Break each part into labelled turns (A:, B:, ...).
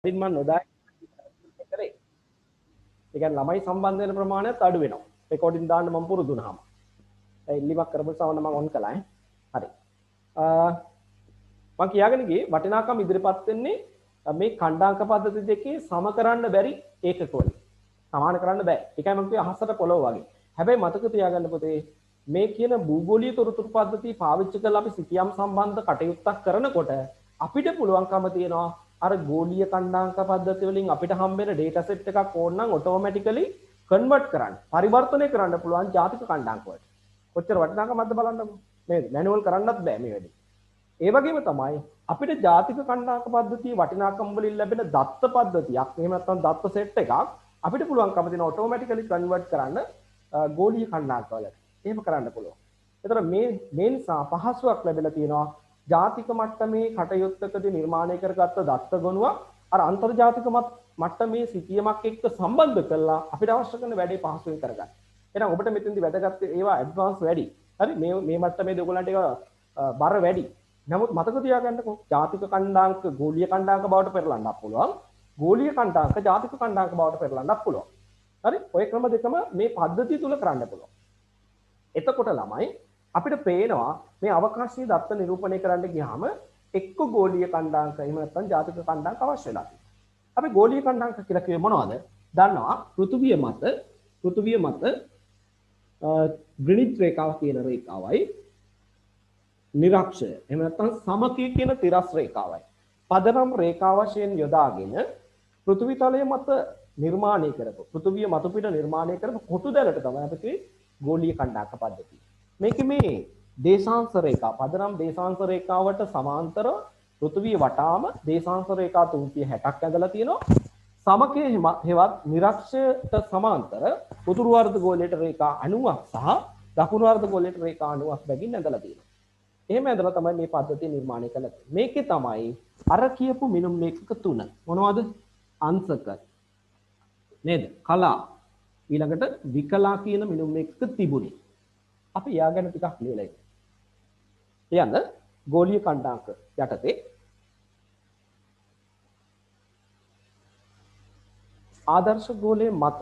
A: ඉතින් මම නොදා කරේ. ඒ කියන්නේ ළමයි සම්බන්ධ වෙන ප්‍රමාණයත් අඩු වෙනවා. රෙකෝඩින් දාන්න මම පුරුදු වුණාම. ඒ ඉල්ලීමක් කරපු සවන මම ඔන් කළා ඈ. හරි. මම කියාගෙන ගියේ වටිනාකම් ඉදිරිපත් වෙන්නේ මේ ඛණ්ඩාංක පද්ධති දෙකේ සම කරන්න බැරි ඒකක වලින්. සමාන කරන්න බෑ. ඒකයි මම කිව්වේ අහසට පොළොව වගේ. හැබැයි මතක තියාගන්න පුතේ මේ කියන භූගෝලීය තොරතුරු පද්ධතිය පාවිච්චි කරලා අපි සිතියම් සම්බන්ධ කටයුත්තක් කරනකොට අපිට පුළුවන්කම තියෙනවා අර ගෝලීය ඛණ්ඩාංක පද්ධතිය වලින් අපිට හම්බෙන data set එකක් ඕන නම් automatically convert කරන්න පරිවර්තනය කරන්න පුළුවන් ජාතික ඛණ්ඩාංක වලට. කොච්චර වටිනාකමක්ද බලන්නකෝ. නේද? මැනුවල් කරන්නත් බෑ මේ වැඩේ. ඒ වගේම තමයි අපිට ජාතික ඛණ්ඩාංක පද්ධතියේ වටිනාකම් වලින් ලැබෙන දත්ත පද්ධතියක් එහෙම නැත්නම් දත්ත සෙට් එකක් අපිට පුළුවන්කම දෙන automatically convert කරන්න ගෝලීය ඛණ්ඩාංක වලට. එහෙම කරන්න පුළුවන්. ඒතර මේ නිසා පහසුවක් ලැබිලා තියෙනවා ජාතික මට්ටමේ කටයුත්තකදී නිර්මාණය කරගත්ත දත්ත ගොනුවක් අර අන්තර්ජාතික මට්ටමේ සිතියමක් එක්ක සම්බන්ධ කරලා අපිට අවශ්‍ය කරන වැඩේ පහසුවෙන් කරගන්න. එහෙනම් ඔබට මෙතෙන්දී වැදගත් ඒවා ඇඩ්වාන්ස් වැඩි. හරි මේ මට්ටමේදී ඔයගොල්ලන්ට ඒක බර වැඩි. නමුත් මතක තියාගන්නකෝ ජාතික ඛණ්ඩාංක ගෝලීය ඛණ්ඩාංක බවට පෙරලන්නත් පුළුවන්. ගෝලීය ඛණ්ඩාංක ජාතික ඛණ්ඩාංක බවට පෙරලන්නත් පුළුවන්. හරි ඔය ක්‍රම දෙකම මේ පද්ධතිය තුල කරන්න පුළුවන්. එතකොට ළමයි අපිට පේනවා මේ අවකාශීය දත්ත නිරූපණය කරන්න ගියාම එක්ක ගෝලීය ඛණ්ඩාංක එහෙම නැත්නම් ජාතික ඛණ්ඩාංක අවශ්‍ය වෙලා තියෙනවා. අපි ගෝලීය ඛණ්ඩාංක කියලා කිව්වේ මොනවද? දන්නවා පෘථුවිය මත ග්‍රීනිච් රේඛාව කියන රේඛාවයි නිරක්ෂය එහෙම නැත්නම් සමකී කියන තිරස් රේඛාවයි පදනම් රේඛා වශයෙන් යොදාගෙන පෘථිවි තලය මත නිර්මාණය කරපු පෘථිවිය මත පිට නිර්මාණය කරපු කොටු දැලට තමයි අපි කිව්වේ ගෝලීය ඛණ්ඩාංක පද්ධතිය. මේකේ මේ දේශාංශ රේඛා පදනම් දේශාංශ රේඛාවට සමාන්තරව පෘථිවිය වටාම දේශාංශ රේඛා 360ක් ඇඳලා තියෙනවා. සමකයේ හෙවත් නිරක්ෂයට සමාන්තර උතුරු වර්ධ ගෝලයට රේඛා 90ක් සහ දකුණු වර්ධ ගෝලයට රේඛා 90ක් බැගින් ඇඳලා තියෙනවා. එහෙම ඇඳලා තමයි මේ පද්ධතිය නිර්මාණය කළේ. මේකේ තමයි අර කියපු මිනුම් මේකක තුන. මොනවද? අංශක. නේද? කලා. ඊළඟට විකලා කියන මිනුම් මේකක තිබුණේ. අපි යා ගැන ටිකක් ලියලා ඉන්න. යන්න ගෝලීය ඛණ්ඩාංක යටතේ ආදර්ශ ගෝලයේ මත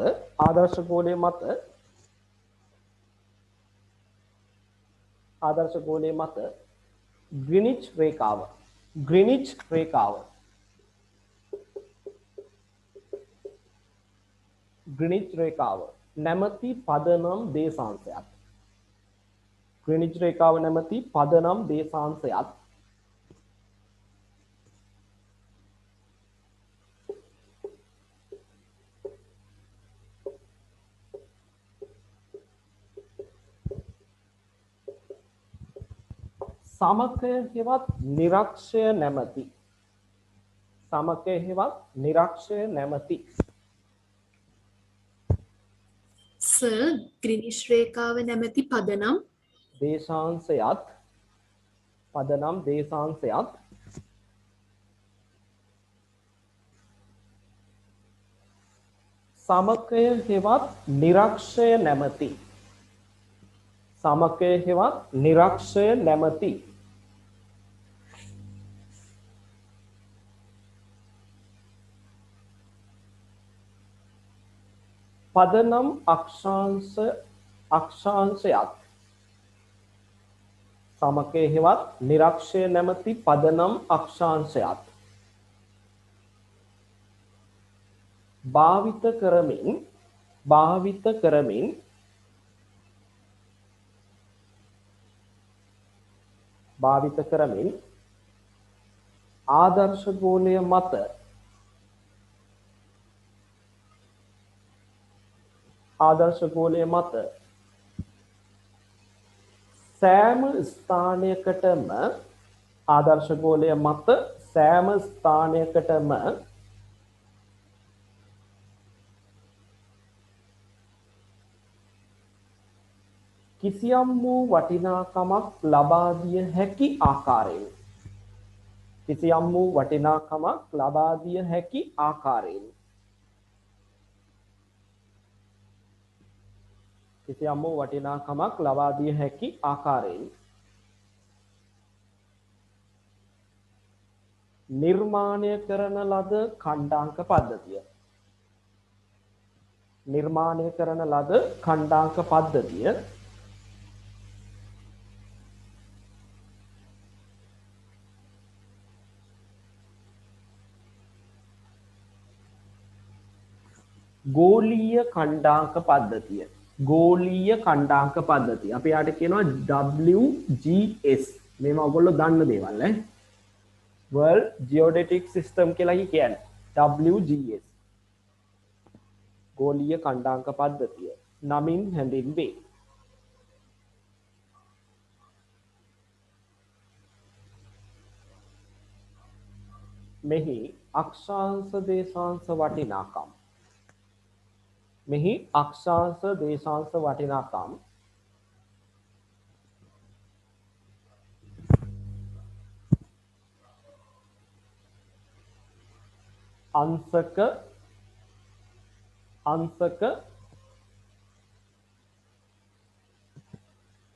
A: ග්‍රීනිච් රේඛාව නැමැති පදනම් දේශාංශයත් සමකය හෙවත් නිරක්ෂය නැමැති
B: සර් ග්‍රීනිෂ් රේඛාව නැමැති පදනම්
A: දේශාංශයත් සමකය හෙවත් නිරක්ෂය නැමැති පදනම් අක්ෂාංශයත් සමකය හෙවත් නිරක්ෂය නැමැති පදනම් අක්ෂාංශයත් භාවිත කරමින් ආදර්ශ ගෝලය මත සෑම ස්ථානයකටම කිසියම් වූ වටිනාකමක් ලබා දිය හැකි ආකාරයෙන් නිර්මාණය කරන ලද ඛණ්ඩාංක පද්ධතිය. නිර්මාණය කරන ලද ඛණ්ඩාංක පද්ධතිය ගෝලීය ඛණ්ඩාංක පද්ධතිය. ගෝලීය ඛණ්ඩාංක පද්ධතිය. අපි යාට කියනවා WGS. මේවා ඔයගොල්ලෝ දන්න දේවල් ඈ. World Geodetic System කියලා කියන්නේ. WGS. ගෝලීය ඛණ්ඩාංක පද්ධතිය නමින් හැඳින්වේ. මෙහි අක්ෂාංශ දේශාංශ වටිනාකම්. මෙහි අක්ෂාංශ දේශාංශ වටිනාකම් අංශක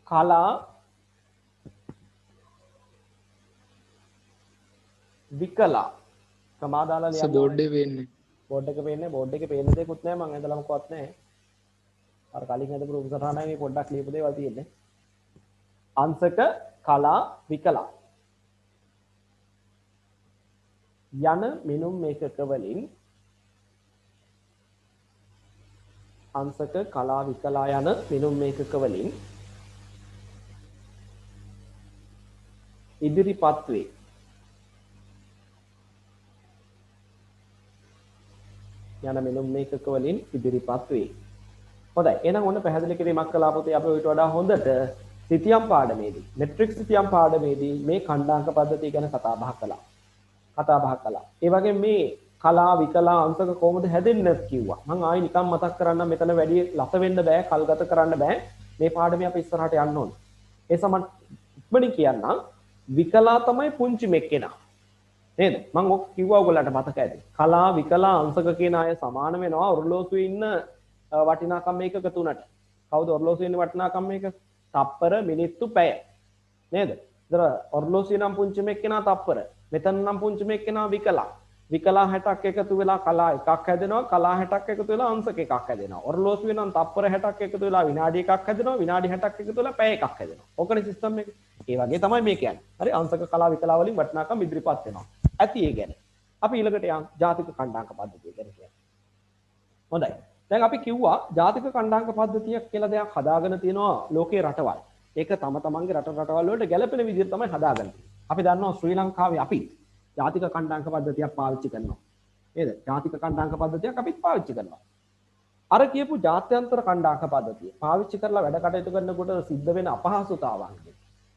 A: කලා විකලා සමාදාලා ලියන්න
C: බෝඩ් එකේ වෙන්නේ
A: බෝඩ් එක පේන්නේ බෝඩ් එකේ පේන දෙයක්වත් නැහැ මම ඇඳලා මොකවත් නැහැ අර කලින් හදපු උපසටහනයි මේ පොඩ්ඩක් ලියපු දේවල් තියෙන්නේ අංශක කලා විකලා යන මිනුම් මේකක වලින් අංශක කලා විකලා යන මිනුම් මේකක වලින් ඉදිරිපත් වේ. යන මිනුම් මේකක වලින් ඉදිරිපත් වේ. හොඳයි. එහෙනම් ඔන්න පැහැදිලි කිරීමක් කළා පුතේ අපි ඊට වඩා හොඳට සිතියම් පාඩමේදී මෙට්‍රික් සිතියම් පාඩමේදී මේ ඛණ්ඩාංක පද්ධතිය ගැන කතා බහ කළා. ඒ වගේ මේ කලා විකලා අංශක කොහොමද හැදෙන්නේ කිව්වා. මම ආයි නිකන් මතක් කරන්න මෙතන වැඩි ලත වෙන්න බෑ, කල්ගත කරන්න බෑ. මේ පාඩමේ අපි ඉස්සරහට යන්න ඕනේ. ඒ සමත් ඉක්මනින් කියන්නම් විකලා තමයි පුංචි මෙක්කෙනා. නේද? මම ඔක් කිව්වා ඔයගොල්ලන්ට මතක ඇති. කලා විකලා අංශක කියන අය සමාන වෙනවා ඔර්ලෝසුවේ ඉන්න වටිනාකම් මේකක තුනට. කවුද ඔර්ලෝසුවේ ඉන්න වටිනාකම් මේක? තප්පර මිනිත්තු පැය. නේද? ඒතර ඔර්ලෝසුවේ නම් පුංචි මෙක්කෙනා තප්පර. මෙතන නම් පුංචි මෙක්කෙනා විකලා. විකලා 60ක් එකතු වෙලා කලා එකක් හැදෙනවා. කලා 60ක් එකතු වෙලා අංශක එකක් හැදෙනවා. ඔර්ලෝසුවේ නම් තප්පර 60ක් එකතු වෙලා විනාඩි එකක් හැදෙනවා. විනාඩි 60ක් එකතු වෙලා පැය එකක් හැදෙනවා. ඕකනේ සිස්ටම් එක. ඒ වගේ තමයි මේ කියන්නේ. හරි අංශක කලා විකලා වලින් වටිනාකම් ඉදිරිපත් වෙනවා. ඇති ඒ ගැන. අපි ඊළඟට යන් ජාතික ඛණ්ඩාංක පද්ධතිය ගැන කියන්නේ. හොඳයි. දැන් අපි කිව්වා ජාතික ඛණ්ඩාංක පද්ධතියක් කියලා දෙයක් හදාගෙන තියෙනවා ලෝකේ රටවල්. ඒක තම තමන්ගේ රටවල් වලට ගැළපෙන විදිහට තමයි හදාගන්න තියෙන්නේ. අපි දන්නවා ශ්‍රී ලංකාවේ අපි ජාතික ඛණ්ඩාංක පද්ධතියක් පාවිච්චි කරනවා. නේද? ජාතික ඛණ්ඩාංක පද්ධතියක් අපිත් පාවිච්චි කරනවා. අර කියපු ජාත්‍යන්තර ඛණ්ඩාංක පද්ධතිය පාවිච්චි කරලා වැඩ කටයුතු කරනකොට සිද්ධ වෙන අපහසුතාවයන්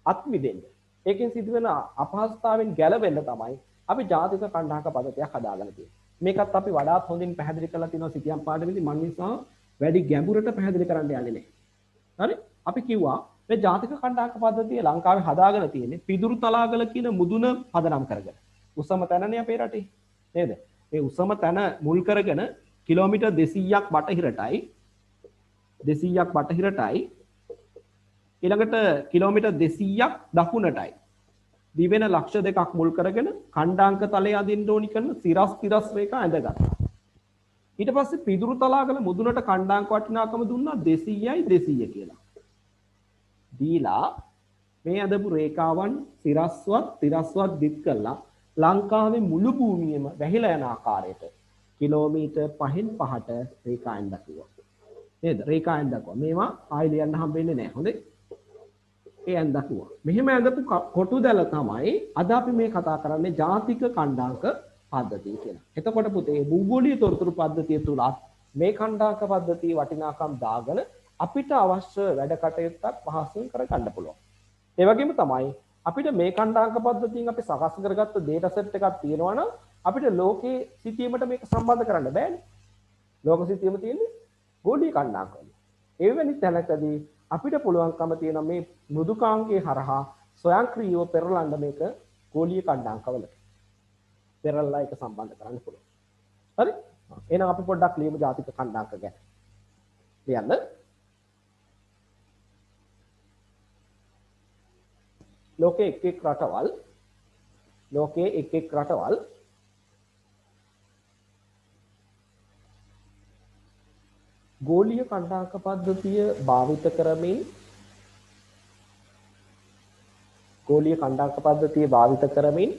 A: අත් මිදෙන්න. ඒකෙන් සිද්ධ වෙන අපහසුතාවෙන් ගැලවෙන්න තමයි අපි ජාතික ඛණ්ඩාංක පද්ධතියක් හදාගෙන තියෙන්නේ. මේකත් අපි වඩාත් හොඳින් පැහැදිලි කරලා තියෙනවා සිතියම් පාඩමේදී මම නිසා වැඩි ගැඹුරට පැහැදිලි කරන්න යන්නේ නැහැ. හරි? අපි කිව්වා මේ ජාතික ඛණ්ඩාංක පද්ධතිය ලංකාවේ හදාගෙන තියෙන්නේ පිදුරු තලාගල කියන මුදුන පදනම් කරගෙන. උසම තැනනේ අපේ රටේ. නේද? මේ උසම තැන මුල් කරගෙන කිලෝමීටර් 200ක් බටහිරටයි ඊළඟට කිලෝමීටර් 200ක් දකුණටයි දිවෙන ලක්ෂ දෙකක් මුල් කරගෙන ඛණ්ඩාංක තලය අදින්න ඕනි කරන සිරස් රේඛා ඇඳගත්තා. ඊට පස්සේ පිදුරු තලාගල මුදුනට ඛණ්ඩාංක වටිනාකම දුන්නා 200යි 200 කියලා. දීලා මේ අදපු රේඛාවන් තිරස්වත් දික් කළා ලංකාවේ මුළු භූමියම වැහිලා යන ආකාරයට කිලෝමීටර් 5න් 5ට රේඛායන් දක්වුවා. නේද? රේඛායන් දක්වුවා. මේවා ආයෙ ලියන්න හම්බෙන්නේ නැහැ. හොඳේ. ඒ අන් දක්වුවා. මෙහෙම ඇඳපු කොටු දැල තමයි අද අපි මේ කතා කරන්නේ ජාතික ඛණ්ඩාංක පද්ධතිය කියලා. එතකොට පුතේ භූගෝලීය තොරතුරු පද්ධතිය තුලත් මේ ඛණ්ඩාංක පද්ධතිය වටිනාකම් දාගෙන අපිට අවශ්‍ය වැඩ කටයුත්තක් පහසුවෙන් කරගන්න පුළුවන්. ඒ වගේම තමයි අපිට මේ ඛණ්ඩාංක පද්ධතියෙන් අපි සකස් කරගත්ත data set එකක් තියෙනවා නම් අපිට ලෝකයේ සිටීමට මේක සම්බන්ධ කරන්න බෑනේ. ලෝක සිටීම තියෙන්නේ ගෝලීය ඛණ්ඩාංක වල. එවැනි තැනකදී අපිට පුළුවන්කම තියෙන මේ මෘදුකාංකයේ හරහා ස්වයංක්‍රීයව පෙරලන්න මේක ගෝලීය ඛණ්ඩාංකවලට. පෙරලලා ඒක සම්බන්ධ කරන්න පුළුවන්. හරි? එහෙනම් අපි පොඩ්ඩක් ලියමු ජාතික ඛණ්ඩාංක ගැන. ලියන්න. ලෝකයේ එක් එක් රටවල් ලෝකයේ එක් එක් රටවල් ගෝලීය කණ්ඩායම් පද්ධතිය භාවිත කරමින්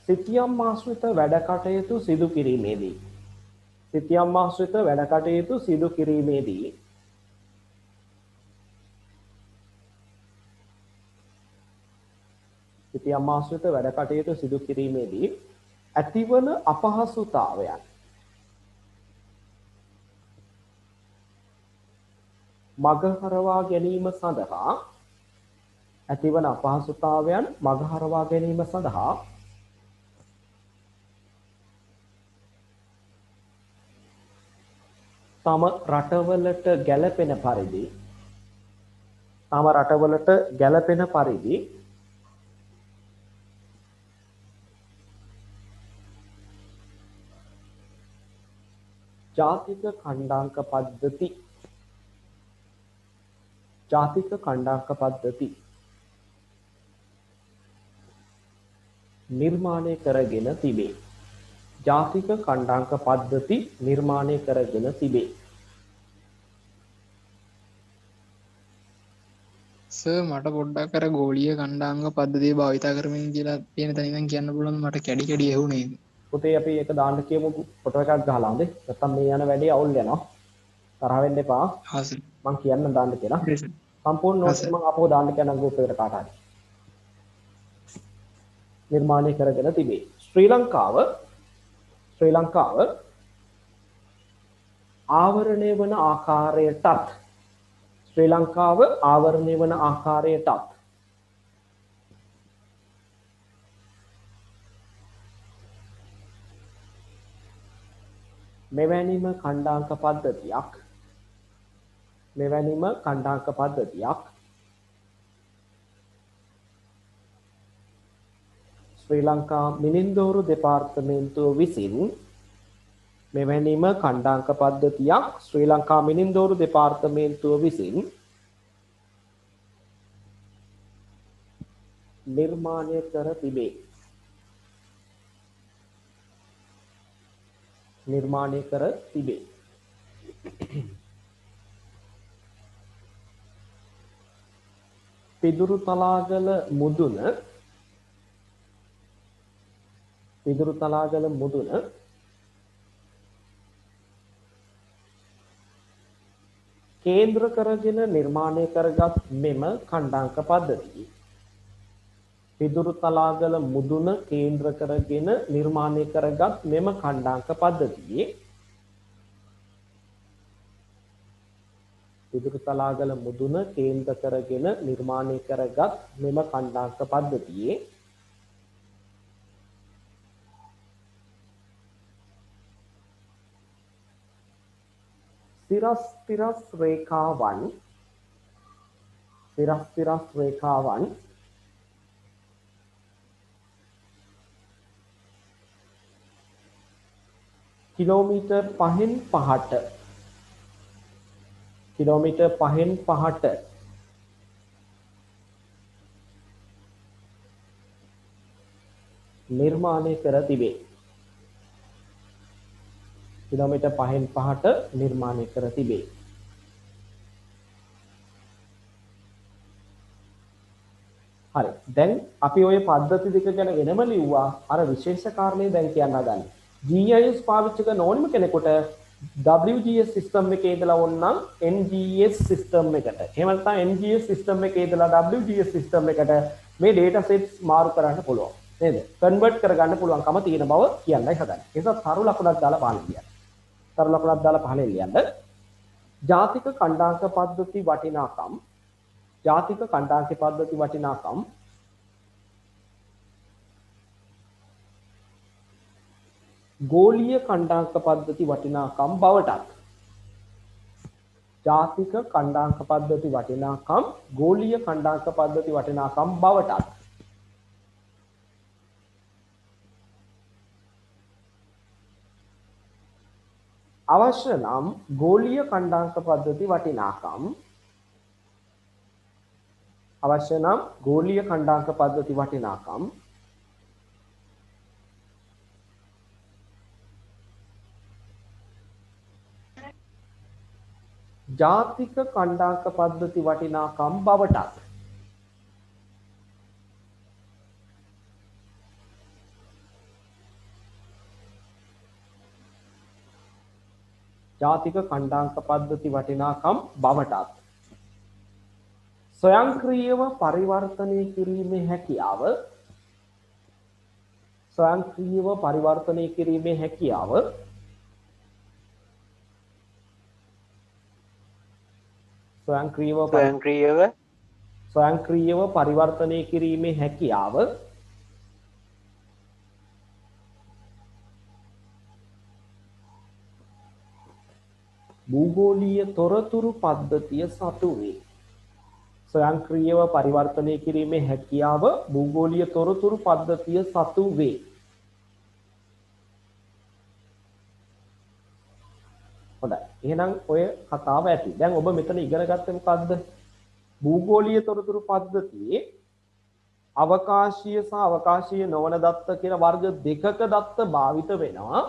A: සිතියම් ආශ්‍රිත වැඩ කටයුතු සිදු කිරීමේදී ඇතිවන අපහසුතාවයන් මගහරවා ගැනීම සඳහා තම රටවලට ගැලපෙන පරිදි ජාතික කණ්ඩායම් පද්ධති නිර්මාණය කරගෙන තිබේ.
C: සර් මට පොඩ්ඩක් අර ගෝලීය කණ්ඩාංග පද්ධතිය භාවිතා කරමින් කියලා තියෙන තැන ඉඳන් කියන්න පුළුවන් මට කැඩි කැඩි ඇහුනේ.
A: පුතේ අපි ඒක දාන්න කියමු ෆොටෝ එකක් ගහලා හොඳේ. නැත්තම් මේ යන වැඩේ අවුල් වෙනවා. තරහ වෙන්න එපා.
C: හා සර්.
A: මං කියන්න දාන්න කියලා.
C: හරි සර්.
A: සම්පූර්ණ නෝට්ස් මම අපෝ දාන්න කියන ගෲප් එකට කාට හරි. නිර්මාණය කරගෙන තිබේ. ශ්‍රී ලංකාව ආවරණය වන ආකාරයටත් මෙවැනිම කණ්ඩායම් පද්ධතියක් ශ්‍රී ලංකා මිනින්දෝරු දෙපාර්තමේන්තුව විසින් නිර්මාණය කර තිබේ. පිදුරුතලාගල මුදුන කේන්ද්‍ර කරගෙන නිර්මාණය කරගත් මෙම කණ්ඩායම් පද්ධතියේ සිරස් රේඛාවන් කිලෝමීටර් 5න් 5ට නිර්මාණය කර තිබේ. හරි. දැන් අපි ওই පද්ධති දෙක ගැන වෙනම ලිව්වා. අර විශේෂ කාරණේ දැන් කියන්න හදන්නේ. GIS පාවිච්චි කරන ඕනම කෙනෙකුට WGS සිස්ටම් එකේ ඉඳලා ඕනනම් NGS සිස්ටම් එකට. එහෙම නැත්නම් NGS සිස්ටම් එකේ ඉඳලා WGS සිස්ටම් එකට මේ data sets මාරු කරන්න පුළුවන්. නේද? කන්වර්ට් කරගන්න පුළුවන්කම තියෙන බව කියන්නයි හදන්නේ. ඒ නිසා තරු ලකුණක් දාලා පාන කියන්න. ජාතික කණ්ඩායම් පද්ධති වටිනාකම් ගෝලීය කණ්ඩායම් පද්ධති වටිනාකම් බවටත් අවශ්‍ය නම් ගෝලීය කණ්ඩායම් පද්ධති වටිනාකම් අවශ්‍ය නම් ගෝලීය ඛණ්ඩාංක පද්ධති වටිනාකම් ජාතික ඛණ්ඩාංක පද්ධති වටිනාකම් බවටත් ජාතික ඛණ්ඩාංක පද්ධති වටිනාකම් බවටත් ස්වයංක්‍රීයව පරිවර්තනය කිරීමේ හැකියාව ස්වයංක්‍රීයව පරිවර්තනය කිරීමේ හැකියාව ස්වයංක්‍රීයව පරිවර්තනය කිරීමේ හැකියාව භූගෝලීය තොරතුරු පද්ධතිය සතු වේ. ස්වයංක්‍රීයව පරිවර්තනය කිරීමේ හැකියාව භූගෝලීය තොරතුරු පද්ධතිය සතු වේ. හොඳයි. එහෙනම් ඔය කතාව ඇති. දැන් ඔබ මෙතන ඉගෙන ගත්තේ මොකද්ද? භූගෝලීය තොරතුරු පද්ධතියේ අවකාශීය සහ අවකාශීය නොවන දත්ත කියන වර්ග දෙකක දත්ත භාවිත වෙනවා.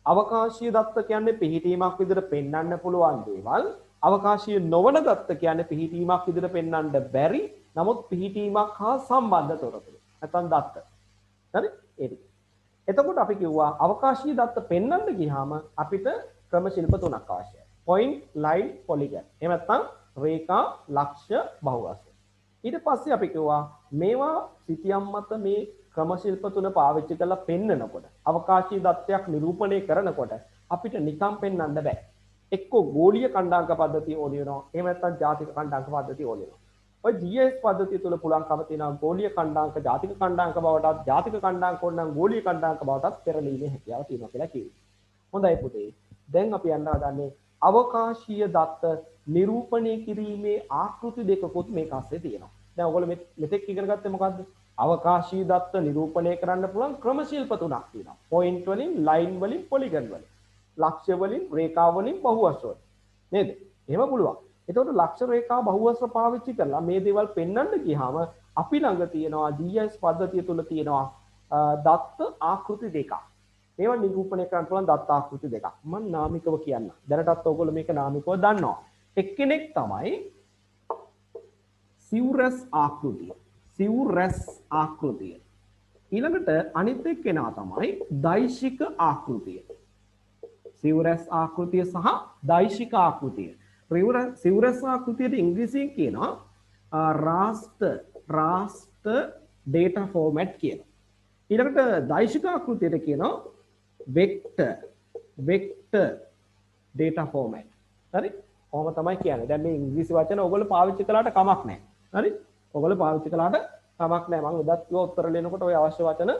A: අවකාශීය දත්ත කියන්නේ පිහිටීමක් විදිහට පෙන්වන්න පුළුවන් දේවල්. අවකාශීය නොවන දත්ත කියන්නේ පිහිටීමක් විදිහට පෙන්වන්න බැරි. නමුත් පිහිටීමක් හා සම්බන්ධ තොරතුරු. නැත්නම් දත්ත. හරි? ඒ ටික. එතකොට අපි කිව්වා අවකාශීය දත්ත පෙන්වන්න ගියාම අපිට ක්‍රම ශිල්ප තුනක් අවශ්‍යයි. point, line, polygon. එහෙම නැත්නම් රේඛා, ලක්ෂ්‍ය, බහුවස්තු. ඊට පස්සේ අපි කිව්වා මේවා සිතියම් මත මේ ක්‍රම ශිල්ප තුන පාවිච්චි කරලා පෙන්නනකොට අවකාශීය දත්තයක් නිරූපණය කරනකොට අපිට නිකම් පෙන්වන්න බෑ. එක්කෝ ගෝලීය ඛණ්ඩාංක පද්ධතිය ඕන වෙනවා. එහෙම නැත්නම් ජාතික ඛණ්ඩාංක පද්ධතිය ඕන වෙනවා. ඔය GIS පද්ධතිය තුල පුළුවන්කම තියෙනවා ගෝලීය ඛණ්ඩාංක ජාතික ඛණ්ඩාංක බවටත් ජාතික ඛණ්ඩාංක ඕනනම් ගෝලීය ඛණ්ඩාංක බවටත් පෙරලීමේ හැකියාව තියෙනවා කියලා කිව්වා. හොඳයි පුතේ. දැන් අපි යන්න හදන්නේ අවකාශීය දත්ත නිරූපණය කිරීමේ ආකෘති දෙකකුත් මේක ASCII තියෙනවා. දැන් ඔයගොල්ලෝ මෙතෙක් ඉගෙන ගත්තේ මොකද්ද? අවකාශීය දත්ත නිරූපණය කරන්න පුළුවන් ක්‍රම ශිල්ප තුනක් තියෙනවා. point වලින්, line වලින්, polygon වලින්. ලක්ෂ්‍ය වලින්, රේඛා වලින්, බහුවස්තු වලින්. නේද? එහෙම පුළුවන්. එතකොට ලක්ෂ්‍ය රේඛා බහුවස්තු පාවිච්චි කරලා මේ දේවල් පෙන්වන්න ගියාම අපි ළඟ තියෙනවා GIS පද්ධතිය තුල තියෙනවා දත්ත ආකෘති දෙකක්. මේවා නිරූපණය කරන්න පුළුවන් දත්ත ආකෘති දෙකක්. මම නාමිකව කියන්න. දැනටත් ඔයගොල්ලෝ මේක නාමිකව දන්නවා. එක්කෙනෙක් තමයි සිවුරස් ආකෘතිය. සිවුරස් ආකෘතිය. ඊළඟට අනිත් එක්කෙනා තමයි දෛශික ආකෘතිය. සිවුරස් ආකෘතිය සහ දෛශික ආකෘතිය. සිවුරස් ආකෘතියට ඉංග්‍රීසියෙන් කියනවා raster data format කියලා. ඊළඟට දෛශික ආකෘතියට කියනවා vector data format. හරි? කොහොම තමයි කියන්නේ. දැන් මේ ඉංග්‍රීසි වචන ඔයගොල්ලෝ පාවිච්චි කළාට කමක් නැහැ. හරි? ඔයගොල්ලෝ පාවිච්චි කළාට කමක් නැහැ. මම උදත් කිව්ව උත්තර ලියනකොට ඔය අවශ්‍ය වචන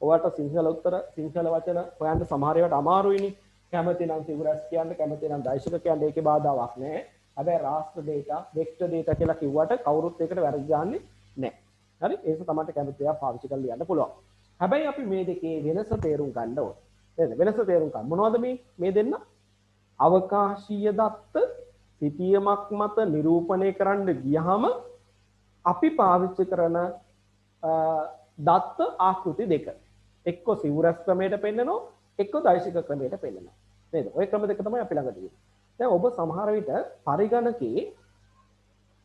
A: ඔයාලට සිංහල වචන හොයන්න සමහර ඒවාට අමාරුයිනේ. කැමති නම් සිවුරස් කියන්න, කැමති නම් දෛශික කියන්න ඒකේ බාධාවක් නැහැ. හැබැයි raster data, vector data කියලා කිව්වට කවුරුත් ඒකට වැරදි දාන්නේ නැහැ. හරි? ඒක තමයි කැමති ඒවා පාවිච්චි කරලා ලියන්න පුළුවන්. හැබැයි අපි මේ දෙකේ වෙනස තේරුම් ගන්න ඕනේ. නේද? වෙනස තේරුම් ගන්න. මොනවද මේ දෙන්න? අවකාශීය දත්ත සිතියමක් මත නිරූපණය කරන්න ගියහම අපි පාවිච්චි කරන දත්ත ආකෘති දෙක. එක්ක සිවුරස් ක්‍රමයට පෙන්නනවා, එක්ක දෛශික ක්‍රමයට පෙන්නනවා. නේද? ওই ක්‍රම දෙක තමයි අපි ළඟ තියෙන්නේ. දැන් ඔබ සමහර විට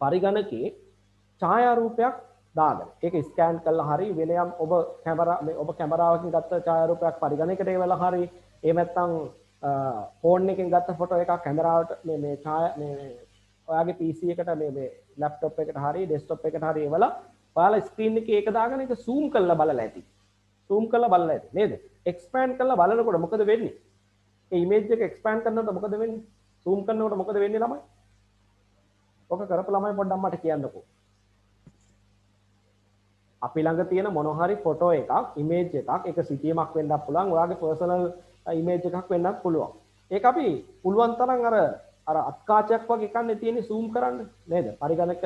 A: පරිගණකේ ඡායාරූපයක් දාගෙන ඒක ස්කෑන් කරලා හරි වෙනයම් ඔබ කැමරාවකින් ගත්ත ඡායාරූපයක් පරිගණකයට එවලා හරි එහෙම නැත්නම් ෆෝන් එකෙන් ගත්ත ෆොටෝ එකක් කැමරාවට මේ ඔයාගේ PC එකට මේ ලැප්ටොප් එකට හරි ඩෙස්ක්ටොප් එකට හරි එවලා ඔයාලා ස්ක්‍රීන් එකේ ඒක දාගෙන ඒක zoom කරලා බලලා ඇති. zoom කරලා බලලා ඇති නේද? expand කරලා බලනකොට මොකද වෙන්නේ? ඒ image එක expand කරනකොට මොකද වෙන්නේ? zoom කරනකොට මොකද වෙන්නේ ළමයි? ඔක කරපු ළමයි පොඩ්ඩක් මට කියන්නකෝ. අපි ළඟ තියෙන මොන හරි ෆොටෝ එකක්, image එකක්, ඒක සිතියමක් වෙන්නත් පුළුවන්, ඔයාගේ personal image එකක් වෙන්නත් පුළුවන්. ඒක අපි පුළුවන් තරම් අර අත්කාචයක් වගේ එකන්නේ තියෙන්නේ zoom කරන්න නේද? පරිගණක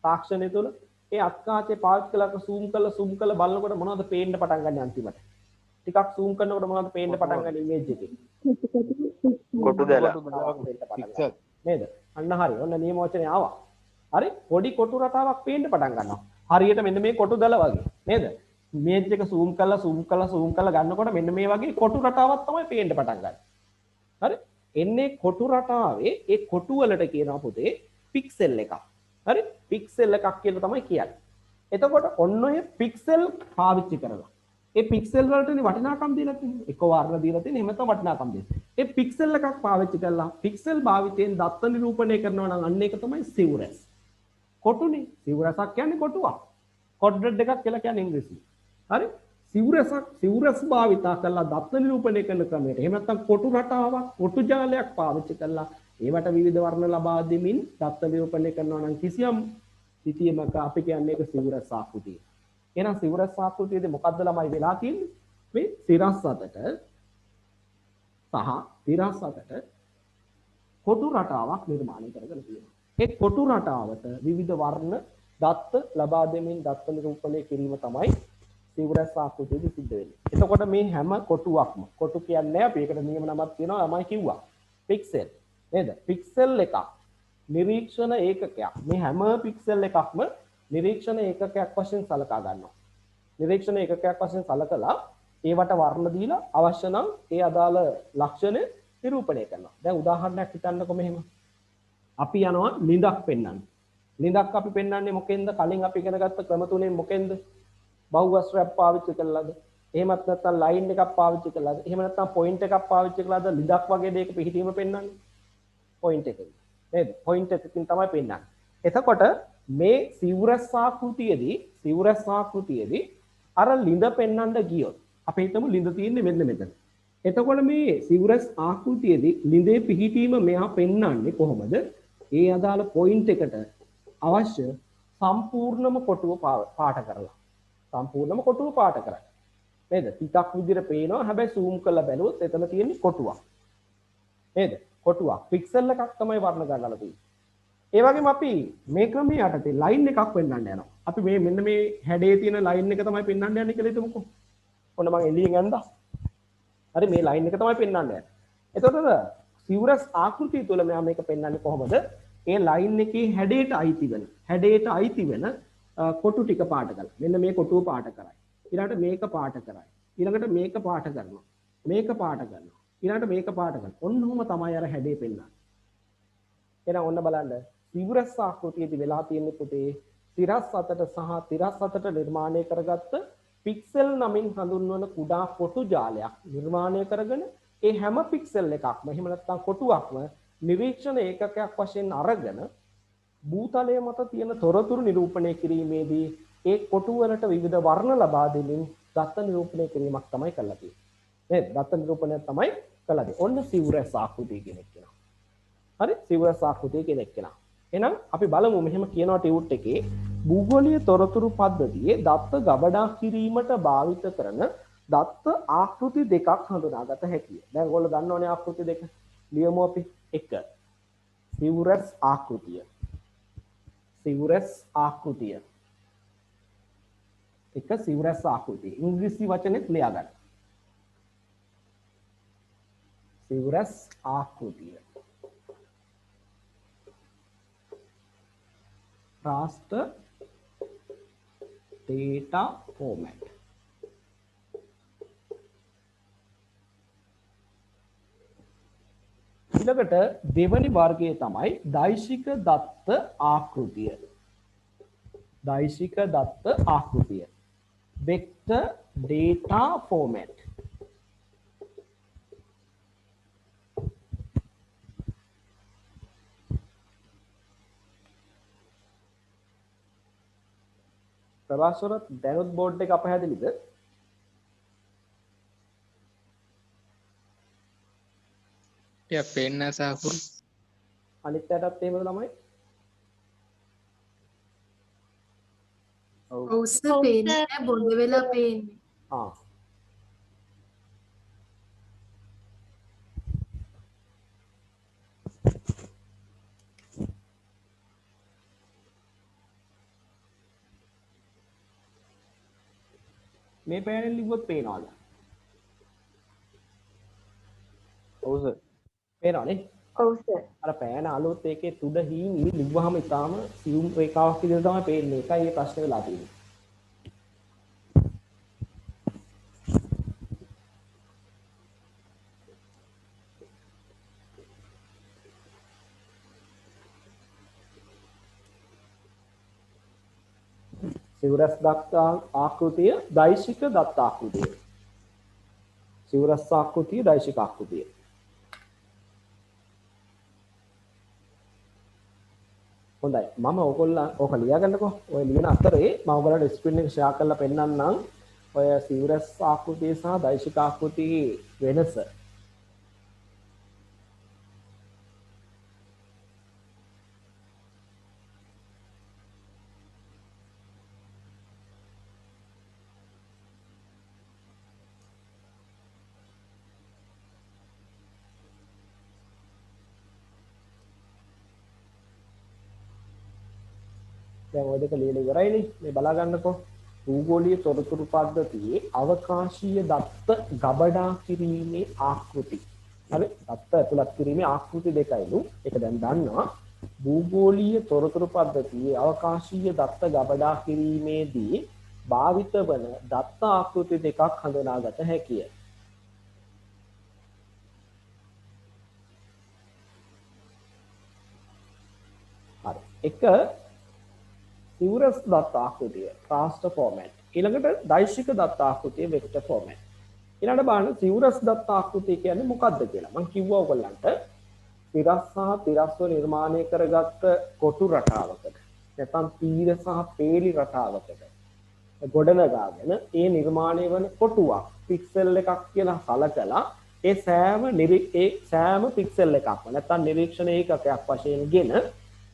A: තාක්ෂණය තුළ ඒ අත්කාචේ පාවිච්චි කරලා zoom කරලා බලනකොට මොනවද පේන්න පටන් ගන්න අන්තිමට? ටිකක් zoom කරනකොට මොනවද පේන්න පටන් ගන්න image එකේ?
D: කොටු දැලා
A: නේද? අන්න හරි. ඔන්න නියම වචනේ ආවා. හරි පොඩි කොටු රටාවක් පේන්න පටන් ගන්නවා. හරියට මෙන්න මේ කොටු දල වගේ නේද? මේජ් එක zoom කරලා ගන්නකොට මෙන්න මේ වගේ කොටු රටාවක් තමයි පේන්න පටන් ගන්නේ. හරි? එන්නේ කොටු රටාවේ ඒ කොටු වලට කියනවා පුතේ පික්සල් එකක්. හරි? පික්සල් එකක් කියලා තමයි කියන්නේ. එතකොට ඔන්න ඔය පික්සල් පාවිච්චි කරලා ඒ පික්සල් වලටනේ වටිනාකම් දීලා තියෙන්නේ. එක වර්ණ දීලා තියෙන්නේ එහෙම තමයි වටිනාකම් දෙන්නේ. ඒ පික්සල් එකක් පාවිච්චි කරලා පික්සල් භාවිතයෙන් දත්ත නිරූපණය කරනවා නම් අන්න ඒක තමයි සිවුරස්. කොටුනේ. සිවුරසක් කියන්නේ කොටුවක්. කොඩ්ඩඩ් එකක් කියලා කියන්නේ ඉංග්‍රීසියෙන්. හරි? සිවුරස් භාවිතා කරලා දත්ත නිරූපණය කරන ක්‍රමයට. එහෙම නැත්නම් කොටු රටාවක්, කොටු ජාලයක් පාවිච්චි කරලා ඒවට විවිධ වර්ණ ලබා දෙමින් දත්ත නිරූපණය කරනවා නම් කිසියම් සිතියමක අපි කියන්නේ ඒක සිවුරස් ආකෘතිය. එහෙනම් සිවුරස් ආකෘතියේදී මොකද්ද ළමයි වෙලා තියෙන්නේ? මේ සිරස් අතට සහ තිරස් අතට කොටු රටාවක් නිර්මාණය කරගෙන තියෙනවා. ඒ කොටු රටාවට විවිධ වර්ණ දත්ත ලබා දෙමින් දත්ත නිරූපණය කිරීම තමයි සිවුරස් ආකෘතියේදී සිද්ධ වෙන්නේ. එතකොට මේ හැම කොටුවක්ම කොටු කියන්නේ අපි ඒකට නියම නමක් තියෙනවා ළමයි කිව්වා. පික්සල් නේද? පික්සල් එකක් නිරීක්ෂණ ඒකකයක්. මේ හැම පික්සල් එකක්ම නිරීක්ෂණ ඒකකයක් වශයෙන් සලකා ගන්නවා. නිරීක්ෂණ ඒකකයක් වශයෙන් සලකලා ඒවට වර්ණ දීලා අවශ්‍ය නම් ඒ අදාළ ලක්ෂණ නිරූපණය කරනවා. දැන් උදාහරණයක් හිතන්නකො මෙහෙම. අපි යනවා ලිඳක් පෙන්වන්න. ලිඳක් අපි පෙන්වන්නේ මොකෙන්ද? කලින් අපි ඉගෙන ගත්ත ක්‍රම තුනෙන් මොකෙන්ද? බහුවස්ත්‍රයක් පාවිච්චි කළාද? එහෙමත් නැත්නම් ලයින් එකක් පාවිච්චි කළාද? එහෙම නැත්නම් පොයින්ට් එකක් පාවිච්චි කළාද? ලිඳක් වගේ දෙයක පිහිටීම පෙන්වන්නේ. පොයින්ට් එකකින්. නේද? පොයින්ට් එකකින් තමයි පෙන්වන්නේ. එතකොට මේ සිවුරස් ආකෘතියේදී අර ලිඳ පෙන්වන්න ගියොත් අපි හිතමු ලිඳ තියෙන්නේ මෙන්න මෙතන. එතකොට මේ සිවුරස් ආකෘතියේදී ලිඳේ පිහිටීම මෙහා පෙන්වන්නේ කොහොමද? ඒ අදාළ පොයින්ට් එකට අවශ්‍ය සම්පූර්ණම කොටුව පාට කරලා. සම්පූර්ණම කොටුව පාට කරයි. නේද? පිටක් විදිහට පේනවා. හැබැයි zoom කරලා බැලුවොත් එතන තියෙන්නේ කොටුවක්. නේද? කොටුවක්. පික්සල් එකක් තමයි වර්ණ ගන්නලා තියෙන්නේ. ඒ වගේම අපි මේ ක්‍රමයේ යටතේ ලයින් එකක් පෙන්වන්න යනවා. අපි මේ මෙන්න මේ හැඩේ තියෙන ලයින් එක තමයි පෙන්වන්න යන්නේ කියලා හිතමුකෝ. ඔන්න මම එළියෙන් ඇඳා. හරි මේ ලයින් එක තමයි පෙන්වන්න යන්නේ. එතකොට සිවුරස් ආකෘතිය තුළ මෙයා මේක පෙන්වන්නේ කොහොමද? ඒ ලයින් එකේ හැඩයට අයිති වෙන කොටු ටික පාට කරලා. මෙන්න මේ කොටුව පාට කරයි. ඊළඟට මේක පාට කරයි. ඊළඟට මේක පාට කරනවා. මේක පාට කරනවා. ඊළඟට මේක පාට කරනවා. ඔන්නෝම තමයි අර හැඩේ පෙන්වන්නේ. එහෙනම් ඔන්න බලන්න සිවුරස් ආකෘතියේදී වෙලා තියෙන්නේ පුතේ තිරස් අතට සහ තිරස් අතට නිර්මාණය කරගත්ත පික්සල් නමින් හඳුන්වන කුඩා කොටු ජාලයක් නිර්මාණය කරගෙන ඒ හැම පික්සල් එකක්ම එහෙම නැත්නම් කොටුවක්ම නිරීක්ෂණ ඒකකයක් වශයෙන් අරගෙන භූතලය මත තියෙන තොරතුරු නිරූපණය කිරීමේදී ඒ කොටු වලට විවිධ වර්ණ ලබා දෙමින් දත්ත නිරූපණය කිරීමක් තමයි කරලා තියෙන්නේ. නේද? දත්ත නිරූපණය තමයි කළා දෙන්නේ. ඔන්න සිවුරස් ආකෘතිය කියන එක කියනවා. හරි? සිවුරස් ආකෘතිය කියන එක කියනවා. එහෙනම් අපි බලමු මෙහෙම කියනවා ටියුට් එකේ භූගෝලීය තොරතුරු පද්ධතියේ දත්ත ගබඩා කිරීමට භාවිත කරන දත්ත ආකෘති දෙකක් හඳුනාගත හැකියි. දැන් ඔයගොල්ලෝ දන්නවනේ ආකෘති දෙක. ලියමු අපි. 1. සිවුරස් ආකෘතිය. සිවුරස් ආකෘතිය. එක සිවුරස් ආකෘතිය. ඉංග්‍රීසි වචනේත් ලියා ගන්න. සිවුරස් ආකෘතිය. raster data format. ඊළඟට දෙවැනි වර්ගය තමයි දෛශික දත්ත ආකෘතිය. දෛශික දත්ත ආකෘතිය. vector data format. ප්‍රවාසරත් දැනුත් බෝඩ් එක අපහැදිලිද?
C: පේන්න සාකුරු
A: අනිත් පැයටත් එහෙමද ළමයි?
B: ඔව් සර් පේන්නේ නැහැ බොඳ වෙලා පේන්නේ.
A: ආ. මේ පැයෙන් ලිව්වොත් පේනවද? ඔව් සර්. පේනවනේ.
D: ඔව් සර්.
A: අර පෑන අලුත් ඒකේ තුඩ හීනි ලිව්වහම ඉතාලම සියුම් රේඛාවක් විදිහට තමයි පේන්නේ. ඒකයි මේ ප්‍රශ්නේ වෙලා තියෙන්නේ. සිවුරස් දත්ත ආකෘතිය දෛශික දත්ත ආකෘතිය. සිවුරස් ආකෘතිය දෛශික ආකෘතිය. හොඳයි මම ඔයගොල්ලන් ඕක ලියාගන්නකෝ. ඔය ලියන අතරේ මම ඔයගොල්ලන්ට ස්ක්‍රීන් එක ෂෙයා කරලා පෙන්නන්නම්. ඔය සිවුරස් ආකෘතිය සහ දෛශික ආකෘතියේ වෙනස. දැන් ඔය දෙක ලියලා ඉවරයිනේ. මේ බලා ගන්නකෝ. භූගෝලීය තොරතුරු පද්ධතියේ අවකාශීය දත්ත ගබඩා කිරීමේ ආකෘති. හරි? දත්ත ඇතුළත් කිරීමේ ආකෘති දෙකයිලු. ඒක දැන් දන්නවා. භූගෝලීය තොරතුරු පද්ධතියේ අවකාශීය දත්ත ගබඩා කිරීමේදී භාවිත වන දත්ත ආකෘති දෙකක් හඳුනාගත හැකිය. හරි. එක සිවුරස් දත්ත ආකෘතිය raster format. ඊළඟට දෛශික දත්ත ආකෘතිය vector format. ඊළඟට බලන්න සිවුරස් දත්ත ආකෘතිය කියන්නේ මොකක්ද කියලා. මම කිව්වා ඔයගොල්ලන්ට තිරස් සහ තිරස්ව නිර්මාණය කරගත්ත කොටු රටාවකට නැත්නම් තීර සහ පේලි රටාවකට ගොඩනගාගෙන ඒ නිර්මාණය වන කොටුවක් පික්සල් එකක් කියලා සලකලා ඒ සෑම පික්සල් එකක්ම නැත්නම් නිරීක්ෂණ ඒකකයක් වශයෙන් ගෙන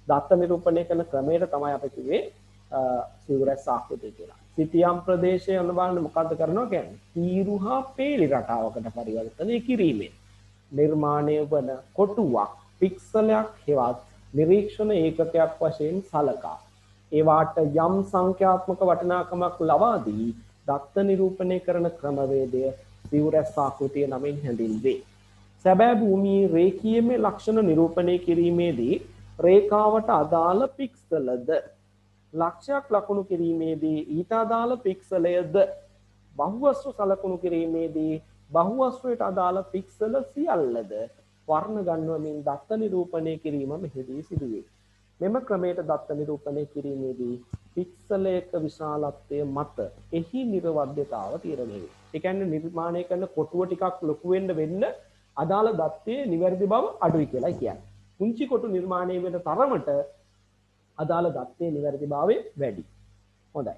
A: දත්ත නිරූපණය කරන ක්‍රමයට තමයි අපි කිව්වේ සිවුරස් ආකෘතිය කියලා. සිතියම් ප්‍රදේශය යන බලන්න මොකද්ද කරනවා කියන්නේ? තීරු හා පේලි රටාවකට පරිවර්තනය කිරීමෙන් නිර්මාණය වන කොටුවක් පික්සලයක් හෙවත් නිරීක්ෂණ ඒකකයක් වශයෙන් සලකා ඒවාට යම් සංඛ්‍යාත්මක වටිනාකමක් ලබා දී දත්ත නිරූපණය කරන ක්‍රමවේදය සිවුරස් ආකෘතිය නමින් හැඳින්වේ. සැබෑ භූමියේ රේඛීයමය ලක්ෂණ නිරූපණය කිරීමේදී රේඛාවට අදාළ පික්සලද ලක්ෂයක් ලකුණු කිරීමේදී ඊට අදාළ පික්සලයද බහුවස්තු සලකුණු කිරීමේදී බහුවස්තුවට අදාළ පික්සල සියල්ලද වර්ණ ගන්වමින් දත්ත නිරූපණය කිරීම මෙහිදී සිදුවේ. මෙම ක්‍රමයට දත්ත නිරූපණය කිරීමේදී පික්සලයක විශාලත්වය මත එහි නිර්වද්‍යතාව තීරණය වේ. ඒ කියන්නේ නිර්මාණය කරන කොටුව ටිකක් ලොකු වෙන්න අදාළ දත්තයේ නිවැරදි බව අඩුයි කියලා කියන්නේ. පුංචි කොටු නිර්මාණය වෙන තරමට අදාළ දත්තයේ නිවැරදිභාවය වැඩි. හොඳයි.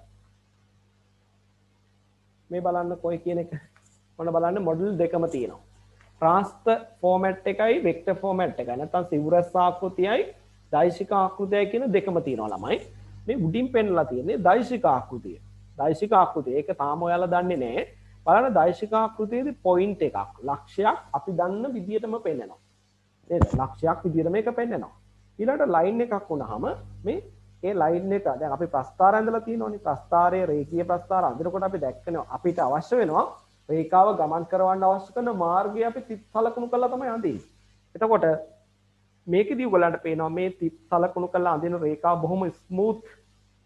A: මේ බලන්න කොයි කියන එක මොන බලන්න මොඩල් දෙකම තියෙනවා. raster format එකයි vector format එකයි. නැත්නම් සිවුරස් ආකෘතියයි දෛශික ආකෘතියයි කියන දෙකම තියෙනවා ළමයි. මේ උඩින් පෙන්නලා තියෙන්නේ දෛශික ආකෘතිය. දෛශික ආකෘතිය. ඒක තාම ඔයාලා දන්නේ නැහැ. බලන්න දෛශික ආකෘතියේදී පොයින්ට් එකක් ලක්ෂයක් අපි දන්න විදියටම පෙන්නනවා. නේද? ලක්ෂයක් විදියට මේක පෙන්නනවා. ඊළඟට ලයින් එකක් වුණාම මේ ඒ ලයින් එක දැන් අපි ප්‍රස්ථාර ඇඳලා තියෙනවානේ. ප්‍රස්ථාරයේ රේඛීය ප්‍රස්ථාර අඳිනකොට අපි දැක්කනවා අපිට අවශ්‍ය වෙනවා රේඛාව ගමන් කරවන්න අවශ්‍ය කරන මාර්ගය අපි තිත් සලකුණු කරලා තමයි අඳින්නේ. එතකොට මේකෙදී ඔයගලන්ට පේනවා මේ තිත් සලකුණු කරලා අඳින රේඛාව බොහොම ස්මූත්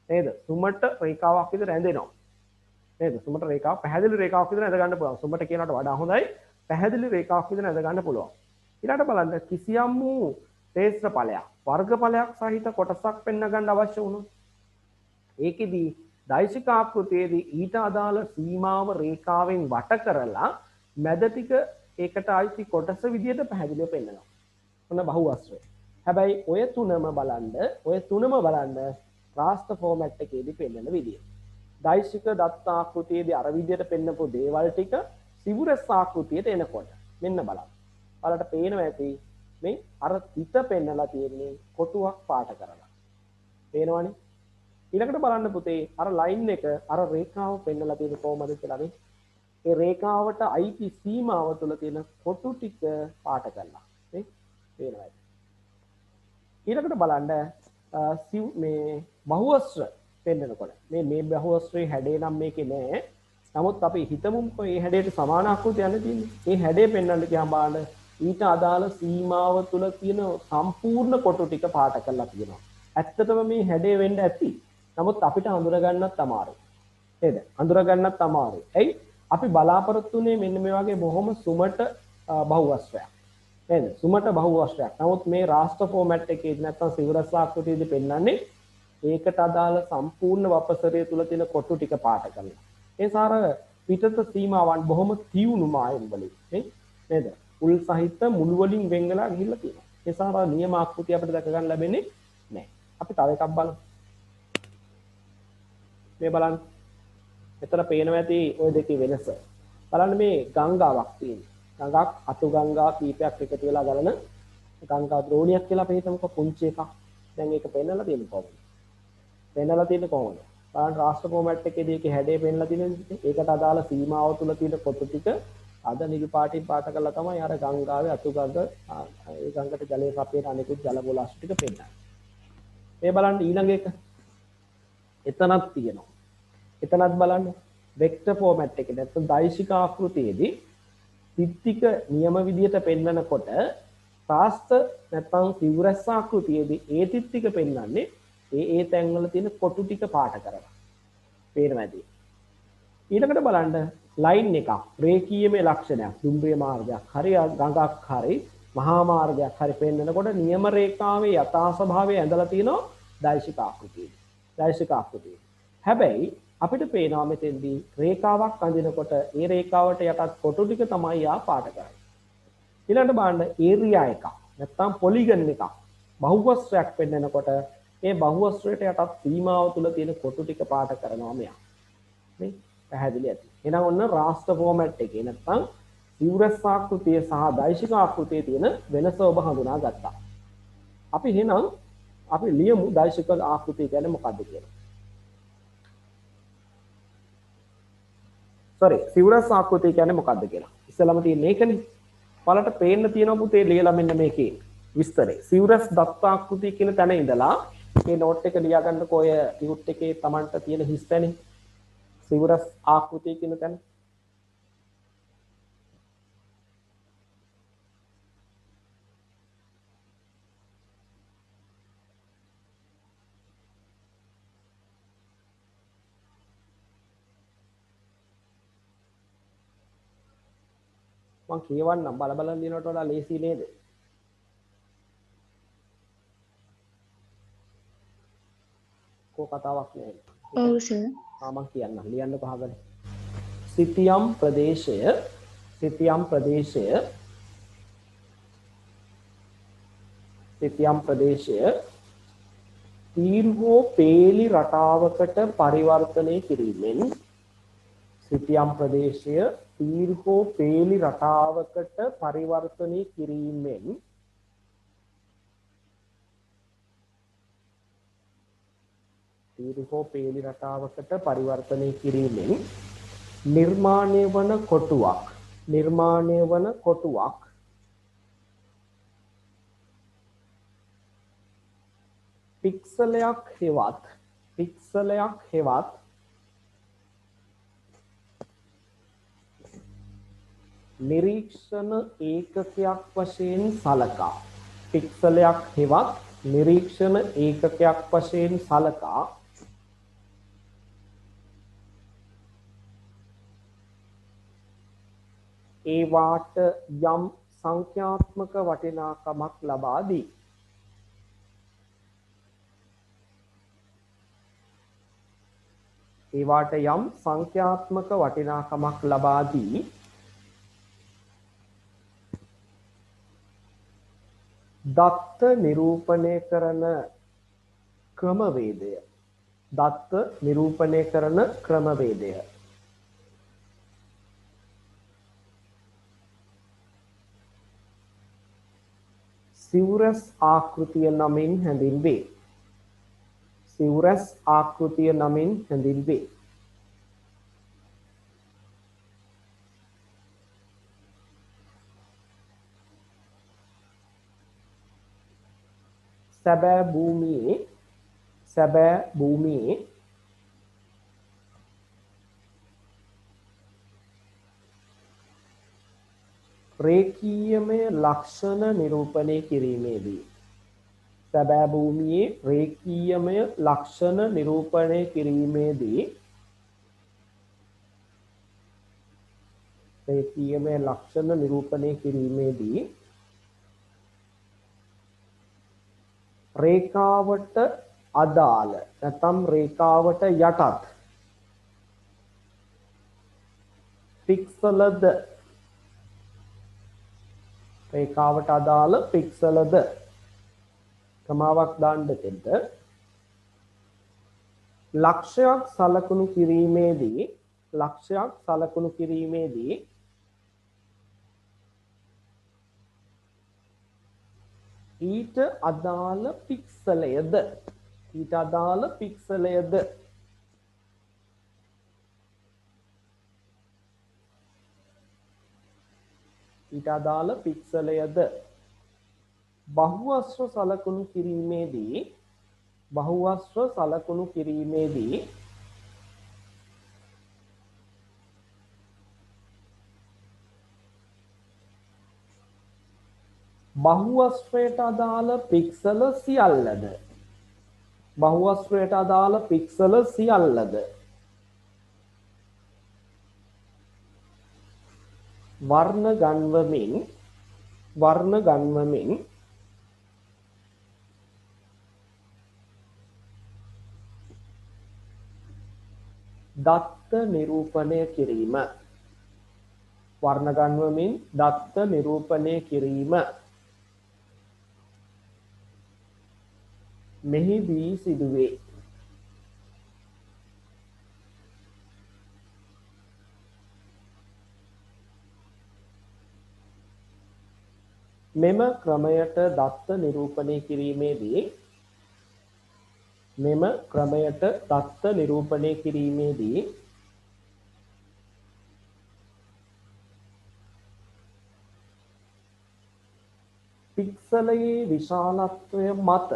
A: නේද? සුමට රේඛාවක් විදිහට ඇඳෙනවා. නේද? සුමට රේඛාව පැහැදිලි රේඛාවක් විදිහට ඇඳ ගන්න පුළුවන්. සුමට කියනකට වඩා හොඳයි පැහැදිලි රේඛාවක් විදිහට ඇඳ ගන්න පුළුවන්. ඊළඟට බලන්න කිසියම් වූ ශේෂ්ත්‍ර ඵලයක් වර්ග ඵලයක් සහිත කොටසක් පෙන්ව ගන්න අවශ්‍ය වුණොත් ඒකෙදී දෛශික ආකෘතියේදී ඊට අදාළ සීමාව රේඛාවෙන් වට කරලා මැද ටික ඒකට අයිති කොටස විදිහට පැහැදිලිව පෙන්නනවා. ඔන්න බහුවස්ත්‍රය. හැබැයි ඔය තුනම බලන්න raster format එකේදී පෙන්නන විදිය. දෛශික දත්ත ආකෘතියේදී අර විදිහට පෙන්නපු දේවල් ටික සිවුරස් ආකෘතියට එනකොට මෙන්න බලන්න. ඔයාලට පේනවා ඇති මේ අර තිත පෙන්නලා තියෙන්නේ කොටුවක් පාට කරලා. පේනවනේ? ඊළඟට බලන්න පුතේ අර ලයින් එක අර රේඛාව පෙන්නලා තියෙන කොහමද කියලා නේ. ඒ රේඛාවට අයිති සීමාව තුළ තියෙන කොටු ටික පාට කරලා. නේ? පේනවා ඇති. ඊළඟට බලන්න මේ බහුවස්ත්‍ර පෙන්නනකොට මේ බහුවස්ත්‍රයේ හැඩේ නම් මේකේ නෑ. නමුත් අපි හිතමු මේ හැඩයට සමාන ආකෘතියක් යන්නේ තියෙන්නේ. මේ හැඩය පෙන්වන්න කියහම බලන්න ඊට අදාළ සීමාව තුළ තියෙන සම්පූර්ණ කොටු ටික පාට කරලා තියෙනවා. ඇත්තටම මේ හැඩය වෙන්න ඇති. නමුත් අපිට අඳුරගන්නත් අමාරුයි. නේද? අඳුරගන්නත් අමාරුයි. ඇයි? අපි බලාපොරොත්තු වෙන්නේ මෙන්න මේ වගේ බොහොම සුමට බහුවස්ත්‍රයක්. නේද? සුමට බහුවස්ත්‍රයක්. නමුත් මේ රාෂ්ට්‍ර ෆෝමැට් එකේදී නැත්නම් සිවුරස් ආකෘතියේදී පෙන්වන්නේ ඒකට අදාළ සම්පූර්ණ වපසරය තුළ තියෙන කොටු ටික පාට කරලා. ඒ සාර පිටත සීමාවන් බොහොම තියුණු මායම් වලින් නේද? උල් සහිත මුල් වලින් වෙන් වෙලා ගිහිල්ලා තියෙනවා. ඒ සාර නියම ආකෘතිය අපිට දැක ගන්න ලැබෙන්නේ නැහැ. අපි තව එකක් බලමු. මේ බලන්න. මෙතන පේනවා ඇති ওই දෙකේ වෙනස. බලන්න මේ ගංගාවක් තියෙනවා. ගඟක් අතු ගංගා කීපයක් එකතු වෙලා ගලන ගංගා ද්‍රෝණියක් කියලා අපි හිතමුකෝ පුංචි එකක්. දැන් ඒක පෙන්නලා තියෙන්නේ කොහොමද? පෙන්නලා තියෙන්නේ කොහොමද? බලන්න රාෂ්ට්‍ර ෆෝමැට් එකේදී ඒකේ හැඩය පෙන්නලා තියෙන්නේ. ඒකට අදාළ සීමාව තුල තියෙන කොටු ටික අද නිල් පාටින් පාට කරලා තමයි අර ගංගාවේ අතු ගඟ ඒ ගඟට ජලය සපයන අනෙකුත් ජල බෝලාශ ටික පෙන්නන්නේ. මේ බලන්න ඊළඟ එක. එතනක් තියෙනවා. එතනත් බලන්න වෙක්ටර් ෆෝමැට් එකේ නැත්නම් දෛශික ආකෘතියේදී තිත්තික නියම විදියට පෙන්වනකොට රාෂ්ට්‍ර නැත්නම් සිවුරස් ආකෘතියේදී ඒ තිත්තික පෙන්වන්නේ ඒ තැන්වල තියෙන කොටු ටික පාට කරලා. පේනවා ඇති. ඊළඟට බලන්න ලයින් එකක් රේඛීයමය ලක්ෂණයක් දුම්රිය මාර්ගයක් හරි ගඟක් හරි මහා මාර්ගයක් හරි පෙන්වනකොට නියම රේඛාවේ යථා ස්වභාවය ඇඳලා තියෙනවා දෛශික ආකෘතියේ. දෛශික ආකෘතියේ. හැබැයි අපිට පේනවා මෙතෙන්දී රේඛාවක් අඳිනකොට ඒ රේඛාවට යටත් කොටු ටික තමයි යා පාට කරන්නේ. ඊළඟට බලන්න ඒරියා එකක් නැත්නම් පොලිගන් එකක් බහුවස්ත්‍රයක් පෙන්වනකොට මේ බහුවස්ත්‍රයට යටත් සීමාව තුල තියෙන කොටු ටික පාට කරනවා මෙයා. නේ? පැහැදිලි ඇති. එහෙනම් ඔන්න රාෂ්ට්‍ර ෆෝමැට් එකේ නැත්නම් සිවුරස් ආකෘතිය සහ දෛශික ආකෘතියේ තියෙන වෙනස ඔබ හඳුනා ගත්තා. අපි එහෙනම් අපි ලියමු දෛශික ආකෘතිය කියන්නේ මොකක්ද කියලා. සිවුරස් ආකෘතිය කියන්නේ මොකක්ද කියලා. ඉස්සෙල්ලාම තියෙන මේකනේ. ඔයාලට පේන්න තියෙනවා පුතේ ලියලා මෙන්න මේකේ විස්තරය. සිවුරස් දත්ත ආකෘතිය කියන තැන ඉඳලා මේ නෝට් එක ලියා ගන්නකො ඔය ටියුට් එකේ Tamanට තියෙන හිස් තැනේ. සිවුරස් ආකෘතිය කියන තැන. මම කියවන්නම් බල බල ලියනට වඩා ලේසි නේද? කෝ කතාවක් නෑ.
D: ඔව් සර්.
A: මම කියන්නම් ලියන්න පහකට. සිතියම් ප්‍රදේශය සිතියම් ප්‍රදේශය තීර්ඝෝ පේලි රටාවකට පරිවර්තනය කිරීමෙන් සිතියම් ප්‍රදේශය තීර්ඝෝ පේලි රටාවකට පරිවර්තනය කිරීමෙන් තීර්ඝෝ පේලි රටාවකට පරිවර්තනය කිරීමෙන් නිර්මාණය වන කොටුවක් පික්සලයක් හෙවත් නිරීක්ෂණ ඒකකයක් වශයෙන් සලකා පික්සලයක් හෙවත් නිරීක්ෂණ ඒකකයක් වශයෙන් සලකා ඒවාට යම් සංඛ්‍යාත්මක වටිනාකමක් ලබා දී දත්ත නිරූපණය කරන ක්‍රමවේදය සිවුරස් ආකෘතිය නමින් හැඳින්වේ. සැබෑ භූමියේ රේඛීයමය ලක්ෂණ නිරූපණය කිරීමේදී සැබෑ භූමියේ රේඛීයමය ලක්ෂණ නිරූපණය කිරීමේදී රේඛීයමය ලක්ෂණ නිරූපණය කිරීමේදී රේඛාවට අදාළ නැත්නම් රේඛාවට යටත් පික්සලද රේඛාවට අදාළ පික්සලද කමාවක් දාන්න දෙන්න ලක්ෂයක් සලකුණු කිරීමේදී ඊට අදාළ පික්සලයද බහුවස්ත්‍ර සලකුණු කිරීමේදී බහුවස්ත්‍රයට අදාළ පික්සල සියල්ලද වර්ණ ගන්වමින් දත්ත නිරූපණය කිරීම මෙහිදී සිදුවේ. මෙම ක්‍රමයට දත්ත නිරූපණය කිරීමේදී පික්සලයේ විශාලත්වය මත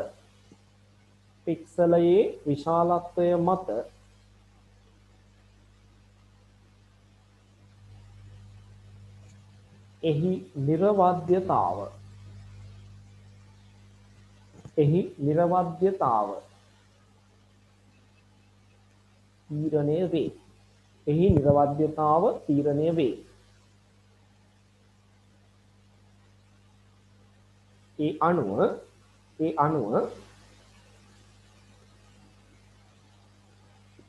A: එහි නිර්වද්‍යතාව තීරණය වේ. ඒ අනුව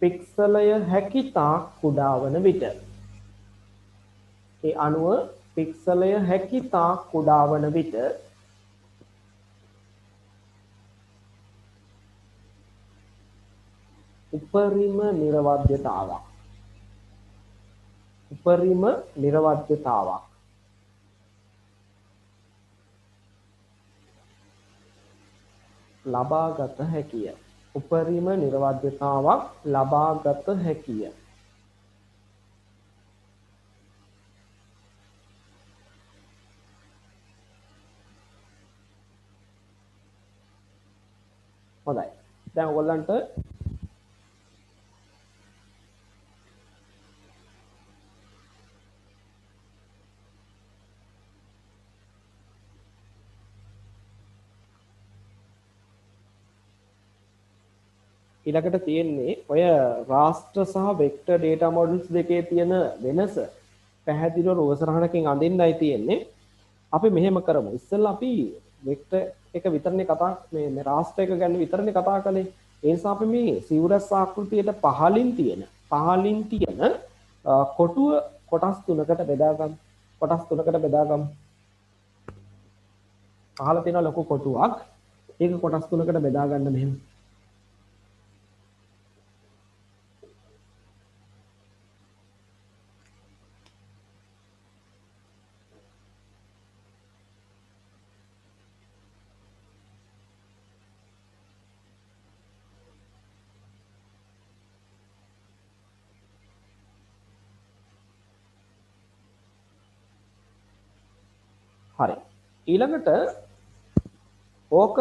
A: පික්සලය හැකිතාක් කුඩා වන විට උපරිම නිර්වද්‍යතාවක් ලබාගත හැකිය. හොඳයි. දැන් ඔයගලන්ට ඊළඟට තියෙන්නේ ඔය රාස්ට්‍ර සහ වෙක්ටර් ඩේටා මොඩල්ස් දෙකේ තියෙන වෙනස පැහැදිලිව රෝසරහණකින් අඳින්නයි තියෙන්නේ. අපි මෙහෙම කරමු. ඉස්සෙල්ලා අපි වෙක්ටර් එක විතරනේ කතා මේ රාස්ට්‍ර එක ගැන විතරනේ කතා කළේ. ඒ නිසා අපි මේ සිවුරස් ආකෘතියට පහලින් තියෙන කොටුව කොටස් තුනකට බෙදාගමු. අහලා තියෙන ලොකු කොටුවක් ඒක කොටස් තුනකට බෙදා ගන්න මෙහෙම. හරි. ඊළඟට ඕක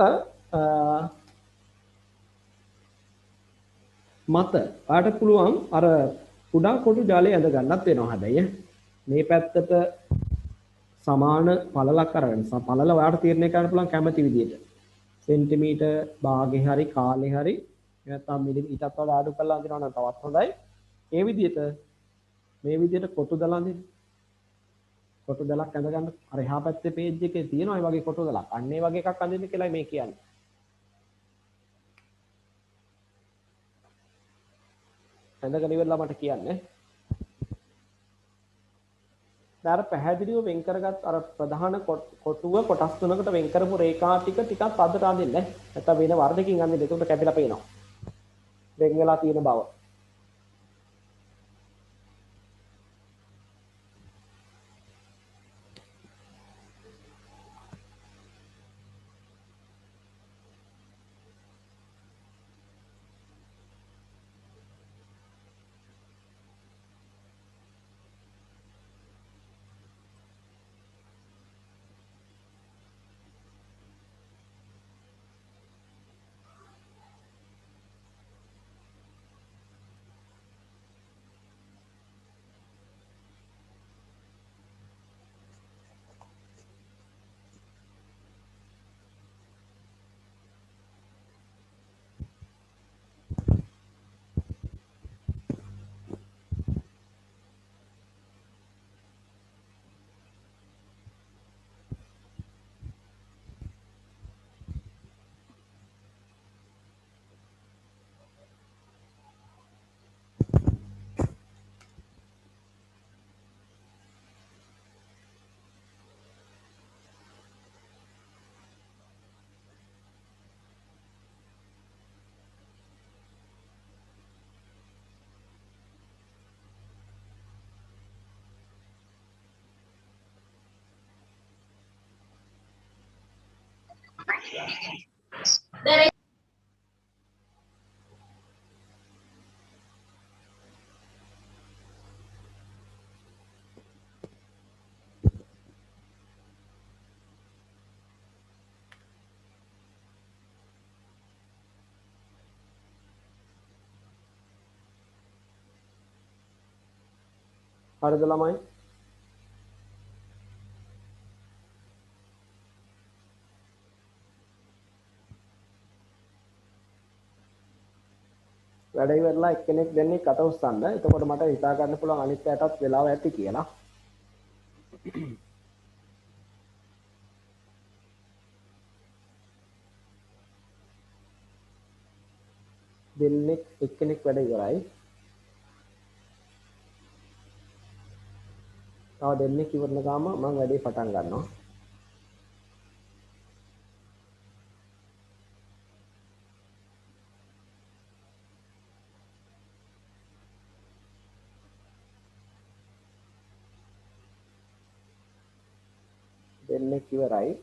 A: මත ආට පුළුවන් අර කුඩා කොටු ජාලය ඇඳ ගන්නත් වෙනවා. හැබැයි මේ පැත්තට සමාන පළලක් අරගෙන පළල ඔයාලට තීරණය කරන්න පුළුවන් කැමති විදියට. සෙන්ටිමීටර් භාගේ හරි කාලේ හරි නැත්නම් ඊටත් වඩා අඩු කරලා අඳිනවා නම් තවත් හොඳයි. ඒ විදියට මේ විදියට කොටු දල අඳින්න. කොටු දලක් ඇඳ ගන්න. අර එහා පැත්තේ පේජ් එකේ තියෙනවා මේ වගේ කොටු දලක්. අන්න ඒ වගේ එකක් අඳින්න කියලා මේ කියන්නේ. ඇඳගෙන ඉවරලා මට කියන්නේ. දැන් අර පැහැදිලිව වෙන් කරගත් අර ප්‍රධාන කොටුව කොටස් තුනකට වෙන් කරපු රේඛා ටිකක් අදට අඳින්න. නැත්නම් වෙන වර්ධකින් අඳින්න. ඒකට කැපිලා පේනවා. වෙන් වෙලා තියෙන බව. හරිද ළමයි? වැඩ ඉවරලා එක්කෙනෙක් දෙන්නේ කට උස්සන්න. එතකොට මට හිතා ගන්න පුළුවන් අනිත් පැයටත් වෙලාව ඇති කියලා. දෙන්නෙක් එක්කෙනෙක් වැඩ ඉවරයි. තව දෙන්නෙක් ඉවරන ගාම මම වැඩේ පටන් ගන්නවා. දෙන්නෙක් ඉවරයි.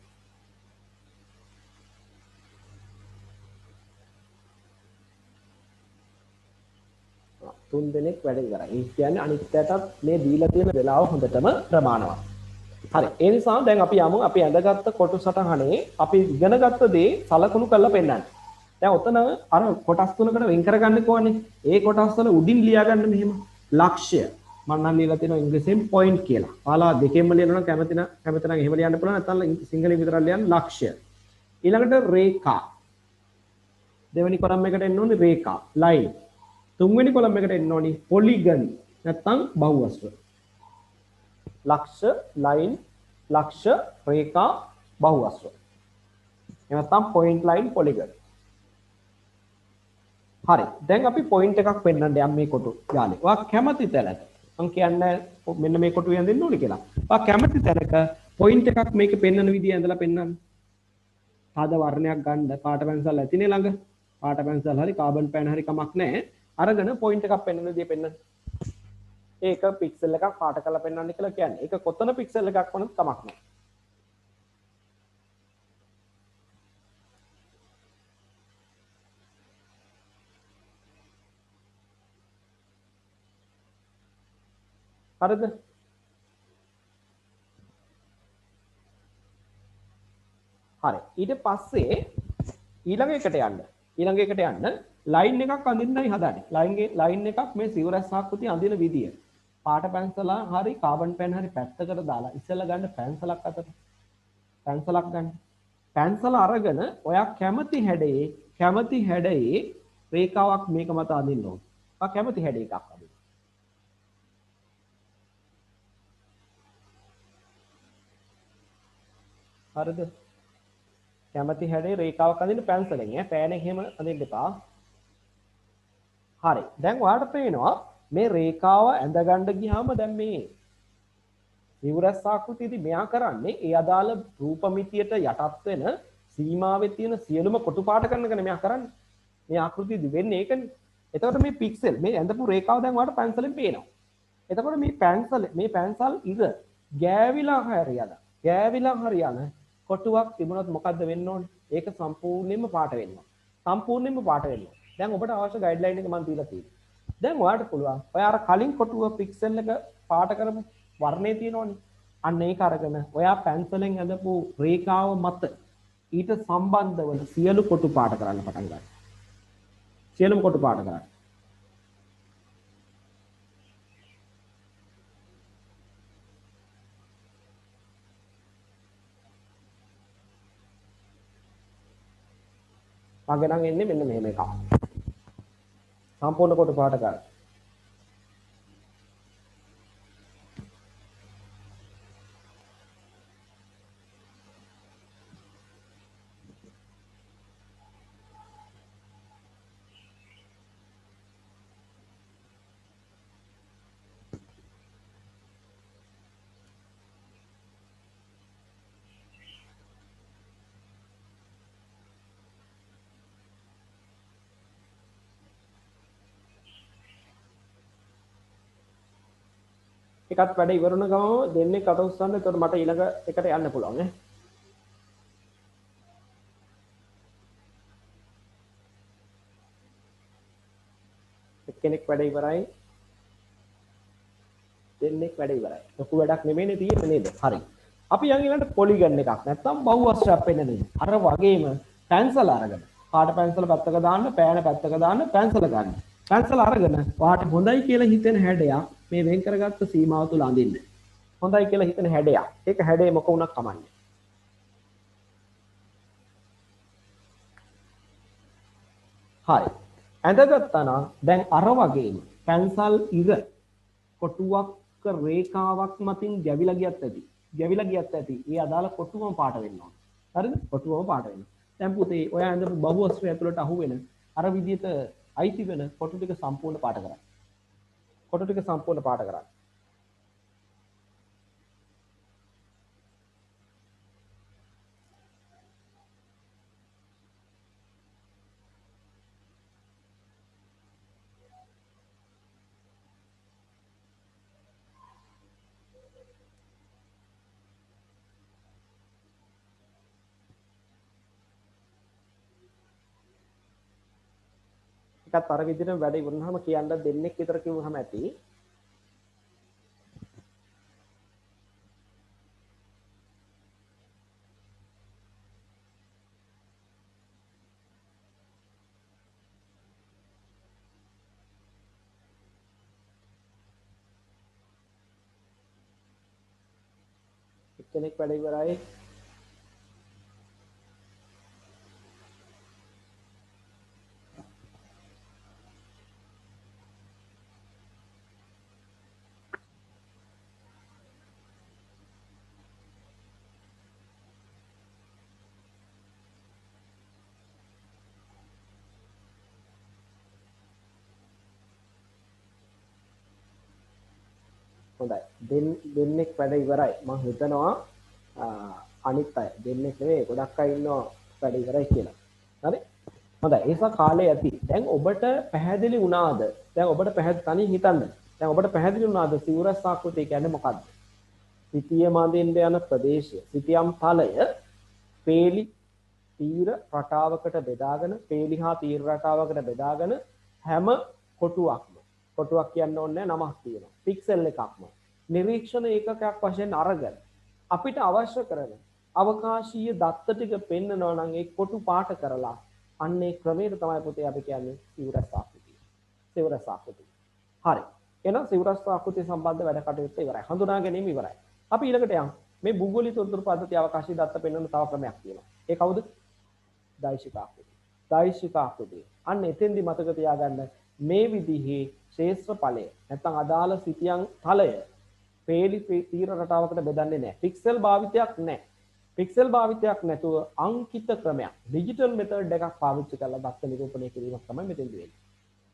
A: තුන් දෙනෙක් වැඩ ඉවරයි. ඒ කියන්නේ අනිත් පැයටත් මේ දීලා තියෙන වෙලාව හොඳටම ප්‍රමාණවත්. හරි. ඒ නිසා දැන් අපි යමු අපි ඇඳගත්ත කොටු සටහනේ අපි ඉගෙනගත්ත දේ සලකුණු කරලා පෙන්නන්න. දැන් ඔතන අර කොටස් තුනකට වෙන් කරගන්න කොහොනේ. ඒ කොටස් වල උඩින් ලියා ගන්න මෙහෙම. ලක්ෂ්‍ය. මම නම් ලියලා තියෙනවා ඉංග්‍රීසියෙන් පොයින්ට් කියලා. ඔයාලා දෙකෙන්ම ලියනවා නම් කැමති නම් එහෙම ලියන්න පුළුවන්. නැත්නම් සිංහලෙන් විතරක් ලියන්න ලක්ෂ්‍ය. ඊළඟට රේඛා. දෙවෙනි කොලම් එකට එන්න ඕනේ රේඛා. ලයින්. තුන්වෙනි කොලම් එකට එන්න ඕනි පොලිගන් නැත්නම් බහුවස්ත්‍ර. ලක්ෂ, ලයින්, ලක්ෂ, රේඛා, බහුවස්ත්‍ර. එහෙම නැත්නම් පොයින්ට්, ලයින්, පොලිගන්. හරි. දැන් අපි පොයින්ට් එකක් පෙන්නන්න යම් මේ කොටු යාලේ. ඔයා කැමති තැනක මම කියන්නේ මෙන්න මේ කොටු යඳින්න ඕනේ කියලා. ඔයා කැමති තැනක පොයින්ට් එකක් මේකේ පෙන්නන විදිය ඇඳලා පෙන්නන්න. සාද වර්ණයක් ගන්න පාට පැන්සල් ඇතිනේ ළඟ. පාට පැන්සල් හරි කාබන් පෑන් හරි කමක් නැහැ. අරගෙන පොයින්ට් එකක් පෙන්වන විදිය පෙන්වන්න. ඒක පික්සල් එකක් පාට කරලා පෙන්වන්න කියලා කියන්නේ. ඒක කොතන පික්සල් එකක් වුණත් කමක් නැහැ. හරිද? හරි. ඊට පස්සේ ඊළඟ එකට යන්න. ලයින් එකක් අඳින්නයි හදන්නේ. ලයින් එකක් මේ සිවුරස් ආකෘතිය අඳින විදිය. පාට පැන්සල හරි කාබන් පෙන් හරි පැත්තකට දාලා ඉස්සෙල්ලා ගන්න පැන්සලක් අතට. පැන්සලක් ගන්න. පැන්සල අරගෙන ඔයා කැමති හැඩයේ රේඛාවක් මේක මත අඳින්න ඕන. ඔයා කැමති හැඩ එකක් අඳින්න. හරිද? කැමති හැඩේ රේඛාවක් අඳින්න පැන්සලෙන් ඈ පෑනෙන් එහෙම අඳින්න එපා. හරි. දැන් ඔයාලට පේනවා මේ රේඛාව ඇඳ ගන්න ගියාම දැන් මේ සිවුරස් ආකෘතියේදී මෙයා කරන්නේ ඒ අදාළ රූපമിതിයට යටත් වෙන සීමාවේ තියෙන සියලුම කොටු පාට කරනකනේ මෙයා කරන්නේ. මේ ආකෘතියේදී වෙන්නේ ඒකනේ. එතකොට මේ පික්සල් මේ ඇඳපු රේඛාව දැන් ඔයාලට පැන්සලෙන් පේනවා. එතකොට මේ පැන්සල් ඉර ගෑවිලා හරියන කොටුවක් තිබුණොත් මොකද්ද වෙන්න ඕනේ? ඒක සම්පූර්ණයෙන්ම පාට වෙනවා. දැන් ඔබට අවශ්‍ය ගයිඩ්ලයින් එක මම දීලා තියෙනවා. දැන් ඔයාලට පුළුවන් ඔය අර කලින් කොටුව පික්සල් එක පාට කරපු වර්ණේ තියෙනවනේ. අන්න ඒක අරගෙන ඔයා පැන්සලෙන් ඇඳපු රේඛාව මත ඊට සම්බන්ධ වන සියලු කොටු පාට කරන්න පටන් ගන්න. සියලුම කොටු පාට කරන්න. මගේ නම් එන්නේ මෙන්න මෙහෙම එකක්. සම්පූර්ණ කොටු පාට කරන්න. එකත් වැඩ ඉවරන ගමම දෙන්නේ කට උස්සන්න. එතකොට මට ඊළඟ එකට යන්න පුළුවන් නේ. එක්කෙනෙක් වැඩ ඉවරයි. දෙන්නෙක් වැඩ ඉවරයි. ලොකු වැඩක් නෙමෙයිනේ තියෙන්නේ නේද? හරි. අපි යන් ඊළඟට පොලිගන් එකක් නැත්තම් බහුවස්ත්‍රයක් වෙන්නද. අර වගේම පැන්සල අරගෙන පාට පැන්සල පැත්තක දාන්න, පෑන පැත්තක දාන්න, පැන්සල ගන්න. පැන්සල අරගෙන වාට හොඳයි කියලා හිතෙන හැඩයක් මේ වෙන් කරගත්ත සීමාව තුල අඳින්න. හොඳයි කියලා හිතෙන හැඩයක්. ඒක හැඩේ මොක වුණක් කමන්නේ. හරි. ඇඳගත්තා නම් දැන් අර වගේම පැන්සල් ඉර කොටුවක් රේඛාවක් මතින් ගැවිලා ගියත් ඇති. ඒ අදාළ කොටුවම පාට වෙන්න ඕන. හරිද? කොටුවම පාට වෙන්න. දැන් පුතේ ඔය ඇඳපු බහුවස්ත්‍රය ඇතුළට අහුවෙන අර විදිහට අයිති වෙන කොටු ටික සම්පූර්ණ පාට කරන්න. එකත් අර විදිහට වැඩ ඉවරනහම කියන්න දෙන්නෙක් විතර කිව්වහම ඇති. එක්කෙනෙක් වැඩ ඉවරයි. හොඳයි. දෙන්නෙක් වැඩ ඉවරයි. මම හිතනවා අනිත් අය දෙන්නෙක් නෙවෙයි ගොඩක් අය ඉන්නවා වැඩ ඉවරයි කියලා. හරි? හොඳයි. ඒ නිසා කාලේ ඇති. දැන් ඔබට පැහැදිලි වුණාද? තනිය හිතන්න. දැන් ඔබට පැහැදිලි වුණාද සිවුරස් ආකෘතිය කියන්නේ මොකක්ද? සිටිය මඳින්න යන ප්‍රදේශය, සිටියම් තලය පේලි තීර රටාවකට බෙදාගෙන හැම කොටුවක් කියන්න ඕනේ නමක් තියෙනවා. පික්සල් එකක්ම නිරීක්ෂණ ඒකකයක් වශයෙන් අරගෙන අපිට අවශ්‍ය කරන අවකාශීය දත්ත ටික පෙන්නනවා නම් ඒ කොටු පාට කරලා අන්නේ ක්‍රමයට තමයි පුතේ අපි කියන්නේ සිවුරස් ආකෘතිය. හරි. එහෙනම් සිවුරස් ආකෘතිය සම්බන්ධ වැඩ කටයුත්ත ඉවරයි. හඳුනා ගැනීම ඉවරයි. අපි ඊළඟට යමු. මේ භූගෝලීය තොරතුරු පද්ධතිය අවකාශීය දත්ත පෙන්වන තව ක්‍රමයක් තියෙනවා. ඒ කවුද? දෛශික ආකෘතිය. දෛශික ආකෘතිය. අන්න එතෙන්දි මතක තියාගන්න මේ විදිහේ ශේෂ්ත්‍ර ඵලය නැත්නම් අදාළ සිතියම් තලය පේලි තීර රටාවකට බෙදන්නේ නැහැ. පික්සල් භාවිතයක් නැහැ. පික්සල් භාවිතයක් නැතුව අංකිත ක්‍රමයක් ඩිජිටල් මෙතඩ් එකක් පාවිච්චි කරලා දත්ත නිරූපණය කිරීමක් තමයි මෙතෙන්දි වෙන්නේ.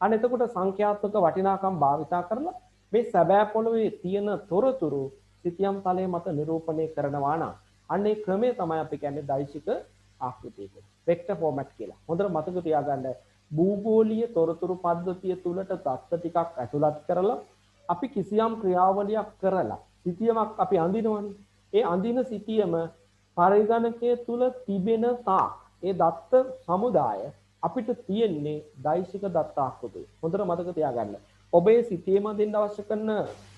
A: අන්න එතකොට සංඛ්‍යාත්මක වටිනාකම් භාවිතා කරලා මේ සැබෑ පොළවේ තියෙන තොරතුරු සිතියම් තලයේ මත නිරූපණය කරනවා නම් අන්න ඒ ක්‍රමය තමයි අපි කියන්නේ දෛශික ආකෘතිය කියලා. වෙක්ටර් ෆෝමැට් කියලා. හොඳට මතක තියාගන්න භූගෝලීය තොරතුරු පද්ධතිය තුලට දත්ත ටිකක් ඇතුළත් කරලා අපි කිසියම් ක්‍රියාවලියක් කරලා සිතියමක් අපි අඳිනවනේ. ඒ අඳින සිතියම පරිගණකය තුල තිබෙන තාක් ඒ දත්ත සමුදාය අපිට තියෙන්නේ දෛශික දත්ත ආකෘතිය. හොඳට මතක තියාගන්න. ඔබේ සිතියම දෙන්න අවශ්‍ය කරන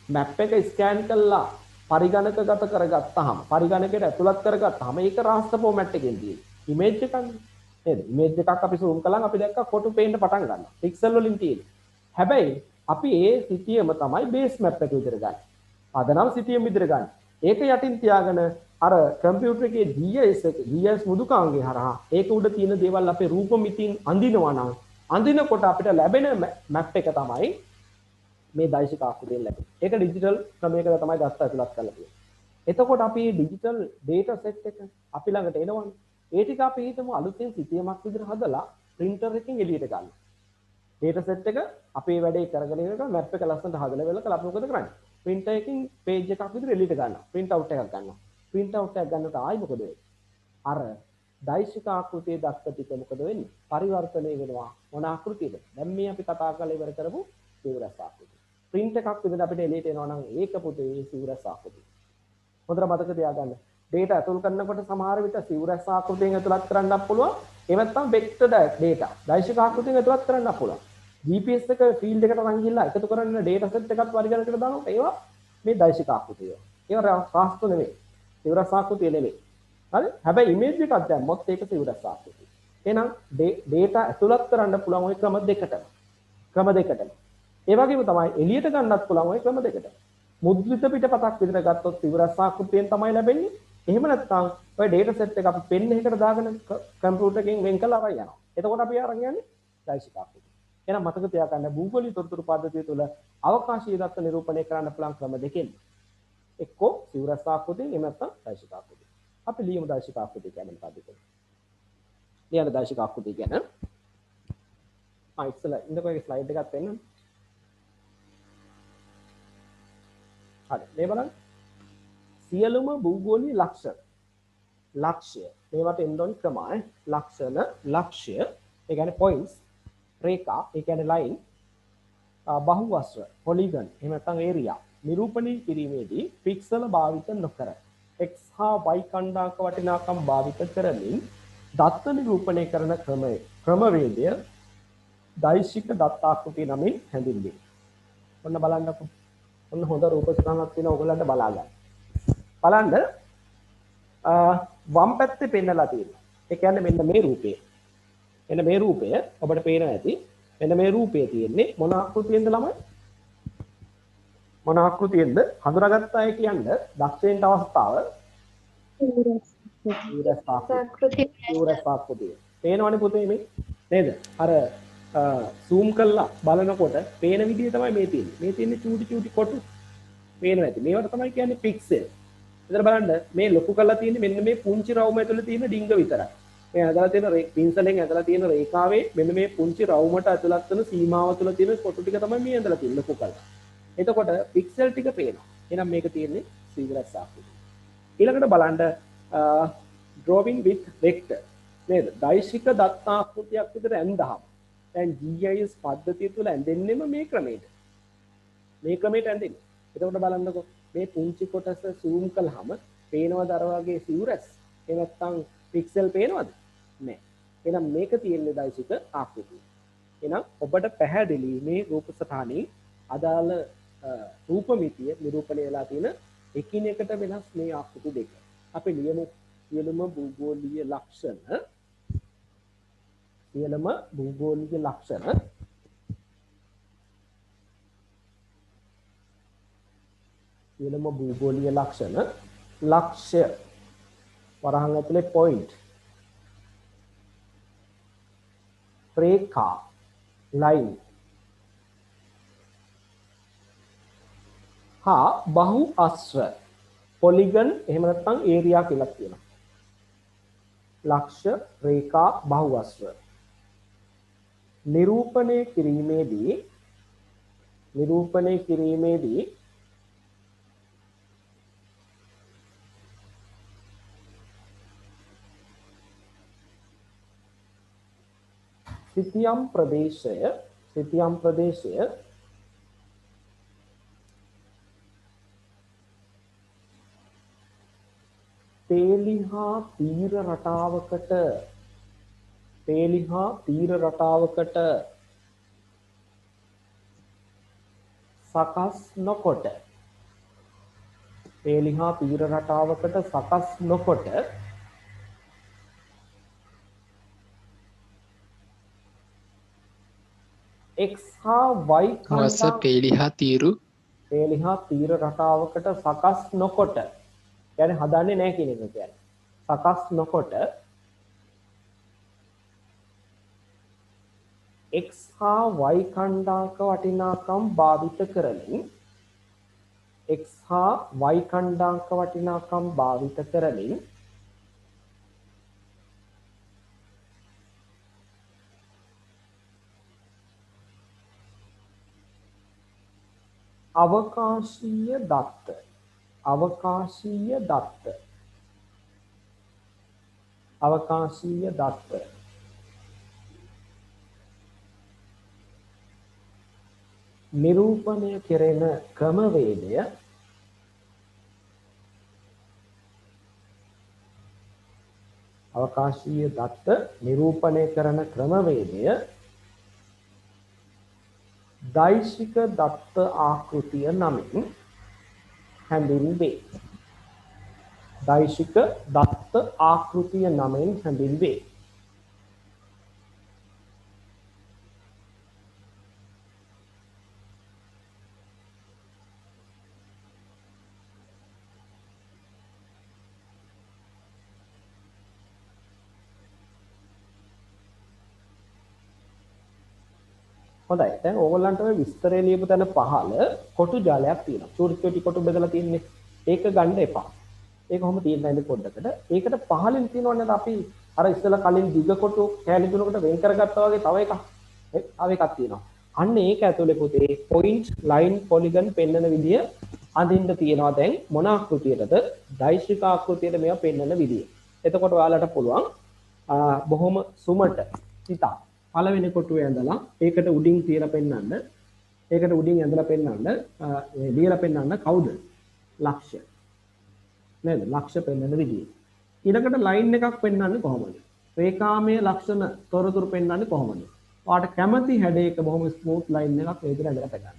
A: මැප් එක ස්කෑන් කළා පරිගණකගත කරගත්තාම පරිගණකයට ඇතුළත් කරගත්තාම ඒක රාස්ටර් ෆෝමැට් එකෙන් තියෙන්නේ. ඉමේජ් එකක් නේද? ඉමේජ් එකක් අපි zoom කළාම අපි දැක්ක ෆොටෝ පේන්න පටන් ගන්නවා. පික්සල් වලින් තියෙන්නේ. හැබැයි අපි ඒ සිතියම තමයි බේස් මැප් එක විදිහට ගන්න. පදනම් සිතියම විදිහට ගන්න. ඒක යටින් තියාගෙන අර කම්පියුටර් එකේ GIS එක GIS මුදුකාංගේ හරහා ඒක උඩ තියෙන දේවල් අපේ රූප මිතින් අඳිනවා නම් අඳිනකොට අපිට ලැබෙන මැප් එක තමයි මේ දෛශික ආකෘතියෙන් ලැබෙන්නේ. ඒක ඩිජිටල් ක්‍රමයකට තමයි දත්ත ඇතුළත් කරලා තියෙන්නේ. එතකොට අපි මේ ඩිජිටල් ඩේටා සෙට් එක අපි ළඟට එනවනේ. ඒ ටික අපි හිතමු අලුතෙන් සිතියමක් විදිහට හදලා printer එකකින් එළියට ගන්න. data set එක අපේ වැඩේ කරගෙන ඉන්නකොට map එක ලස්සනට හදලා වෙලකලා අපි මොකද කරන්නේ? printer එකකින් page එකක් විදිහට එළියට ගන්නවා. print out එකක් ගන්නවා. print out එකක් ගන්නකොට ආයි මොකද වෙන්නේ? අර දෛශික ආකෘතියේ දත්ත ටික මොකද වෙන්නේ? පරිවර්තනය වෙනවා මොන ආකෘතියද? දැන් මේ අපි කතා කරලා ඉවර කරපු සිවුරස් ආකෘතිය. print එකක් විදිහට අපිට එළියට එනවා නම් ඒක පුතේ සිවුරස් ආකෘතිය. හොඳට මතක තියාගන්න. data ඇතුල් කරනකොට සමහර විට සිවුරස් ආකෘතියෙන් ඇතුළත් කරන්නත් පුළුවන්. එහෙම නැත්නම් vector data දෛශික ආකෘතියෙන් ඇතුළත් කරන්නත් පුළුවන්. GPS එක ෆීල්ඩ් එකට අරන් ගිහලා එකතු කරන data set එකක් පරිගණකයට දානකොට ඒවා මේ දෛශික ආකෘතිය. ඒවා රාස්ට්‍ර නෙමෙයි. සිවුරස් ආකෘතිය නෙමෙයි. හරි? හැබැයි ඉමේජ් එකක් දැම්මොත් ඒක සිවුරස් ආකෘතිය. එහෙනම් data ඇතුළත් කරන්න පුළුවන් ওই ක්‍රම දෙකටම. ක්‍රම දෙකටම. ඒ වගේම තමයි එළියට ගන්නත් පුළුවන් ওই ක්‍රම දෙකට. මුද්‍රිත පිටපතක් විතර ගත්තොත් සිවුරස් ආකෘතියෙන් තමයි ලැබෙන්නේ. එහෙම නැත්නම් ඔය data set එක අපි පෙන් එකකට දාගෙන කම්පියුටර් එකෙන් වෙන් කරලා අරන් යනවා. එතකොට අපි අරන් යන්නේ දෛශික ආකෘතිය. එහෙනම් මතක තියාගන්න භූගෝලීය තොරතුරු පද්ධතිය තුළ අවකාශීය දත්ත නිරූපණය කරන්න පුළුවන් ක්‍රම දෙකෙන්. එක්කෝ සිවුරස් ආකෘතියෙන් එහෙම නැත්නම් දෛශික ආකෘතිය. අපි ලියමු දෛශික ආකෘතිය කියන්නේ මොකක්ද කියලා. ලියන දෛශික ආකෘතිය කියන්නේ ඉස්සලා ඉන්නකෝ ඒ ස්ලයිඩ් එකක් පෙන්නන්න. හරි මේ බලන්න. සියලුම භූගෝලීය ලක්ෂ්‍ය මේවට එන්න ඕන ක්‍රමයි ලක්ෂණ ලක්ෂ්‍ය ඒ කියන්නේ points රේඛා ඒ කියන්නේ line බහුවස්ත්‍ර polygon එහෙම නැත්නම් area නිරූපණය කිරීමේදී පික්සල භාවිත නොකර x හා y ඛණ්ඩාංක වටිනාකම් භාවිත කරමින් දත්ත නිරූපණය කරන ක්‍රමවේදය දෛශික දත්තාකෘතිය නමින් හැඳින්වේ. ඔන්න බලන්නකො. ඔන්න හොඳ රූප සටහනක් තියෙනවා ඔයගලන්ට බලා ගන්න. බලන්න වම් පැත්තේ පෙන්නලා තියෙනවා. ඒ කියන්නේ මෙන්න මේ රූපය. මෙන්න මේ රූපය ඔබට පේනවා ඇති. මෙන්න මේ රූපය තියෙන්නේ මොන ආකෘතියෙන්ද ළමයි? මොන ආකෘතියෙන්ද? හඳුනාගත්ත අය කියන්න දක්ෂයෙන්ට අවස්ථාව. සිවුරස් ආකෘතිය. පේනවනේ පුතේ මේ නේද? අර zoom කරලා බලනකොට පේන විදිය තමයි මේ තියෙන්නේ. මේ තියෙන්නේ චූටි කොටු. පේනවා ඇති. මේවට තමයි කියන්නේ පික්සල්. ඉතින් බලන්න මේ ලොකු කරලා තියෙන්නේ මෙන්න මේ පුංචි රවුම ඇතුළේ තියෙන ඩිංග විතරයි. මේ ඇදලා තියෙන පින්සලෙන් ඇදලා තියෙන රේඛාවේ මෙන්න මේ පුංචි රවුමට ඇතුළත් වෙන සීමාව තුළ තියෙන කොටු ටික තමයි මේ ඇදලා තියෙන්නේ ලොකු කරලා. එතකොට පික්සල් ටික පේනවා. එහෙනම් මේක තියෙන්නේ සිවුරස් ආකෘතිය. ඊළඟට බලන්න drawing with vector නේද? දෛශික දත්තාකෘතියක් විතර ඇඳහම දැන් GIS පද්ධතිය තුළ ඇඳෙන්නෙම මේ ක්‍රමයට. මේ ක්‍රමයට ඇඳෙන්නේ. එතකොට බලන්නකො මේ පුංචි කොටස zoom කළාම පේනවද අර වගේ සිවුරස්? එහෙම නැත්නම් පික්සල් පේනවද? නෑ. එහෙනම් මේක තියෙන්නේ දෛශික ආකෘතිය. එහෙනම් ඔබට පැහැදිලි මේ රූප සටහනේ අදාළ රූප මිතිය නිරූපණය වෙලා තියෙන එකිනෙකට වෙනස් මේ ආකෘති දෙක. අපි ලියමු සියලුම භූගෝලීය ලක්ෂණ ඊළම භූගෝලීය ලක්ෂණ ලක්ෂ්‍ය වරහන් ඇතුලේ පොයින්ට් රේඛා ලයින් හා බහු අස්ව පොලිගන් එහෙම නැත්නම් ඒරියා කියලා කියනවා. ලක්ෂ්‍ය රේඛා බහු අස්ව නිරූපණය කිරීමේදී සිතියම් ප්‍රදේශය පේලිහා තීර රටාවකට සකස් නොකොට x හා y
C: වස පේලිහා තීරු
A: පේලිහා තීර රටාවකට සකස් නොකොට කියන්නේ හදන්නේ නැහැ කියන එක කියන්නේ. සකස් නොකොට x හා y ඛණ්ඩාංක වටිනාකම් භාවිත කරමින් අවකාශීය දත්ත නිරූපණය කෙරෙන ක්‍රමවේදය දෛශික දත්ත ආකෘතිය නමින් හැඳින්වේ. හොඳයි. දැන් ඕගොල්ලන්ට ඔය විස්තරය ලියපු තැන පහළ කොටු ජාලයක් තියෙනවා. චූටි කොටු බෙදලා තින්නේ. ඒක ගන්න එපා. ඒක කොහොම තියෙන්නේ පොඩ්ඩකට. ඒකට පහළින් තියෙනවනේ අපි අර ඉස්සෙල්ලා කලින් දිග කොටු කැලි තුනකට වෙන් කරගත්තා වගේ තව එකක්. තව එකක් තියෙනවා. අන්න ඒක ඇතුලේ පුතේ පොයින්ට්, ලයින්, පොලිගන් පෙන්වන විදිය අඳින්න තියෙනවා. දැන් මොන ආකෘතියටද? දෛශික ආකෘතියට මේවා පෙන්වන විදිය. එතකොට ඔයාලට පුළුවන් බොහොම සුමට හිතා පළවෙනි කොටුවේ ඇඳලා ඒකට උඩින් තියලා පෙන්නන්න ලියලා පෙන්නන්න කවුද ලක්ෂ්‍ය නේද ලක්ෂ්‍ය පෙන්වන විදිය ඊළඟට ලයින් එකක් පෙන්වන්නේ කොහොමද රේඛාමය ලක්ෂණ තොරතුරු පෙන්වන්නේ කොහොමද ඔයාලට කැමති හැඩයක බොහොම ස්මූත් ලයින් එකක් මේ විදිහට ඇඳලා පෙන්නන්න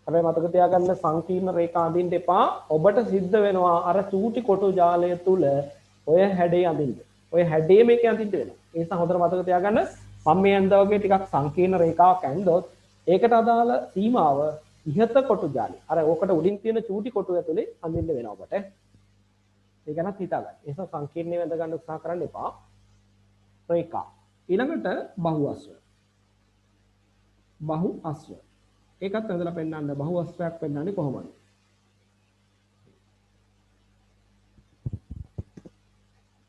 A: හැබැයි මතක තියාගන්න සංකීර්ණ රේඛා අඳින්න එපා ඔබට සිද්ධ වෙනවා අර චූටි කොටු ජාලය තුල ඔය හැඩේ අඳින්න ඔය හැඩේ මේක අඳින්න වෙනවා ඒ නිසා හොඳට මතක තියාගන්න මම මේ ඇඳා වගේ ටිකක් සංකීර්ණ රේඛාවක් ඇඳොත් ඒකට අදාළ සීමාව ඉහත කොටු ජාලය අර ඕකට උඩින් තියෙන චූටි කොටු ඇතුලේ අඳින්න වෙනවා ඔබට ඒක ගැනත් හිතා ගන්න. ඒ නිසා සංකීර්ණව ඇඳ ගන්න උත්සාහ කරන්න එපා. රේඛා. ඊළඟට බහු අස්ව. බහු අස්ව. ඒකත් ඇඳලා පෙන්නන්න බහු අස්වයක් පෙන්නන්නේ කොහොමද?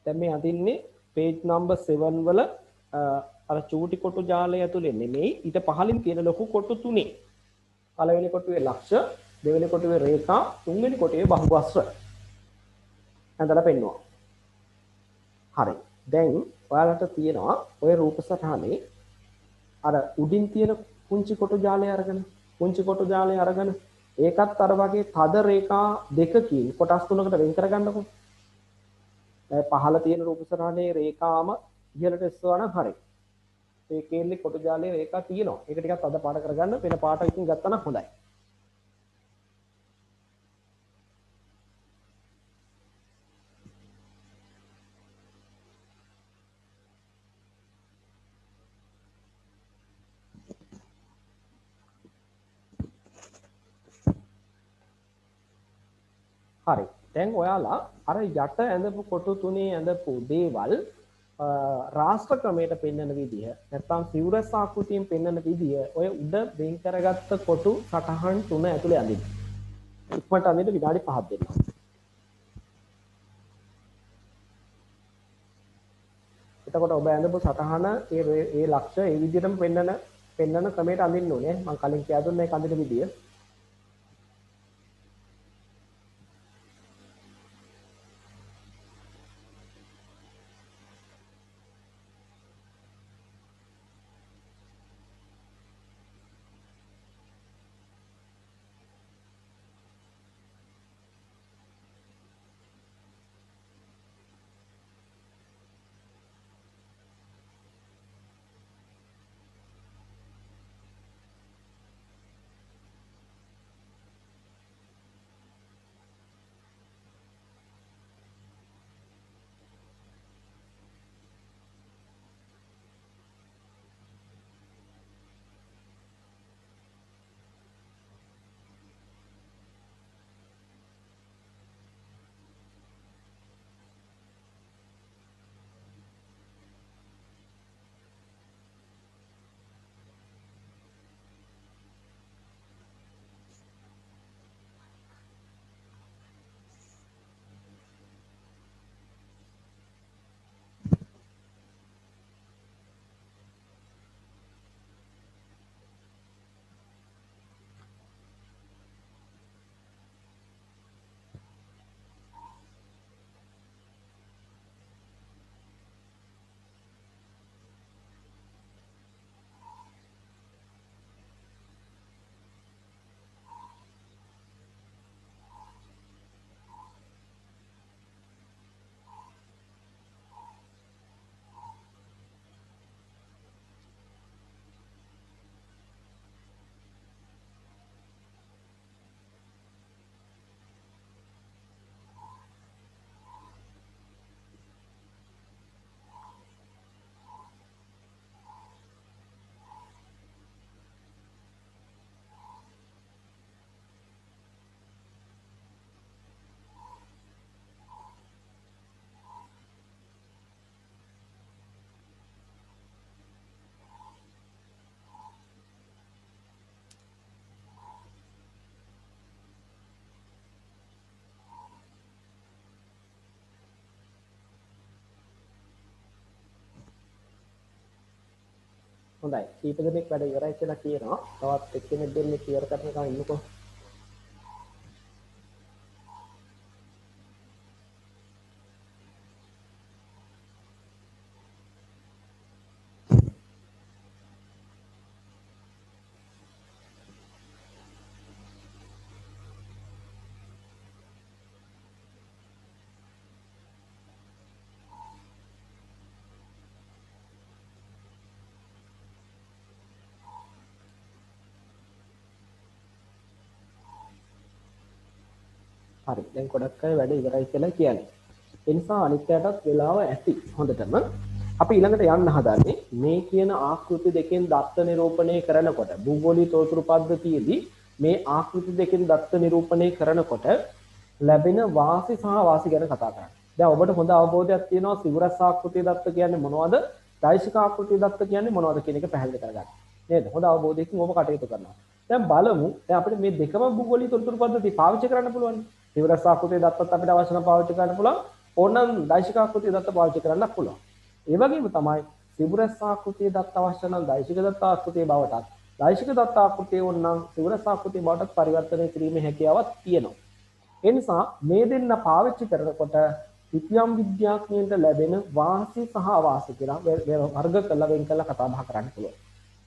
A: දැන් මේ අදින්නේ page number 7 වල අර චූටි කොටු ජාලය ඇතුලේ නෙමෙයි ඊට පහළින් තියෙන ලොකු කොටු තුනේ. පළවෙනි කොටුවේ ලක්ෂ, දෙවෙනි කොටුවේ රේඛා, තුන්වෙනි කොටුවේ බහු අස්ව. ඇඳලා පෙන්නවා. හරි. දැන් ඔයාලට තියෙනවා ඔය රූප සටහනේ අර උඩින් තියෙන පුංචි කොටු ජාලය අරගෙන ඒකත් අර වගේ තද රේඛා දෙකකින් කොටස් තුනකට වෙන් කරගන්නකො. දැන් පහළ තියෙන රූප සටහනේ රේඛාම ඉහළට එස්සුවා නම් හරි. ඒ කේන්ද්‍රේ කොටු ජාලයේ රේඛා තියෙනවා. ඒක ටිකක් අද පාඩ කරගන්න වෙන පාඩකින් ගත්තා නම් හොඳයි. හරි. දැන් ඔයාලා අර යට ඇඳපු කොටු තුනේ ඇඳපු දේවල් රාෂ්ට්‍ර ක්‍රමයට පෙන්වන විදිය නැත්නම් සිවුරස් ආකෘතියෙන් පෙන්වන විදිය ඔය උඩ වෙන් කරගත්ත කොටු සටහන් තුන ඇතුලේ අඳින්න. ඉක්මනට අඳින්න විනාඩි 5ක් දෙන්න. එතකොට ඔබ ඇඳපු සටහන ඒ ලක්ෂ ඒ විදිහටම පෙන්වන ක්‍රමයට අඳින්න ඕනේ. මම කලින් කියා දුන්නා ඒක අඳින විදිය. හොඳයි. කීප දෙනෙක් වැඩ ඉවරයි කියලා කියනවා. තවත් එක්කෙනෙක් දෙන්නේ ක්ලියර් කරනකම් ඉන්නකෝ. හරි. දැන් ගොඩක් අය වැඩ ඉවරයි කියලා කියන්නේ. ඒ නිසා අනිත්‍යයටත් වෙලාව ඇති හොඳටම. අපි ඊළඟට යන්න හදන්නේ මේ කියන ආකෘති දෙකෙන් දත්ත නිරූපණය කරනකොට භූගෝලීය තොරතුරු පද්ධතියේදී මේ ආකෘති දෙකෙන් දත්ත නිරූපණය කරනකොට ලැබෙන වාසි සහ වාසි ගැන කතා කරන්න. දැන් ඔබට හොඳ අවබෝධයක් තියෙනවා සිවුරස් ආකෘතිය දත්ත කියන්නේ මොනවද? දෛශික ආකෘතිය දත්ත කියන්නේ මොනවද කියන එක පැහැදිලි කරගන්න. නේද? හොඳ අවබෝධයකින් ඔබ කටයුතු කරනවා. දැන් බලමු දැන් අපිට මේ දෙකම භූගෝලීය තොරතුරු පද්ධතිය පාවිච්චි කරන්න පුළුවන්. සිවුරස් ආකෘතිය දත්තත් අපිට අවශ්‍ය නම් පාවිච්චි කරන්න පුළුවන්. ඕනනම් දෛශික ආකෘතිය දත්ත පාවිච්චි කරන්න පුළුවන්. ඒ වගේම තමයි සිවුරස් ආකෘතිය දත්ත අවශ්‍ය නම් දෛශික දත්ත ආකෘතිය බවටත් දෛශික දත්ත ආකෘතිය ඕනනම් සිවුරස් ආකෘතිය බවටත් පරිවර්තනය කිරීමේ හැකියාවක් තියෙනවා. ඒ නිසා මේ දෙන්න පාවිච්චි කරනකොට විද්‍යාම් විද්‍යාඥයන්ට ලැබෙන වාසි සහ අවාසි කියලා වර්ග කළා වෙන් කළා කතා බහ කරන්න පුළුවන්.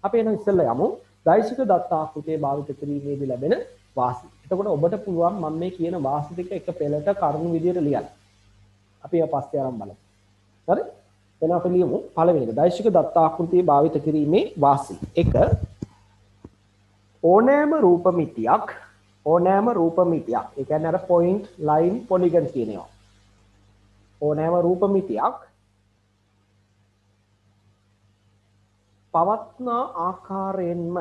A: අපි එන ඉස්සෙල්ලා යමු දෛශික දත්ත ආකෘතිය භාවිත කිරීමේදී ලැබෙන වාසි. එතකොට ඔබට පුළුවන් මම මේ කියන වාසි දෙක එක පෙළට කරුණු විදියට ලියන්න. අපි ඒවා පස්සේ ආරම්භ බලමු. හරි? එන අපි ලියමු පළවෙනි එක දෛශික දත්ත ආකෘතිය භාවිත කිරීමේ වාසි. එක ඕනෑම රූප මිතියක් ඒ කියන්නේ අර පොයින්ට් ලයින් පොලිගන් කියන ඒවා. ඕනෑම රූප මිතියක් පවත්නා ආකාරයෙන්ම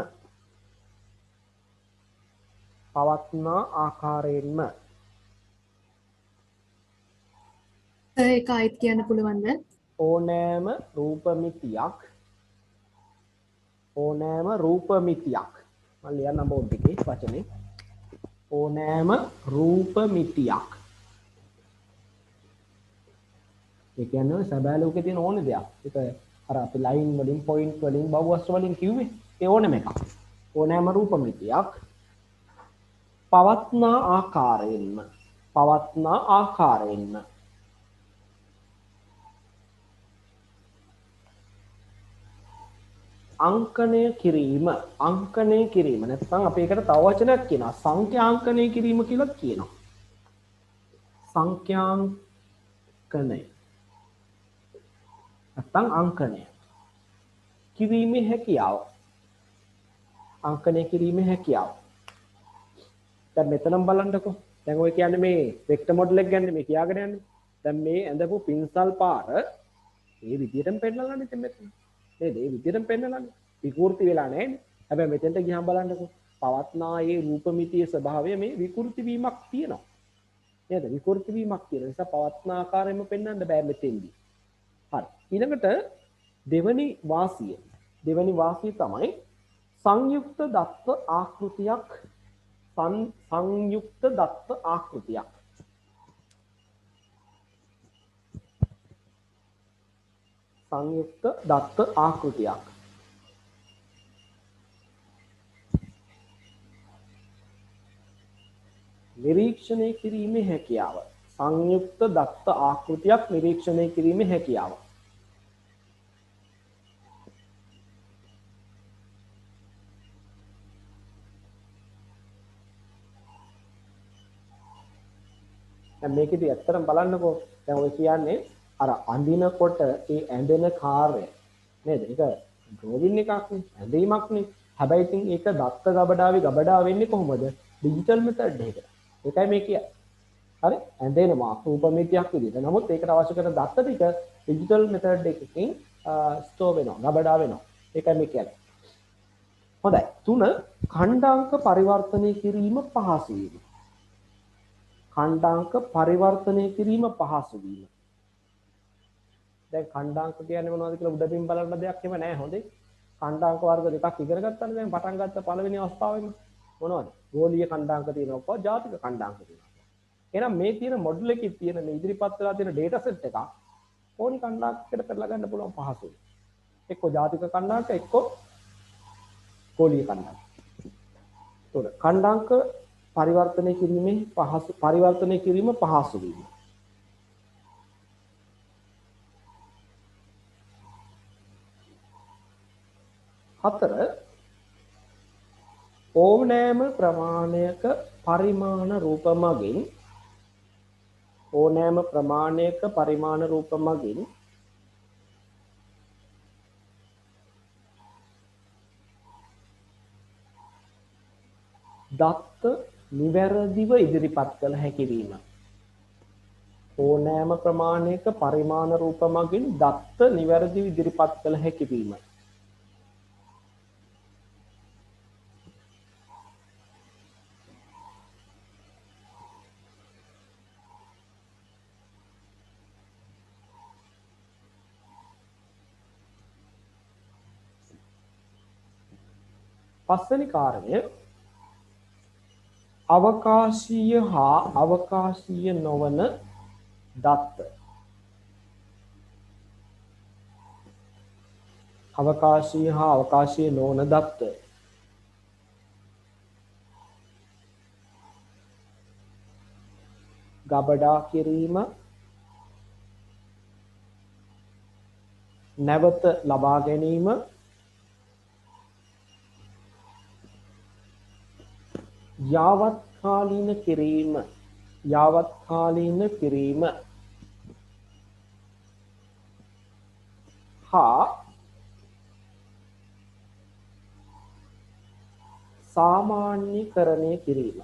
B: සර් ඒක ආයිත් කියන්න පුළුවන්ද?
A: ඕනෑම රූපමිතියක් ඕනෑම රූපමිතියක් මම ලියන්න බෝඩ් එකේ වචනේ ඕනෑම රූපමිතියක් ඒ කියන්නේ සබෑ ලෝකේ තියෙන ඕන දෙයක්. ඒක අර අපි ලයින් වලින් පොයින්ට් වලින් බහුවස්තු වලින් කිව්වේ. ඒ ඕනෑම එකක්. ඕනෑම රූපමිතියක් පවත්නා ආකාරයෙන්ම අංකණය කිරීම නැත්නම් අපි ඒකට තව වචනයක් කියනවා සංඛ්‍යාංකණය කිරීම කියලා කියනවා. සංඛ්‍යාංකණය නැත්නම් අංකණය කිරීමේ හැකියාව. අංකණය කිරීමේ හැකියාව. දැන් මෙතනම් බලන්නකෝ. දැන් ඔය කියන්නේ මේ වෙක්ටර් මොඩල් එක ගන්න මේ කියාගෙන යන්නේ. දැන් මේ ඇඳපු පින්සල් පාර මේ විදියටම පෙන්නලානේ ඉතින් මෙතන. නේද? මේ විදියටම පෙන්නලානේ. විකෘති වෙලා නැහැනේ. හැබැයි මෙතෙන්ට ගියාම බලන්නකෝ. පවත්නා මේ රූපമിതിයේ ස්වභාවය මේ විකෘති වීමක් තියෙනවා. නේද? විකෘති වීමක් තියෙන නිසා පවත්නා ආකාරයෙන්ම පෙන්වන්න බෑ මෙතෙන්දී. හරි. ඊළඟට දෙවනි වාසිය තමයි සංයුක්ත දත්ත ආකෘතියක් සංයුක්ත දත්ත ආකෘතියක් නිරීක්ෂණය කිරීමේ හැකියාව. සංයුක්ත දත්ත ආකෘතියක් නිරීක්ෂණය කිරීමේ හැකියාව. දැන් මේකෙදි ඇත්තටම බලන්නකෝ. දැන් ඔය කියන්නේ අර අඳිනකොට ඒ ඇඳෙන කාර්යය නේද? ඒක ඩ්‍රෝවින් එකක් නේ, ඇඳීමක් නේ. හැබැයි ඉතින් ඒක දත්ත ගබඩා වෙන්නේ කොහොමද? ඩිජිටල් මෙතඩ් එකකට. ඒකයි මේ කියන්නේ. හරි? ඇඳෙනවා රූපമിതിයක් විදිහට. නමුත් ඒකට අවශ්‍ය කරන දත්ත ටික ඩිජිටල් මෙතඩ් එකකින් ස්ටෝර් වෙනවා, ගබඩා වෙනවා. ඒකයි මේ කියන්නේ. හොඳයි. 3 ඛණ්ඩාංක පරිවර්තනය කිරීම පහසු වීම. ඛණ්ඩාංක පරිවර්තනය කිරීම පහසු වීම. දැන් ඛණ්ඩාංක කියන්නේ මොනවද කියලා උඩින් බලන්න දෙයක් එහෙම නැහැ හොඳේ. ඛණ්ඩාංක වර්ග දෙකක් ඉගෙන ගත්තානේ දැන් පටන් ගත්ත පළවෙනි අවස්ථාවෙම මොනවද? ගෝලීය ඛණ්ඩාංක තියෙනවා, ජාතික ඛණ්ඩාංක තියෙනවා. එහෙනම් මේ තියෙන මොඩල් එකේ තියෙන මේ ඉදිරිපත් වෙලා තියෙන data set එක ඕනි ඛණ්ඩාංකයකට පෙරලා ගන්න පුළුවන් පහසුයි. එක්ක ජාතික ඛණ්ඩාංක එක්ක ගෝලීය ඛණ්ඩාංක. ඒතකොට ඛණ්ඩාංක පරිවර්තනය කිරීම පහසු වීම. හතර ඕනෑම ප්‍රමාණයක පරිමාණ රූප මගින් දත්ත නිවැරදිව ඉදිරිපත් කළ හැකි වීම. ඕනෑම ප්‍රමාණයක පරිමාණ රූප මගින් දත්ත නිවැරදිව ඉදිරිපත් කළ හැකි වීම. පස්වෙනි කාරණය අවකාශීය හා අවකාශීය නොවන දත්ත. අවකාශීය හා අවකාශීය නොවන දත්ත. ගබඩා කිරීම නැවත ලබා ගැනීම යාවත්කාලීන කිරීම හා සාමාන්‍යීකරණය කිරීම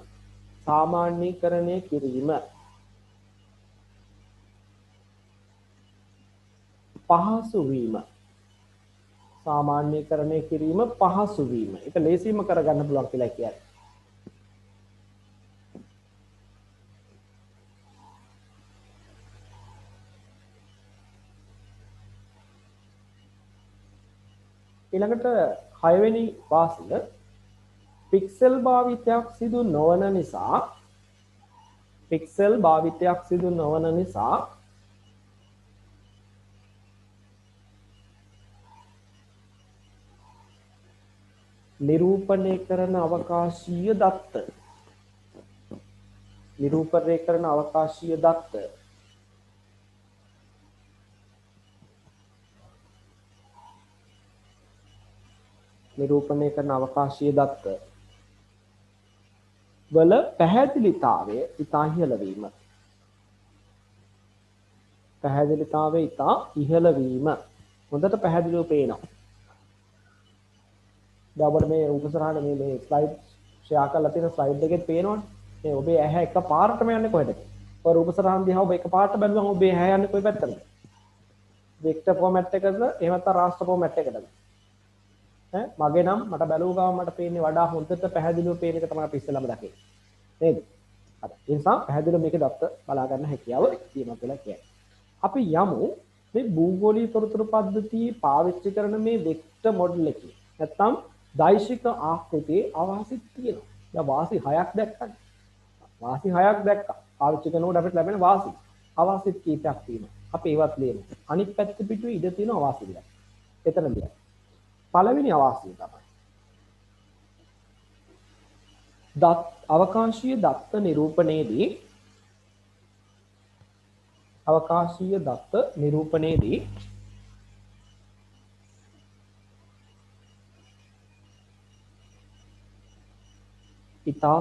A: පහසු වීම. සාමාන්‍යීකරණය කිරීම පහසු වීම. ඒක ලේසියෙන්ම කරගන්න පුළුවන් කියලා කියන්නේ. ඊළඟට 6 වෙනි වාසිය පික්සල් භාවිතයක් සිදු නොවන නිසා නිරූපණය කරන අවකාශීය දත්ත වල පැහැදිලිතාවය ඉතා ඉහළ වීම හොඳට පැහැදිලිව පේනවා. දැන් ඔබට මේ රූපසරහන මේ ස්ලයිඩ් ෂෙයා කරලා තියෙන ස්ලයිඩ් එකෙත් පේනවනේ. මේ ඔබේ ඇහැ එක පාරටම යන්නේ කොහෙද? ඔය රූපසරහන දිහා ඔබ එක පාරට බැලුවම ඔබේ ඇහැ යන්නේ කොයි පැත්තටද? වෙක්ටර් ෆෝමැට් එකකද එහෙම නැත්නම් රාස්ටර් ෆෝමැට් එකකටද? මගේ නම් මට බැලුව ගාම මට පේන්නේ වඩා හොඳට පැහැදිලිව පේන එක තමයි අපි ඉස්සෙල්ලාම දකින්නේ. නේද? හරි. ඒ නිසා පැහැදිලිව මේකේ දත්ත බලා ගන්න හැකියාව තියෙනවා කියලා කියන්නේ. අපි යමු මේ භූගෝලීය තොරතුරු පද්ධතිය පාවිච්චි කරන මේ වෙක්ටර් මොඩල් එකේ. නැත්නම් දෛශික ආකෘතියේ අවාසිත් තියෙනවා. දැන් වාසි 6ක් දැක්කනේ. පාවිච්චි කරනකොට අපිට ලැබෙන වාසි අවාසිත් කීපයක් තියෙනවා. අපි ඒවත් ලියමු. අනිත් පැත්ත පිටුවේ ඉඳ තියෙන අවාසි විතරයි. එතන ලියන්න. පළවෙනි අවාසිය තමයි අවකාශීය දත්ත නිරූපණයේදී ඉතා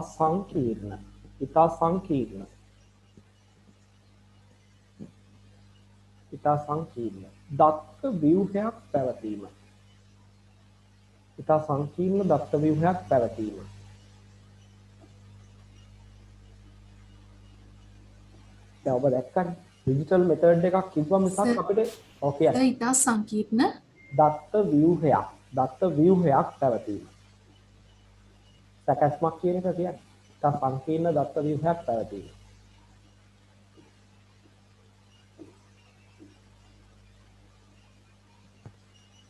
A: සංකීර්ණ දත්ත ව්‍යුහයක් පැවතීම. දැන් ඔබ දැක්කනේ ඩිජිටල් මෙතඩ් එකක් කිව්වම මිසක් අපිට ඔකේ
B: ඉතා සංකීර්ණ
A: දත්ත ව්‍යුහයක් පැවතීම. සැකස්මක් කියන එක කියන්නේ ඉතා සංකීර්ණ දත්ත ව්‍යුහයක් පැවතීම.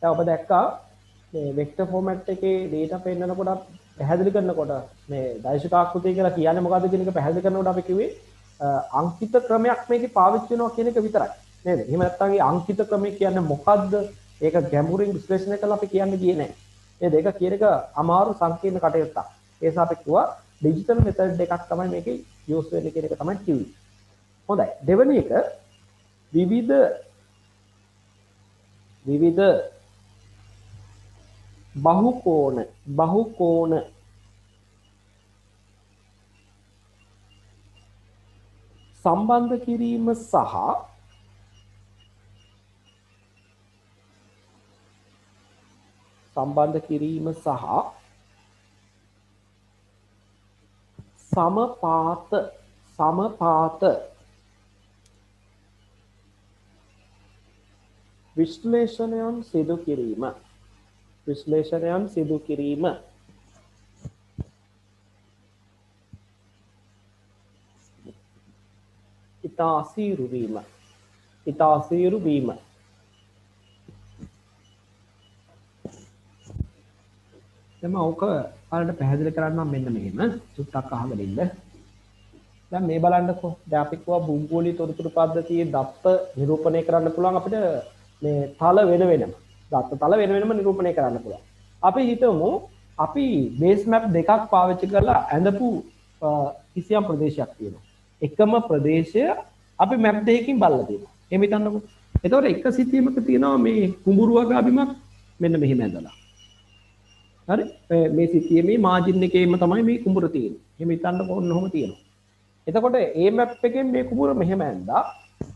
A: දැන් ඔබ දැක්කා මේ වෙක්ටර් ෆෝමැට් එකේ data පෙන්නනකොට පැහැදිලි කරනකොට මේ දෛශික ආකෘතිය කියලා කියන්නේ මොකද්ද කියන එක පැහැදිලි කරනකොට අපි කිව්වේ අංකිත ක්‍රමයක් මේකේ පාවිච්චි වෙනවා කියන එක විතරයි නේද? එහෙම නැත්නම් මේ අංකිත ක්‍රමය කියන්නේ මොකද්ද? ඒක ගැඹුරින් විශ්ලේෂණය කරලා අපි කියන්නේ ගියේ නැහැ. නේද? ඒක කියන එක අමාරු සංකීර්ණ කටයුත්තක්. ඒ නිසා අපි කිව්වා ඩිජිටල් මෙතඩ් එකක් තමයි මේකේ යූස් වෙන්නේ කියන එක තමයි කිව්වේ. හොඳයි. දෙවෙනි එක විවිධ බහුකෝණ සම්බන්ධ කිරීම සහ සමපාත විශ්ලේෂණයන් සිදු කිරීම ඉතා අසීරු වීම දැන් ඕක ඔයාලට පැහැදිලි කරන්නම් මෙන්න මෙහෙම චුට්ටක් අහගෙන ඉන්න. දැන් මේ බලන්නකෝ. දැන් අපි කිව්වා භූගෝලීය තොරතුරු පද්ධතියේ දත්ත නිරූපණය කරන්න පුළුවන් අපිට මේ තල වෙන වෙනම. දත්ත තල වෙන වෙනම නිරූපණය කරන්න පුළුවන්. අපි හිතමු අපි බේස් මැප් දෙකක් පාවිච්චි කරලා ඇඳපු කිසියම් ප්‍රදේශයක් තියෙනවා. එකම ප්‍රදේශය අපි මැප් දෙකකින් බලලා තියෙනවා. එහෙම හිතන්නකෝ. එතකොට එක සිතියමක තියෙනවා මේ කුඹුරු වගේ අබිමක් මෙන්න මෙහෙම ඇඳලා. හරි? මේ සිතියේ මේ මාජින් එකේම තමයි මේ කුඹුර තියෙන්නේ. එහෙම හිතන්නකෝ ඔන්න ඔහොම තියෙනවා. එතකොට මේ මැප් එකෙන් මේ කුඹුර මෙහෙම ඇඳලා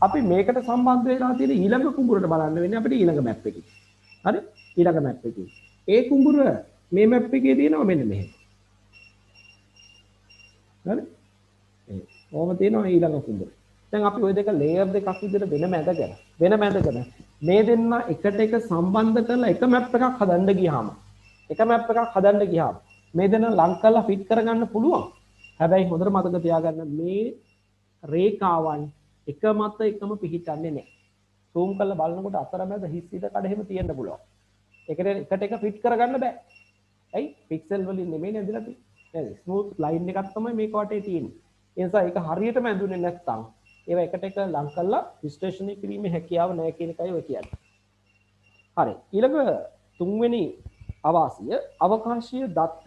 A: අපි මේකට සම්බන්ධ වෙලා තියෙන ඊළඟ කුඹුරට බලන්න වෙන්නේ අපිට ඊළඟ මැප් එකේ. හරි? ඊළඟ මැප් එකේ. ඒ කුඹුර මේ මැප් එකේ තියෙනවා මෙන්න මෙහෙම. හරි? ඕම තියෙනවා ඊළඟ කුඹුර. දැන් අපි ওই දෙක ලේයර් දෙකක් විදිහට වෙනම ඇඳගෙන මේ දෙන්න එකට එක සම්බන්ධ කරලා එක මැප් එකක් හදන්න ගියාම මේ දෙන්න ලං කරලා ෆිට කරගන්න පුළුවන්. හැබැයි හොඳට මතක තියාගන්න මේ රේඛාවන් එක මත එකම පිහිටන්නේ නැහැ. zoom කරලා බලනකොට අතරමැද හිස් ඉඩ කඩ එහෙම තියෙන්න පුළුවන්. ඒකට එකට එක ෆිට කරගන්න බෑ. ඇයි? පික්සල් වලින් නෙමෙයි ඇඳලා තියෙන්නේ. නේද? ස්මූත් ලයින් එකක් තමයි මේක වටේ තියෙන්නේ. ඒ නිසා ඒක හරියටම ඇඳුනේ නැත්නම් ඒවා එකට එක ලං කරලා විශ්ලේෂණය කිරීමේ හැකියාව නැහැ කියන එකයි ඔය කියන්නේ. හරි. ඊළඟ තුන්වෙනි අවාසිය අවකාශීය දත්ත.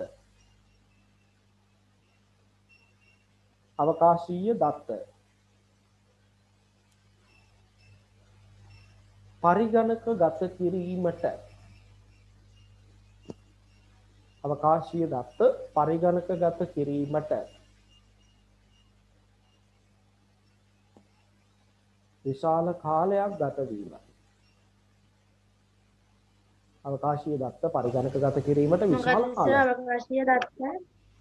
A: අවකාශීය දත්ත පරිගණක ගත කිරීමට අවකාශීය දත්ත පරිගණක ගත කිරීමට විශාල කාලයක් ගත වීම. අවකාශීය දත්ත පරිගණක ගත කිරීමට විශාල කාලයක්.
D: අවකාශීය දත්ත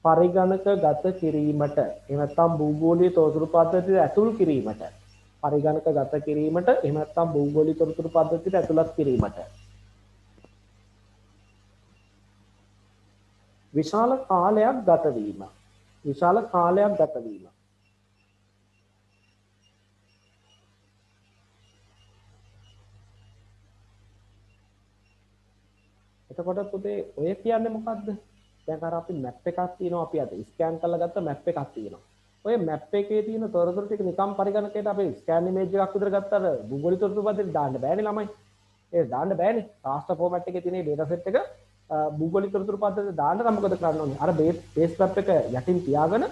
A: පරිගණක ගත කිරීමට එහෙම නැත්නම් භූගෝලීය තොරතුරු පද්ධතියට ඇතුල් කිරීමට පරිගණක ගත කිරීමට එහෙම නැත්නම් භූගෝලීය තොරතුරු පද්ධතියට ඇතුළත් කිරීමට විශාල කාලයක් ගත වීම. විශාල කාලයක් ගත වීම. එතකොට පුතේ ඔය කියන්නේ මොකද්ද? දැන් අර අපි මැප් එකක් තියෙනවා අපි අද ස්කෑන් කරලා ගත්ත මැප් එකක් තියෙනවා. ඔය මැප් එකේ තියෙන තොරතුරු ටික නිකම් පරිගණකයට අපි ස්කෑන් ඉමේජ් එකක් විතර ගත්තාට භූගෝලීය තොරතුරු පද්ධතියට දාන්න බෑනේ ළමයි. ඒක දාන්න බෑනේ. රාස්ටර් ෆෝමැට් එකේ තියෙන data set එක භූගෝලීය තොරතුරු පද්ධතියට දාන්න නම් මොකද කරන්න ඕනේ? අර බේස් මැප් එක යටින් තියාගෙන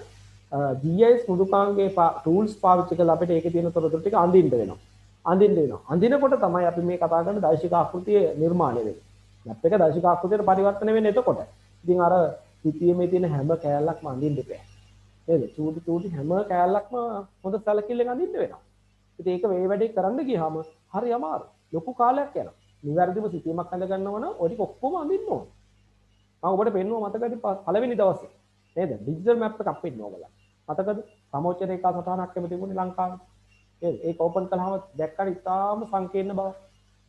A: GIS මෘදුකාංගයේ ටූල්ස් පාවිච්චි කරලා අපිට ඒකේ තියෙන තොරතුරු ටික අඳින්න වෙනවා. අඳිනකොට තමයි අපි මේ කතා කරන දෛශික ආකෘතිය නිර්මාණය වෙන්නේ. මැප් එක දෛශික ආකෘතියට පරිවර්තනය වෙන්නේ එතකොට. ඉතින් අර පිටියේ තියෙන හැම කෑල්ලක්ම අඳින්න දෙපෑ. නේද? චූටි හැම කෑල්ලක්ම හොඳ සැලකිල්ලෙන් අඳින්න වෙනවා. ඉතින් ඒක මේ වැඩේ කරන්න ගියාම හරි අමාරු. ලොකු කාලයක් යනවා. නිවැරදිව සිතීමක් හඳ ගන්නව නම් ඔය ටික ඔක්කොම අඳින්න ඕන. මම ඔබට පෙන්නුවා මතකද පළවෙනි දවසේ. නේද? ඩිජිටල් මැප් එකක් පෙන්නුවා ඔයගොල්ලෝ. මතකද? සමෝච්ච රේඛා සටහනක් එමෙ තිබුණේ ලංකාවේ. නේද? ඒක ඕපන් කළාම දැක්කම ඉතාම සංකීර්ණ බව.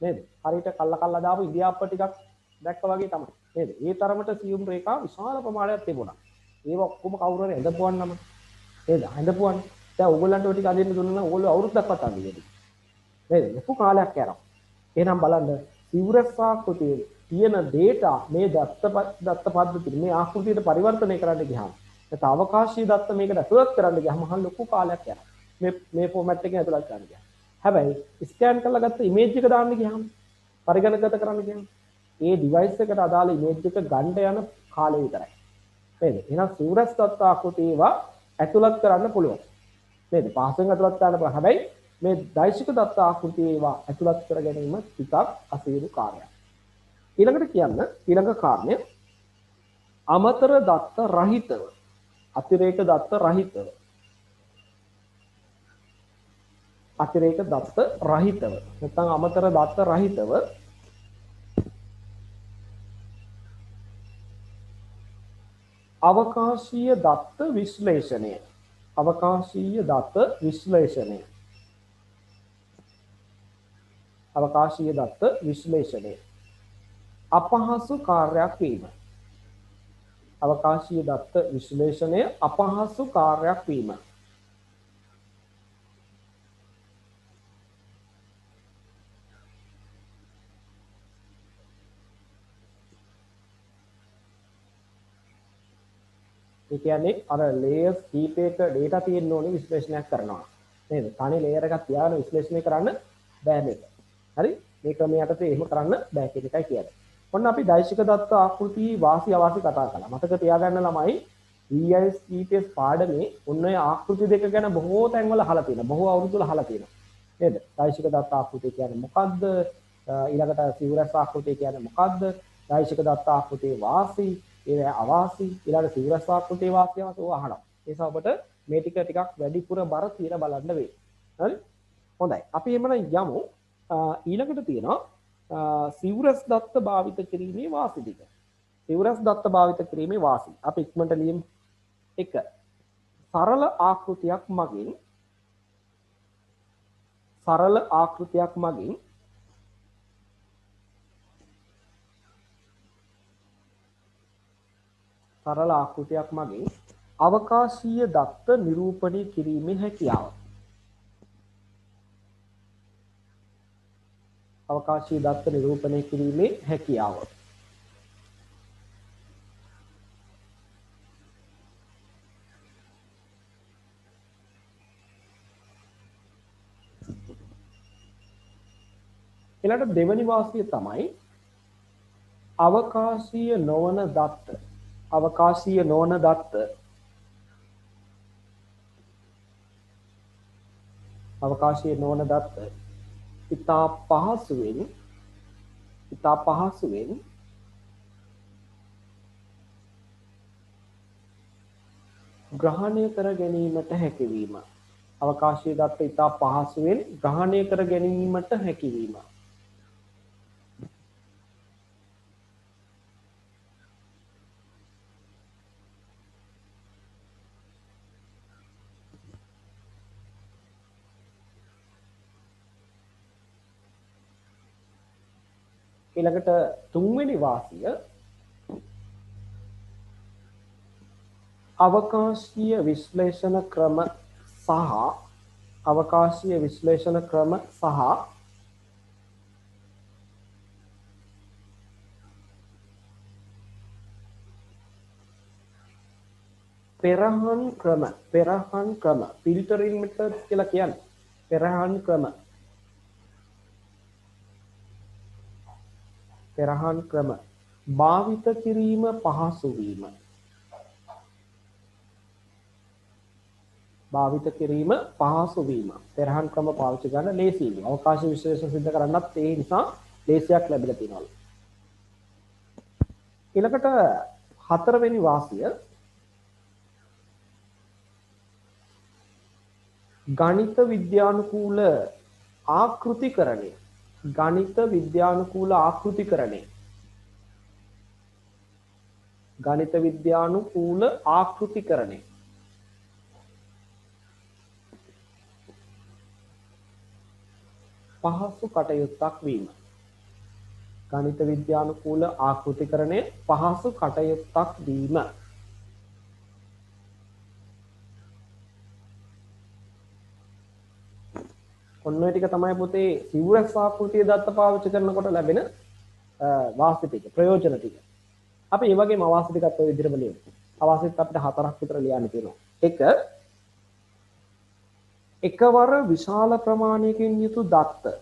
A: නේද? හරියට කල්ලා දාපු ඉන්දියාප්ප ටිකක් දැක්කා වගේ තමයි. නේද? ඒ තරමට සියුම් රේඛා විශාල ප්‍රමාණයක් තිබුණා. ඒව ඔක්කොම කවුරු හරි ඇඳපුවන්නම නේද? ඇඳපුවන්න. දැන් ඕගොල්ලන්ට ඔය ටික අදින්න දුන්නා නම් ඕගොල්ලෝ අවුරුද්දක්වත් අදින්නේ. නේද? ලොකු කාලයක් යනවා. එහෙනම් බලන්න සිවුරස් ආකෘතියේ තියෙන data මේ දත්ත පද්ධතිය මේ ආකෘතියට පරිවර්තනය කරන්න ගියාම නැත්නම් අවකාශීය දත්ත මේකට ඇතුළත් කරන්න ගියාම මහ ලොකු කාලයක් යනවා. මේ ෆෝමැට් එකෙන් ඇතුළත් කරන්න ගියාම. හැබැයි ස්කෑන් කරලා ගත්ත ඉමේජ් එක දාන්න ගියාම පරිගණකගත කරන්න ගියාම ඒ ඩිවයිස් එකට අදාළ ඉමේජ් එක ගන්න යන කාලය විතරයි. නේද? එහෙනම් සිවුරස් දත්ත ආකෘතිය ඒවා ඇතුළත් කරන්න පුළුවන්. නේද? පහසෙන් ඇතුළත් කරන්න පුළුවන්. හැබැයි මේ දෛශික දත්ත ආකෘතිය ඒවා ඇතුළත් කර ගැනීම ටිකක් අසීරු කාර්යයක්. ඊළඟට කියන්න ඊළඟ කාරණය අමතර දත්ත රහිතව අතිරේක දත්ත රහිතව නැත්නම් අමතර දත්ත රහිතව අවකාශීය දත්ත විශ්ලේෂණය අපහසු කාර්යයක් වීම. අවකාශීය දත්ත විශ්ලේෂණය අපහසු කාර්යයක් වීම. ඒ කියන්නේ අර ලේයර්ස් කීපයක data තියෙන්න ඕනේ විශ්ලේෂණයක් කරනවා. නේද? තනි ලේයර් එකක් තියාගෙන විශ්ලේෂණය කරන්න බෑ මේක. හරි? මේ ක්‍රමයට එහෙම කරන්න බෑ කියන එකයි කියන්නේ. ඔන්න අපි දෛශික දත්ත ආකෘති වාසි අවාසි කතා කළා. මතක තියාගන්න ළමයි EIS GPS පාඩමේ ඔන්න ඔය ආකෘති දෙක ගැන බොහෝ තැන්වල අහලා තියෙනවා. බොහෝ අවුරුදු වල අහලා තියෙනවා. නේද? දෛශික දත්ත ආකෘතිය කියන්නේ මොකද්ද? ඊළඟට සිවුරස් ආකෘතිය කියන්නේ මොකද්ද? දෛශික දත්ත ආකෘතියේ වාසි, ඒ අවාසි, ඊළඟ සිවුරස් ආකෘතියේ වාසි අවස ඔය අහනවා. ඒ නිසා ඔබට මේ ටික ටිකක් වැඩිපුර බර තියලා බලන්න වෙයි. හරි? හොඳයි. අපි එමනම් යමු. ඊළඟට තියෙනවා සිවුරස් දත්ත භාවිත කිරීමේ වාසි ටික. සිවුරස් දත්ත භාවිත කිරීමේ වාසි. අපි ඉක්මනට ලියමු. 1. සරල ආකෘතියක් මගින් අවකාශීය දත්ත නිරූපණය කිරීමේ හැකියාව. අවකාශීය දත්ත නිරූපණය කිරීමේ හැකියාව. ඊළඟට දෙවැනි වාසිය තමයි අවකාශීය නොවන දත්ත. අවකාශීය නොවන දත්ත අවකාශීය නොවන දත්ත ඉතා පහසුවෙන් ග්‍රහණය කර ගැනීමට හැකියවීම. අවකාශීය දත්ත ඉතා පහසුවෙන් ග්‍රහණය කර ගැනීමට හැකියවීම. ඊළඟට තුන්වෙනි වාසිය අවකාශීය විශ්ලේෂණ ක්‍රම සහ පෙරහන් ක්‍රම ෆිල්ටරින් මෙතඩ්ස් කියලා කියන්නේ පෙරහන් ක්‍රම භාවිත කිරීම පහසු වීම. පෙරහන් ක්‍රම පාවිච්චි කරන්න ලේසියි. අවකාශ විශ්ලේෂණ සිදු කරන්නත් ඒ නිසා ලේසියක් ලැබිලා තියෙනවා. ඊළඟට හතරවෙනි වාසිය ගණිත විද්‍යානුකූල ආකෘතිකරණය. පහසු කටයුත්තක් වීම. ගණිත විද්‍යානුකූල ආකෘතිකරණය පහසු කටයුත්තක් වීම. ඔන්න ඔය ටික තමයි පුතේ සිවුරක් ආකෘතිය දත්ත පාවිච්චි කරනකොට ලැබෙන වාසි ටික, ප්‍රයෝජන ටික. අපි මේ වගේම අවාසි ටිකත් ඔය විදිහටම ලියමු. අවාසිත් අපිට 4ක් විතර ලියන්න තියෙනවා. 1. එකවර විශාල ප්‍රමාණයකින් යුතු දත්ත.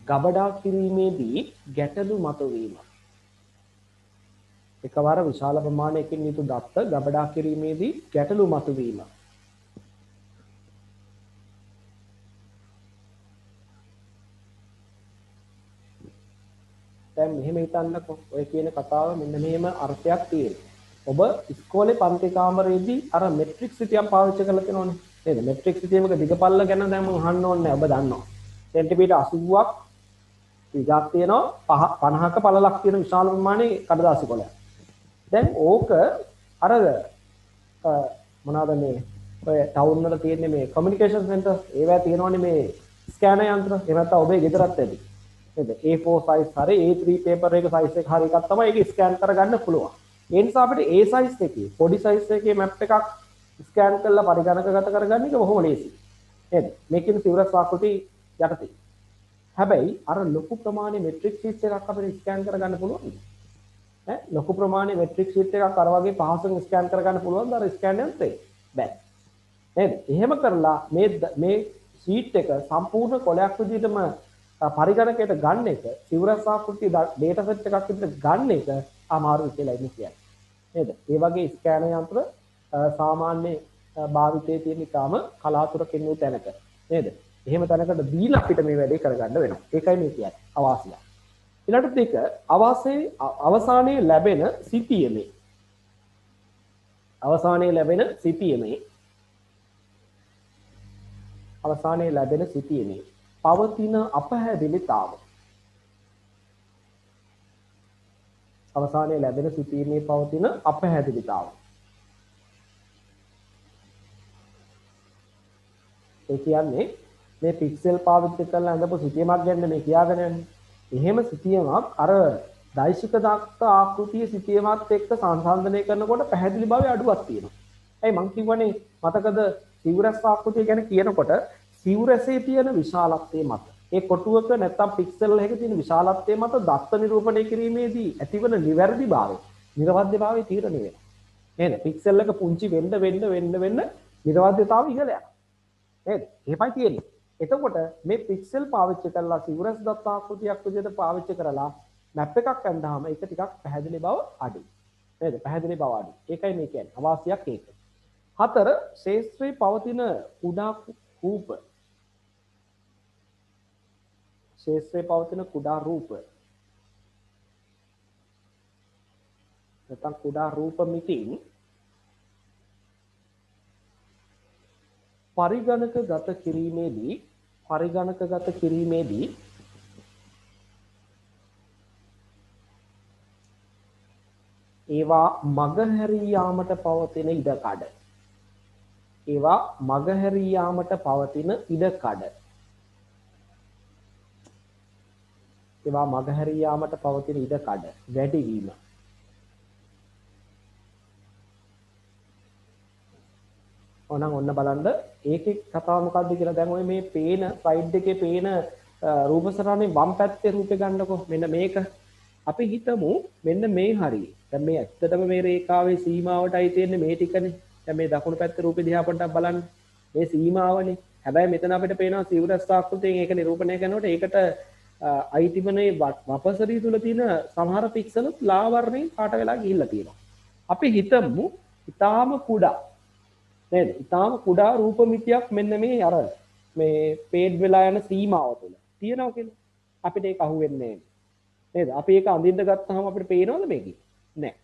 A: ගබඩා කිරීමේදී ගැටලු මතුවීම. දැන් මෙහෙම හිතන්නකෝ ඔය කියන කතාව මෙන්න මෙහෙම අර්ථයක් තියෙනවා. ඔබ ඉස්කෝලේ පන්ති කාමරයේදී අර මෙට්‍රික් සිතියම් පාවිච්චි කරලා තියෙනවනේ. නේද? මෙට්‍රික් සිතියමක දිගපල්ල ගැන දැන් මම අහන්න ඕනේ නැහැ. ඔබ දන්නවා. සෙන්ටිමීටර් 80ක් විගක් තියෙනවා 50ක පළලක් තියෙන විශාල ප්‍රමාණයේ කඩදාසි කොළයක්. දැන් ඕක අර මොනවාද මේ ඔය ටවුන් වල තියෙන මේ කමියුනිකේෂන් සෙන්ටර්ස් ඒවා තියෙනවනේ මේ ස්කෑනර් යන්ත්‍ර. එහෙම නැත්නම් ඔබේ ගෙදරත් ඇති. නේද? A4 size හරි A3 paper එක size එක හරි එකක් තමයි ඒක ස්කෑන් කරගන්න පුළුවන්. ඒ නිසා අපිට A size එකේ පොඩි size එකේ map එකක් ස්කෑන් කරලා පරිගණකගත කරගන්න එක බොහොම ලේසියි. නේද? මේකෙන් සිවුරක් ආකෘති යටතේ. හැබැයි අර ලොකු ප්‍රමාණයේ මෙට්‍රික් ෂීට් එකක් අපිට ස්කෑන් කරගන්න පුළුවන්ද? ලොකු ප්‍රමාණයේ මෙට්‍රික් ෂීට් එකක් අර වගේ පහසුවෙන් ස්කෑන් කරගන්න පුළුවන්ද අර ස්කෑන් යන්ත්‍රේ? බෑ. නේද? එහෙම කරලා මේ ෂීට් එක සම්පූර්ණ කොලයක් විදිහටම පරිගණකයට ගන්න එක සිවුරස් ආකෘතිය ඩේටා සෙට් එකක් විදිහට ගන්න එක අමාරුයි කියලා ඉන්නේ කියන්නේ. නේද? ඒ වගේ ස්කෑනර් යන්ත්‍ර සාමාන්‍ය භාවිතයේ තියෙන ඉතාම කලාතුරකින් වූ තැනක. නේද? එහෙම තැනකට දීලා අපිට මේ වැඩේ කරගන්න වෙනවා. ඒකයි මේ කියන්නේ අවාසිය. ඊළඟට දෙක අවසානයේ ලැබෙන සිතියමේ. අවසානයේ ලැබෙන සිතියමේ පවතින අපහැදිලිතාව. ඒ කියන්නේ මේ පික්සල් පාවිච්චි කරලා හදපු සිතියමක් ගැන මේ කියාගෙන යන්නේ. එහෙම සිතියමක් අර දෛශික දත්ත ආකෘතිය සිතීමත් එක්ක සංසන්දනය කරනකොට පැහැදිලි භාවය අඩුවක් තියෙනවා. ඇයි මං කිව්වනේ මතකද සිවුරස් ආකෘතිය ගැන කියනකොට සිවුරසේ තියෙන විශාලත්වයේ මත ඒ කොටුවක නැත්තම් පික්සල් එකක තියෙන විශාලත්වයේ මත දත්ත නිරූපණය කිරීමේදී ඇතිවන නිවැරදි භාවය, නිර්වද්‍ය භාවය තීරණය වෙනවා. නේද? පික්සල් එක පුංචි වෙන්න නිර්වද්‍යතාවය ඉහළ යනවා. නේද? එහෙමයි තියෙන්නේ. එතකොට මේ පික්සල් පාවිච්චි කරලා සිවුරස් දත්ත ආකෘතියක් විදිහට පාවිච්චි කරලා මැප් එකක් ගන්නාම ඒක ටිකක් පැහැදිලි බව අඩුයි. නේද? පැහැදිලි බව අඩුයි. ඒකයි මේ කියන්නේ. අවාසියක් ඒක. 4 ශේෂ්ත්‍රයේ පවතින කුඩා රූප. ශේෂ්ත්‍රයේ පවතින කුඩා රූප. නැත්නම් කුඩා රූප මිතින් පරිගණකගත කිරීමේදී ඒවා මගහැරී යාමට පවතින ඉඩකඩ. වැඩිවීම. ඕනම් ඔන්න බලන්න ඒකේ කතාව මොකද්ද කියලා දැන් ඔය මේ පේන ස්ලයිඩ් එකේ පේන රූප සටහනේ වම් පැත්තේ රූපේ ගන්නකො මෙන්න මේක අපි හිතමු මෙන්න මේ හරිය. දැන් මේ ඇත්තටම මේ රේඛාවේ සීමාවටයි තියෙන්නේ මේ ටිකනේ. දැන් මේ දකුණු පැත්තේ රූපේ දිහා පොඩ්ඩක් බලන්න. මේ සීමාවනේ. හැබැයි මෙතන අපිට පේනවා සිවුරස් ආකෘතියෙන් ඒක නිරූපණය කරනකොට ඒකට අයිතිවනේ වපසරිය තුල තියෙන සමහර පික්සලුත් ලා වර්ණයෙන් පාට වෙලා ගිහිල්ලා තියෙනවා. අපි හිතමු ඊටාම කුඩා නේද? ඊටාම කුඩා රූප මිතියක් මෙන්න මේ අර මේ පේඩ් වෙලා යන සීමාව තුළ තියෙනවා කියලා. අපිට ඒක අහුවෙන්නේ නේද? අපි ඒක අඳින්න ගත්තාම අපිට පේනවද මේකේ? නැහැ.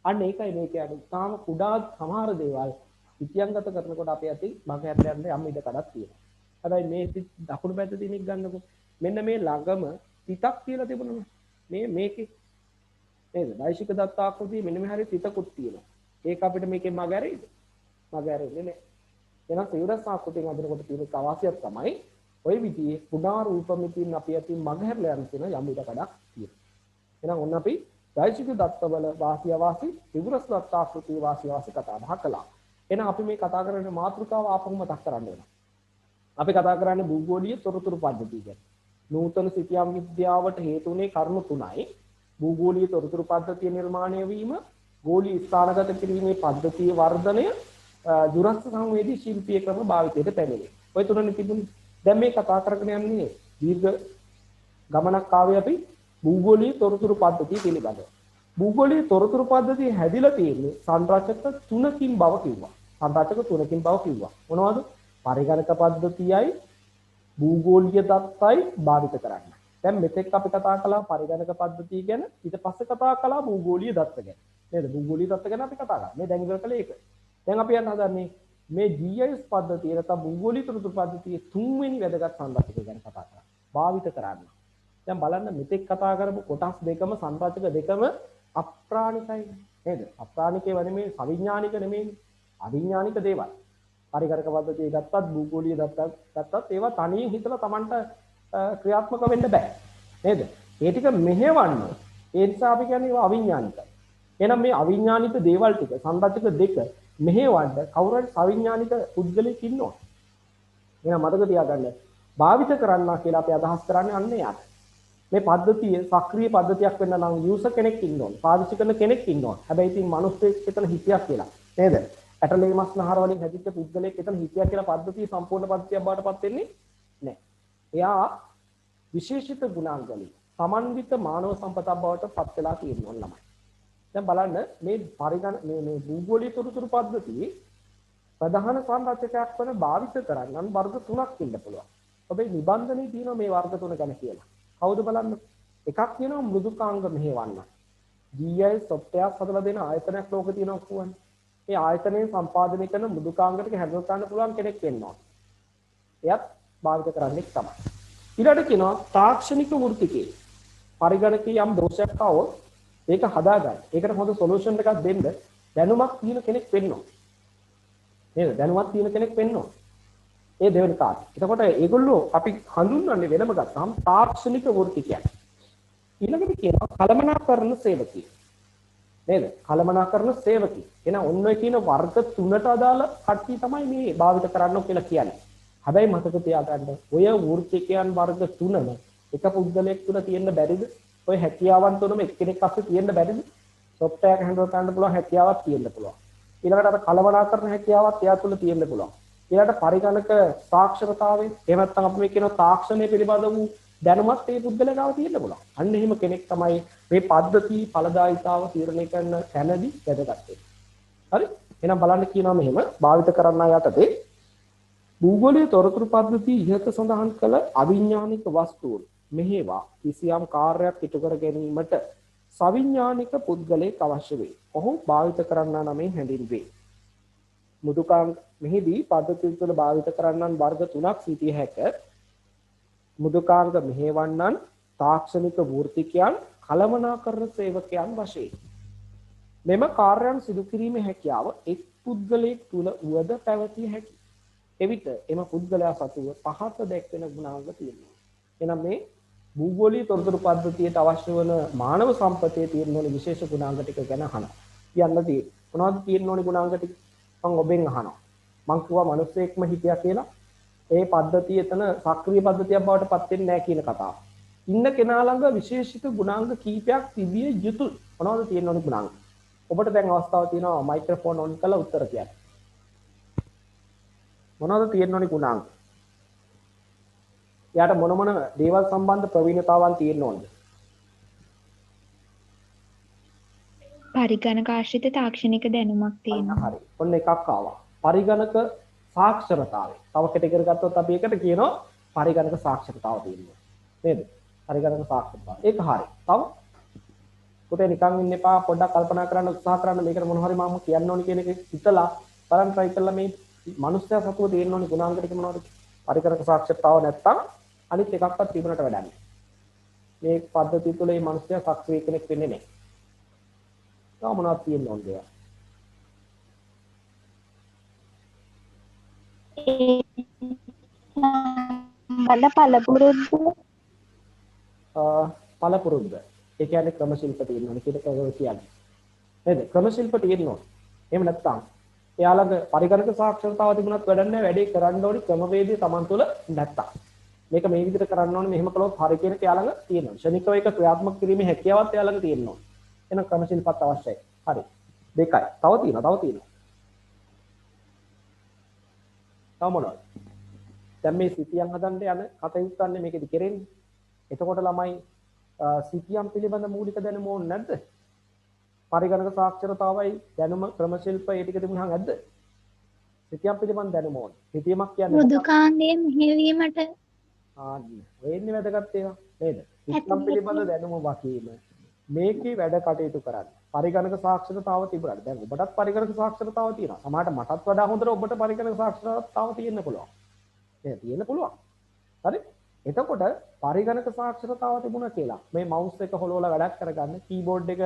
A: අන්න ඒකයි මේ කියන්නේ. ඊටාම කුඩා සමහර දේවල් ඉතිංගත කරනකොට අපේ ඇති මගහැරලා යන්න යම් ඉඩ කඩක් තියෙනවා. හැබැයි මේ දකුණු පැත්තේ තියෙන එක ගන්නකො මෙන්න මේ ළඟම තිතක් කියලා තිබුණා. මේකේ නේද? දෛශික දත්ත ආකෘතිය මෙන්න මේ හරිය තිතකුත් තියෙනවා. ඒක අපිට මේකෙන් මගහැරෙයිද? මගහැරෙන්නේ නැහැ. එහෙනම් සිවුරස් ආකෘතියෙන් අඳිනකොට තියෙන අවාසියක් තමයි ওই විදිහේ කුඩා රූප මිතින් අපි අතින් මගහැරලා යන තියෙන යම් ඉඩ කඩක් තියෙනවා. එහෙනම් ඔන්න අපි දෛශික දත්තවල වාසිය වාසි සිවුරස් දත්ත ආකෘතිය වාසිය වාසි කතා බහ කළා. එහෙනම් අපි මේ කතා කරන මාතෘකාව ආපහු මතක් කරන්න වෙනවා. අපි කතා කරන්නේ භූගෝලීය තොරතුරු පද්ධතිය ගැන. නූතන සිතියම් විද්‍යාවට හේතු වුණේ කරුණු තුනයි. භූගෝලීය තොරතුරු පද්ධතිය නිර්මාණය වීම, ගෝලීය ස්ථානගත කිරීමේ පද්ධතිය වර්ධනය, දුරස්ථ සංවේදී ශිල්පීය ක්‍රම භාවිතයට පැමිණේ. ඔය තුනනේ තිබුණේ. දැන් මේ කතා කරගෙන යන්නේ දීර්ඝ ගමනක් ආවේ අපි භූගෝලීය තොරතුරු පද්ධතිය පිළිබඳව. භූගෝලීය තොරතුරු පද්ධතිය හැදිලා තියෙන්නේ සංරචක තුනකින් බව කිව්වා. මොනවද? පරිගණක පද්ධතියයි භූගෝලීය දත්තයි භාවිත කරන්න. දැන් මෙතෙක් අපි කතා කළා පරිගණක පද්ධතිය ගැන, ඊට පස්සේ කතා කළා භූගෝලීය දත්ත ගැන. නේද? භූගෝලීය දත්ත ගැන අපි කතා කරා. මේ දැන් ඉවර කළේ ඒක. දැන් අපි යන්න හදන්නේ මේ GIS පද්ධතිය නැත්නම් භූගෝලීය තොරතුරු පද්ධතියේ තුන්වෙනි වැදගත් සංරචක ගැන කතා කරා. භාවිත කරන්න. දැන් බලන්න මෙතෙක් කතා කරපු කොටස් දෙකම සංරචක දෙකම අප්‍රාණිකයි නේද? අප්‍රාණිකේ වනේ මේ අවිඥානික නෙමෙයි. අවිඥානික දේවල්. පරිගණක පද්ධතිය ගත්තත් භූගෝලීය දත්තත් ඒවා තනියෙන් හිතලා Tamanට ක්‍රියාත්මක වෙන්න බෑ. නේද? ඒ ටික මෙහෙවන්න. ඒ නිසා අපි කියන්නේ ඒවා අවිඥානිකයි. එහෙනම් මේ අවිඥානික දේවල් ටික සංරචක දෙක මෙහෙවන්න කවුරු හරි අවිඥානික පුද්ගලෙක් ඉන්නවා. එහෙනම් මතක තියාගන්න. භාවිත කරන්නා කියලා අපි අදහස් කරන්නේ අන්න යාට. මේ පද්ධතිය සක්‍රීය පද්ධතියක් වෙන්න නම් යූසර් කෙනෙක් ඉන්න ඕන. පාවිච්චි කරන කෙනෙක් ඉන්න ඕන. හැබැයි ඉතින් මිනිස්සෙක් එතන හිතියක් කියලා. නේද? ඇටලේ මස් නහර වලින් හැදිච්ච පුද්ගලෙක් එතන හිතියක් කියලා පද්ධතිය සම්පූර්ණ පද්ධතියක් බවට පත් වෙන්නේ නැහැ. එයා විශේෂිත ගුණාංග වලින් සමන්විත මානව සම්පතක් බවට පත් වෙලා තියෙනවා ළමයි. දැන් බලන්න මේ මේ භූගෝලීය තොරතුරු පද්ධතියේ ප්‍රධාන සංරචකයක් වන භාවිත කරන්න වර්ග තුනක් ඉන්න පුළුවන්. ඔබේ නිබන්ධනයේ තියෙනවා මේ වර්ග තුන ගැන කියලා. කවුද බලන්න? එකක් තියෙනවා මෘදුකාංග මෙහෙවන්න. GIS software හදලා දෙන ආයතනයක් ලෝකේ තියෙනවා කියන්නේ. මේ ආයතනයේ සම්පාදනය කරන මෘදුකාංග ටික හැදලා ගන්න පුළුවන් කෙනෙක් වෙනවා. එයත් භාවිත කරන්නේ තමයි. ඊළඟට කියනවා තාක්ෂණික වෘත්තිකේ. පරිගණකයේ යම් දෝෂයක් ආවොත් ඒක හදාගන්න. ඒකට හොඳ සොලියුෂන් එකක් දෙන්න දැනුමක් තියෙන කෙනෙක් වෙන්න ඕන. නේද? දැනුමක් තියෙන කෙනෙක් වෙන්න ඕන. ඒ දෙවෙනි කාර්ය. එතකොට ඒගොල්ලෝ අපි හඳුන්වන්නේ වෙනම ගත්තාම තාක්ෂණික වෘත්තිකයන්. ඊළඟට කියනවා කළමනාකරන සේවකී. නේද? කළමනාකරන සේවකී. එහෙනම් ඔන්න ඔය කියන වර්ග තුනට අදාළ කට්ටිය තමයි මේ භාවිත කරන්න කියලා කියන්නේ. හැබැයි මතක තියාගන්න ඔය වෘත්තිකයන් වර්ග තුනම එක පුද්ගලයෙක් තුල තියෙන්න බැරිද? ඔය හැකියාවන් තුනම එක්කෙනෙක් අස්සේ තියෙන්න බැරිද? software එක හැන්ඩල් කරන්න පුළුවන් හැකියාවක් තියෙන්න පුළුවන්. ඊළඟට අර කළමනාකරන හැකියාවත් එයා තුල තියෙන්න පුළුවන්. ඊළඟට පරිගණක සාක්ෂරතාවය එහෙම නැත්නම් අපි මේ කියන තාක්ෂණය පිළිබඳ වූ දැනුමත් මේ පුද්ගලයා ගාව තියෙන්න පුළුවන්. අන්න එහෙම කෙනෙක් තමයි මේ පද්ධති ඵලදායීතාව තීරණය කරන තැනදී වැදගත් වෙන්නේ. හරි? එහෙනම් බලන්න කියනවා මෙහෙම භාවිත කරන්න යටතේ භූගෝලීය තොරතුරු පද්ධතිය ඉහත සඳහන් කළ අවිඥානික වස්තුන් මෙහෙවා කිසියම් කාර්යයක් ඉටු කර ගැනීමට සවිඥානික පුද්ගලයෙක් අවශ්‍ය වේ. ඔහු භාවිත කරන්නා නමින් හැඳින්වේ. මුදුකාංග මෙහිදී පද්ධතිය තුළ භාවිත කරන්නන් වර්ග තුනක් සිටිය හැක. මුදුකාංග මෙහෙවන්නන්, තාක්ෂණික වෘත්තිකයන්, කළමනාකරන සේවකයන් වශයෙන්. මෙම කාර්යයන් සිදු කිරීමේ හැකියාව එක් පුද්ගලයෙක් තුළ වුවද පැවතිය හැකියි. එවිට එම පුද්ගලයා සතුව පහත දැක්වෙන ගුණාංග තියෙනවා. එහෙනම් මේ භූගෝලීය තොරතුරු පද්ධතියට අවශ්‍ය වන මානව සම්පතේ තියෙන ඕනේ විශේෂ ගුණාංග ටික ගැන අහනවා. කියන්න තියෙන්නේ. මොනවද තියෙන්න ඕනේ ගුණාංග ටික? මම ඔබෙන් අහනවා. මං කිව්වා මිනිස්සෙක්ම හිටියා කියලා. ඒ පද්ධතිය එතන සක්‍රීය පද්ධතියක් බවට පත් වෙන්නේ නැහැ කියන කතාව. ඉන්න කෙනා ළඟ විශේෂිත ගුණාංග කීපයක් තිබිය යුතුයි. මොනවද තියෙන්න ඕනේ ගුණාංග? ඔබට දැන් අවස්ථාවක් තියෙනවා මයික්‍රොෆෝන් ඔන් කරලා උත්තර කියන්න. මොනවද තියෙන්න ඕනේ ගුණාංග? යාට මොන මොන දේවල් සම්බන්ධ ප්‍රවීණතාවන් තියෙන්න ඕනද?
D: පරිගණක ආශ්‍රිත තාක්ෂණික දැනුමක් තියෙනවා.
A: හරි. ඔන්න එකක් ආවා. පරිගණක සාක්ෂරතාවය. තව කැටගරි ගත්තොත් අපි එකට කියනවා පරිගණක සාක්ෂරතාව තියෙනවා. නේද? පරිගණක සාක්ෂරතාව. ඒක හරි. තව පුතේ නිකන් ඉන්න එපා පොඩ්ඩක් කල්පනා කරන්න උත්සාහ කරන්න මේකට මොන හරි මම කියන්න ඕනි කියන එක හිතලා බලන්න try කළා මේ මනුස්සයා සතුව තියෙන්න ඕනි ගුණාංග ටික මොනවද? පරිගණක සාක්ෂරතාව නැත්තම් අනිත් එකක්වත් තිබුණට වැඩක් නැහැ. මේ පද්ධතිය තුළ මේ මනුස්සයා සක්‍රීය කෙනෙක් වෙන්නේ නැහැ. තව මොනවද තියෙන්න ඕනද?
D: බල පළපුරුද්ද
A: පළපුරුද්ද. ඒ කියන්නේ ක්‍රමශිල්ප තියෙන්න ඕනේ කියලා කියන්නේ. නේද? ක්‍රමශිල්ප තියෙන්න ඕනේ. එහෙම නැත්නම් එයාලඟ පරිගණක සාක්ෂරතාව තිබුණත් වැඩක් නැහැ. වැඩේ කරන්න ඕනි ක්‍රමවේදය Taman තුළ නැත්තම්. මේක මේ විදිහට කරන්න ඕනේ මෙහෙම කළොත් හරි කියන එයාලඟ තියෙනවා. ශනිකව ඒක ක්‍රියාත්මක කිරීමේ හැකියාවත් එයාලඟ තියෙන්න ඕනේ. එහෙනම් ක්‍රමශිල්පත් අවශ්‍යයි. හරි. දෙකයි. තව තියෙනවා. තව මොනවද? දැන් මේ සිතියම් හදන්න යන කටයුත්තන්නේ මේකෙදි කෙරෙන්නේ. එතකොට ළමයි සිතියම් පිළිබඳ මූලික දැනුම ඕනේ නැද්ද? පරිගණක සාක්ෂරතාවයි දැනුම ක්‍රමශිල්ප ඒ ටික තිබුණාම නැද්ද? සිතියම් පිළිබඳ දැනුම ඕනේ. සිතියමක් කියන්නේ
D: මෘදුකාංගයේ මෙහෙවීමට
A: වෙන්නේ වැදගත් ඒවා නේද? සිතියම් පිළිබඳ දැනුම වකීම මේකේ වැඩ කටයුතු කරන්න. පරිගණක සාක්ෂරතාව තිබුණාට දැන් ඔබටත් පරිගණක සාක්ෂරතාව තියෙනවා. සමහරට මටත් වඩා හොඳට ඔබට පරිගණක සාක්ෂරතාව තියෙන්න පුළුවන්. තියෙන්න පුළුවන්. හරි? එතකොට පරිගණක සාක්ෂරතාව තිබුණා කියලා මේ මවුස් එක හොලවලා වැඩක් කරගන්න, කීබෝඩ් එක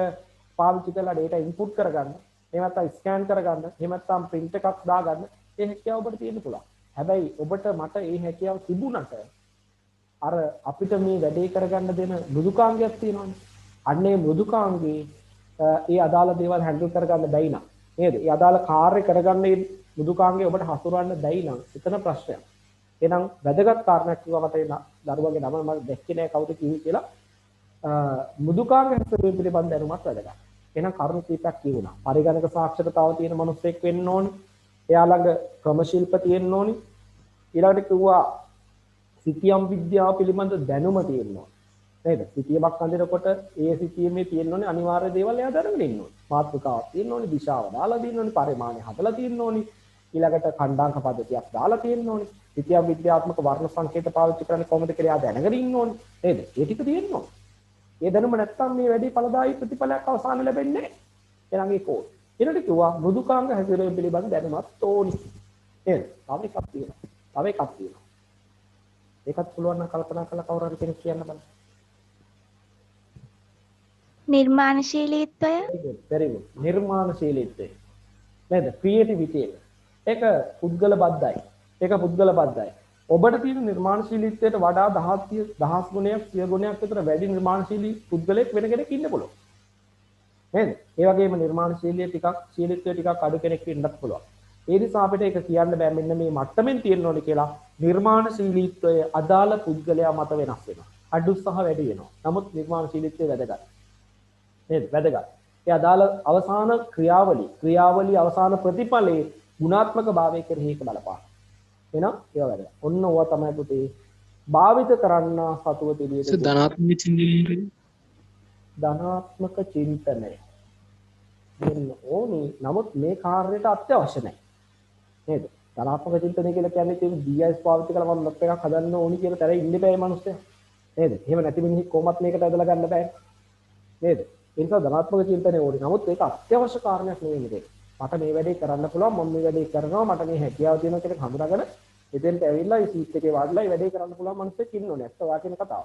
A: පාවිච්චි කරලා data input කරගන්න, එහෙම නැත්නම් ස්කෑන් කරගන්න, එහෙම නැත්නම් print එකක් දාගන්න, ඒ හැකියාව ඔබට තියෙන්න පුළුවන්. හැබැයි ඔබට මට ඒ හැකියාව තිබුණට අර අපිට මේ වැඩේ කරගන්න දෙන මෘදුකාංගයක් තියෙනවානේ. අන්නේ මෘදුකාංගේ ඒ අදාළ දේවල් හැන්ඩල් කරගන්න බැයි නම් නේද? ඒ අදාළ කාර්ය කරගන්න මෘදුකාංගේ ඔබට හසුරවන්න බැයි නම් එතන ප්‍රශ්නයක්. එහෙනම් වැදගත් කාරණයක් කිව්වා මට දරුවගේ නම මම දැක්කේ නෑ කවුද කිව්වේ කියලා. මෘදුකාංග හැසිරීම පිළිබඳ දැනුමත් වැදගත්. එහෙනම් කරුණු කීපයක් කියුණා. පරිගණක සාක්ෂරතාව තියෙන මිනිස්සෙක් වෙන්න ඕනේ. එයා ළඟ ක්‍රමශිල්ප තියෙන්න ඕනේ. ඊළඟට කිව්වා සිතියම් විද්‍යාව පිළිබඳ දැනුම තියෙන්න ඕනේ. නේද? සිතියමක් අඳිනකොට ඒ සිතියමේ තියෙන්න ඕනේ අනිවාර්ය දේවල් එයා දැනගෙන ඉන්න ඕනේ. මාතෘකාවක් තියෙන්න ඕනේ, දිශාව දාලා තියෙන්න ඕනේ, පරිමාණය හදලා තියෙන්න ඕනේ. ඊළඟට ඛණ්ඩාංක පද්ධතියක් දාලා තියෙන්න ඕනේ. සිතියම් විද්‍යාත්මක වර්ණ සංකේත පාවිච්චි කරන්නේ කොහොමද කියලා එයා දැනගෙන ඉන්න ඕනේ. නේද? ඒ ටික තියෙන්න ඕනේ. ඒ දැනුම නැත්තම් මේ වැඩි ඵලදායී ප්‍රතිඵලයක් අවසාන ලැබෙන්නේ නැහැ. එහෙනම් ඒක ඕනේ. ඊළඟට කිව්වා මෘදුකාංග හැසිරීම පිළිබඳ දැනුමත් ඕනේ. නේද? තව එකක් තියෙනවා. ඒකත් පුළුවන් නම් කල්පනා කරලා කවුරු හරි කෙනෙක් කියන්න බලන්න.
D: නිර්මාණශීලීත්වය
A: very good. නිර්මාණශීලීත්වය. නේද? ක්‍රියේටිවිටි එක. ඒක පුද්ගල බද්ධයි. ඔබට තියෙන නිර්මාණශීලීත්වයට වඩා දහස් ගුණයක් 100 ගුණයක් විතර වැඩි නිර්මාණශීලී පුද්ගලයෙක් වෙන කෙනෙක් ඉන්න පුළුවන්. නේද? ඒ වගේම ශීලීත්වය ටිකක් අඩු කෙනෙක් ඉන්නත් පුළුවන්. ඒ නිසා අපිට ඒක කියන්න බෑ මෙන්න මේ මට්ටමින් තියෙන්න ඕනේ කියලා. නිර්මාණශීලීත්වය අදාළ පුද්ගලයා මත වෙනස් වෙනවා. අඩු සහ වැඩි වෙනවා. නමුත් නිර්මාණශීලීත්වය වැදගත්. නේද? වැදගත්. ඒ අදාළ අවසාන ක්‍රියාවලිය අවසාන ප්‍රතිඵලයේ ගුණාත්මක භාවය කෙරෙහි ඒක බලපාන. එහෙනම් ඒවා වැදගත්. ඔන්න ඕවා තමයි පුතේ භාවිත කරන්න සතුව පිළියෙත
C: ධනාත්මක චින්තනය
A: ධනාත්මක චින්තනය වෙන්න ඕනි. නමුත් මේ කාර්යයට අත්‍යවශ්‍ය නැහැ. නේද? ධනාත්මක චින්තනය කියලා කියන්නේ ඉතින් DIS පාවිච්චි කරලා මම ලොප් එකක් හදන්න ඕනි කියන තරේ ඉන්න බෑ මේ මිනිස්සයා. නේද? එහෙම නැති මිනිහෙක් කොහොමත් මේකට ඇදලා ගන්න බෑ. නේද? ඒ නිසා ධනාත්මක චින්තනය ඕනි. නමුත් ඒක අත්‍යවශ්‍ය කාරණයක් නෙවෙයි මේක. මට මේ වැඩේ කරන්න පුළුවන්, මම මේ වැඩේ කරනවා, මට මේ හැකියාව තියෙනවා කියලා හඳුනාගෙන එතෙන්ට ඇවිල්ලා ඒ සීට් එකේ වාඩිලා මේ වැඩේ කරන්න පුළුවන් මිනිස්සෙක් ඉන්න ඕනේ. ඇත්ත වාක්‍යන කතාව.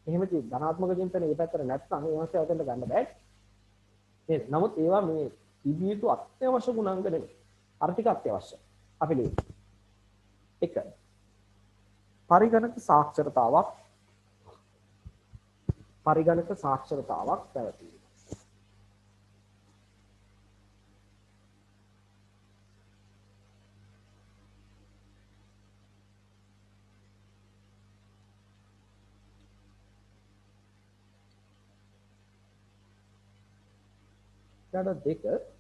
A: එහෙම තියෙන ධනාත්මක චින්තනය මේ පැත්තට නැත්නම් ඒ මාසය අවතෙන්ට ගන්න බෑ. නේද? නමුත් ඒවා මේ තිබිය යුතු අත්‍යවශ්‍ය ගුණාංග නෙවෙයි. අර ටික අත්‍යවශ්‍ය. අපි ලියමු. 1. පරිගණක සාක්ෂරතාවක් පැවතීම. ඊට 2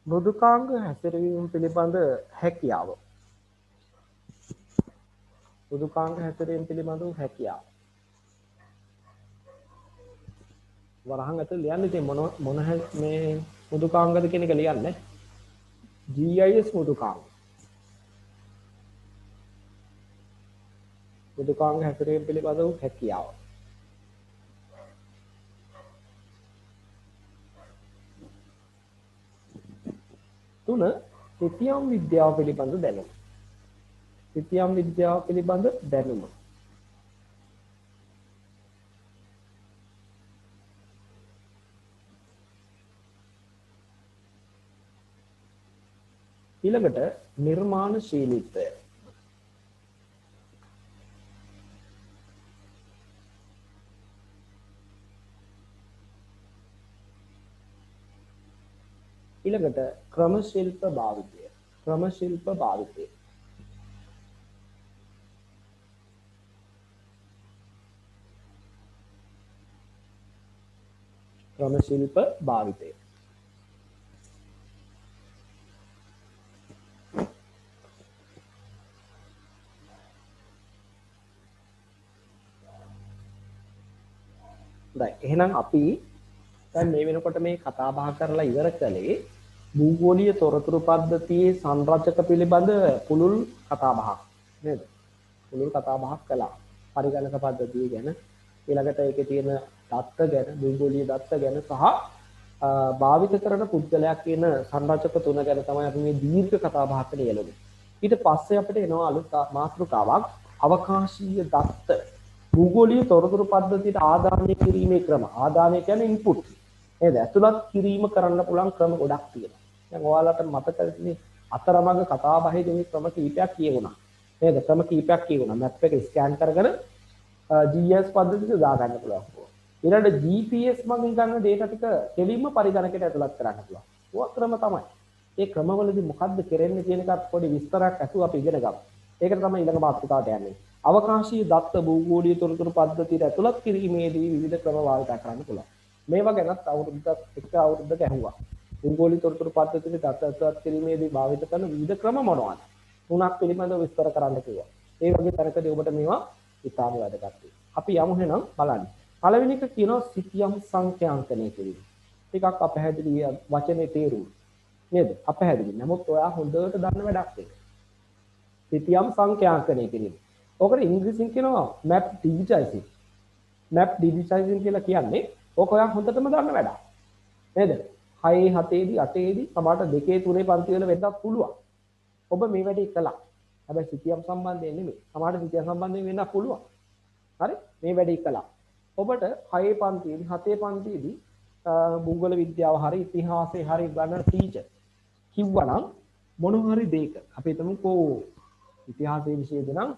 A: මෘදුකාංග හැසිරවීම පිළිබඳ හැකියාව. මෘදුකාංග හැසිරවීම පිළිබඳ හැකියාව. වරහන් ඇතුළේ ලියන්නේ ඉතින් මොන මේ මෘදුකාංගද කියන එක ලියන්නේ. GIS මෘදුකාංග. මෘදුකාංග හැසිරවීම පිළිබඳ හැකියාව. තුන සිතියම් විද්‍යාව පිළිබඳ දැනුම. සිතියම් විද්‍යාව පිළිබඳ දැනුම. ඊළඟට නිර්මාණශීලීත්වය. ඊළඟට ක්‍රමශිල්ප භාවිතය. ක්‍රමශිල්ප භාවිතය. ක්‍රමශිල්ප භාවිතය. right එහෙනම් අපි දැන් මේ වෙනකොට මේ කතා බහ කරලා ඉවර කළේ භූගෝලීය තොරතුරු පද්ධතියේ සංරචක පිළිබඳ පුළුල් කතා බහක් නේද? පුළුල් කතා බහක් කළා. පරිගණක පද්ධතිය ගැන, ඊළඟට ඒකේ තියෙන දත්ත ගැන, භූගෝලීය දත්ත ගැන සහ භාවිත කරන පුද්ගලයා කියන සංරචක තුන ගැන තමයි අපි මේ දීර්ඝ කතා බහක් ලියලුනේ. ඊට පස්සේ අපිට එනවා අලුත් මාතෘකාවක් අවකාශීය දත්ත. භූගෝලීය තොරතුරු පද්ධතියට ආදානය කිරීමේ ක්‍රම. ආදානය කියන්නේ ඉන්පුට්. නේද? ඇතුළත් කිරීම කරන්න පුළුවන් ක්‍රම ගොඩක් තියෙනවා. දැන් ඔයාලට මතකයි අතරමඟ කතා බහේදී මේ ක්‍රම කීපයක් කියවුණා. නේද? ක්‍රම කීපයක් කියවුණා. මැප් එක ස්කෑන් කරගෙන GIS පද්ධතියට දාගන්න පුළුවන්. ඊළඟට GPS මගින් ගන්න data ටික දෙලින්ම පරිගණකයට ඇතුළත් කරන්න පුළුවන්. ඔය ක්‍රම තමයි. මේ ක්‍රමවලදී මොකද්ද කරන්නේ කියන එකත් පොඩි විස්තරයක් අසු අපි ඉගෙන ගමු. ඒකට තමයි ඊළඟ මාතෘකාවට යන්නේ. අවකාශීය දත්ත භූගෝලීය තොරතුරු පද්ධතියට ඇතුළත් කිරීමේදී විවිධ ක්‍රම භාවිත කරන්න පුළුවන්. මේවා ගැනත් අවුරුද්දක ඇහුවා. භූගෝලීය තොරතුරු පද්ධතියට දත්ත ඇතුළත් කිරීමේදී භාවිත කරන විවිධ ක්‍රම මොනවාද? තුනක් පිළිබඳව විස්තර කරන්න කිව්වා. ඒ වගේ තරකදී ඔබට මේවා ඉතාම වැදගත්. අපි යමු එහෙනම් බලන්න. පළවෙනි එක කියනවා සිතියම් සංඛ්‍යාංකනය කිරීම. ටිකක් අපහැදිලි වචනේ තේරුම. නේද? අපහැදිලි. නමුත් ඔයා හොඳට දන්න වැඩක් ඒක. සිතියම් සංඛ්‍යාංකනය කිරීම. ඔකට ඉංග්‍රීසියෙන් කියනවා map digitizing. map digitizing කියලා කියන්නේ ඔක ඔයා හොඳටම දන්න වැඩක්. නේද? 6 7 දී 8 දී සමහරට 2 3 පන්ති වල වෙන්නත් පුළුවන්. ඔබ මේ වැඩේ කළා. හැබැයි සිතියම් සම්බන්ධයෙන් නෙමෙයි. සමහරට සිතියම් සම්බන්ධයෙන් වෙන්නත් පුළුවන්. හරි? මේ වැඩේ කළා. ඔබට 6 පන්තියේදී 7 පන්තියේදී භූගෝල විද්‍යාව හරි ඉතිහාසය හරි ගන්න ටීචර් කිව්වනම් මොන හරි දෙයක අපි හිතමුකෝ ඉතිහාසයේ විශේෂද නම්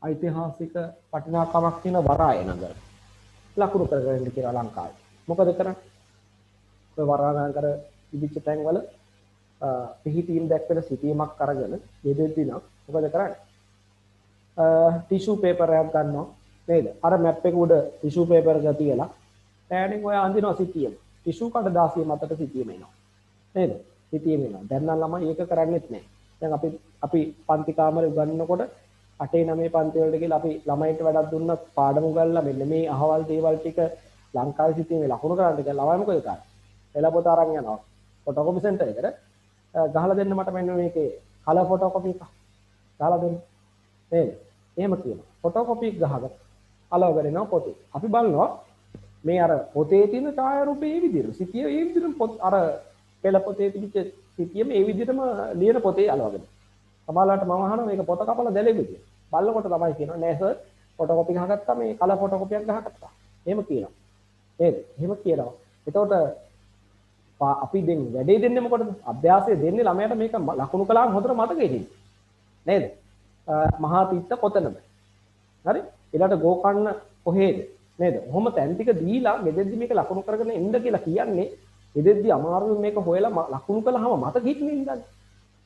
A: ඓතිහාසික වටිනාකමක් තියෙන වරාය නගර ලකුණු කරගෙන කියලා ලංකාවේ. මොකද කරන්නේ? ඔය වරාය නගර ඉදිච්ච තැන් වල පිහිටීම් දැක්වෙන සිටීමක් අරගෙන දෙදෙද්දී නම් මොකද කරන්නේ? ටිෂු පේපර් එකක් ගන්නවා නේද? අර මැප් එක උඩ ටිෂු පේපර් එක තියලා ටෑනින් ඔය අඳිනවා සිටියම. ටිෂු කඩදාසිය මතට සිටියම එනවා. නේද? සිටියම එනවා. දැන් නම් ළමයි ඒක කරන්නේත් නැහැ. දැන් අපි පන්ති කාමරේ උගන්වනකොට 8 9 පන්ති වලට ගිහලා අපි ළමයින්ට වැඩක් දුන්නා පාඩම උගන්වලා මෙන්න මේ අහවල් දේවල් ටික ලංකාවේ සිටියම ලකුණු කරන්න කියලා ළමයි මොකද කරන්නේ? එලා පොත අරන් යනවා. ෆොටෝකොපි සෙන්ටර් එකට ගහලා දෙන්න මට මෙන්න මේකේ කලර් ෆොටෝකොපි එක ගහලා දෙන්න. නේද? එහෙම කියනවා. ෆොටෝකොපි එක ගහගෙන අලව කරනවා පොතේ. අපි බලනවා මේ අර පොතේ තියෙන ඡායාරූපේ මේ විදිහට. සිටියේ මේ විදිහට පොත් අර පෙළ පොතේ තිබිච්ච සිටියේ මේ විදිහටම ලියන පොතේ අලවගෙන. සමහරවිට මම අහනවා මේක පොත කපලා දැලෙවිද කියලා. බලනකොට තමයි කියනවා නෑ සර් ෆොටෝකොපි ගහගත්තා මේ කලර් ෆොටෝකොපියක් ගහගත්තා. එහෙම කියනවා. නේද? එහෙම කියනවා. එතකොට අපි දෙන්නේ වැඩේ දෙන්නේ මොකටද? අභ්‍යාසය දෙන්නේ ළමයාට මේක ලකුණු කළාම හොඳට මතකෙ ඉන්නේ. නේද? මහා තිත්ත කොතනද? හරි? ඊළඟට ගෝකන්න කොහේද? නේද? ඔහොම තැන් ටික දීලා මෙදෙද්දි මේක ලකුණු කරගෙන එන්න කියලා කියන්නේ මෙදෙද්දි අමාරුවෙන් මේක හොයලා ලකුණු කළාම මතකෙ හිටින්නේ ඉඳන්.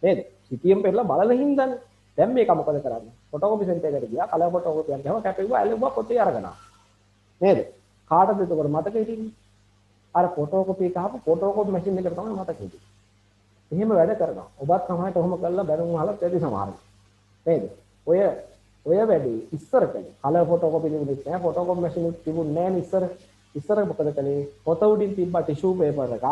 A: නේද? සිටියම් පෙරලා බලලා හින්දානේ. දැන් මේක මොකද කරන්නේ? ෆොටෝකොපි සෙන්ටර් එකට ගියා කලර් ෆොටෝකොපියක් ගහම කැපෙව්වා ඇලෙව්වා පොතේ අරගෙන ආවා. නේද? කාටද එතකොට මතකෙ හිටින්නේ? අර ෆොටෝකොපි එක ආපු ෆොටෝකොපි මැෂින් එකට තමයි මතකෙ හිටින්නේ. එහෙම වැඩ කරනවා. ඔබත් සමහරට ඔහොම කළා බැලුම් අහලා වැඩි සමහරට. නේද? ඔය වැඩේ ඉස්සර කළේ කලර් ෆොටෝකොපි නෙවෙයි නෑ ෆොටෝකොපි මැෂින් එක තිබුණේ නෑ ඉස්සර මොකද කළේ? පොත උඩින් තිබ්බ ටිෂු පේපර් එක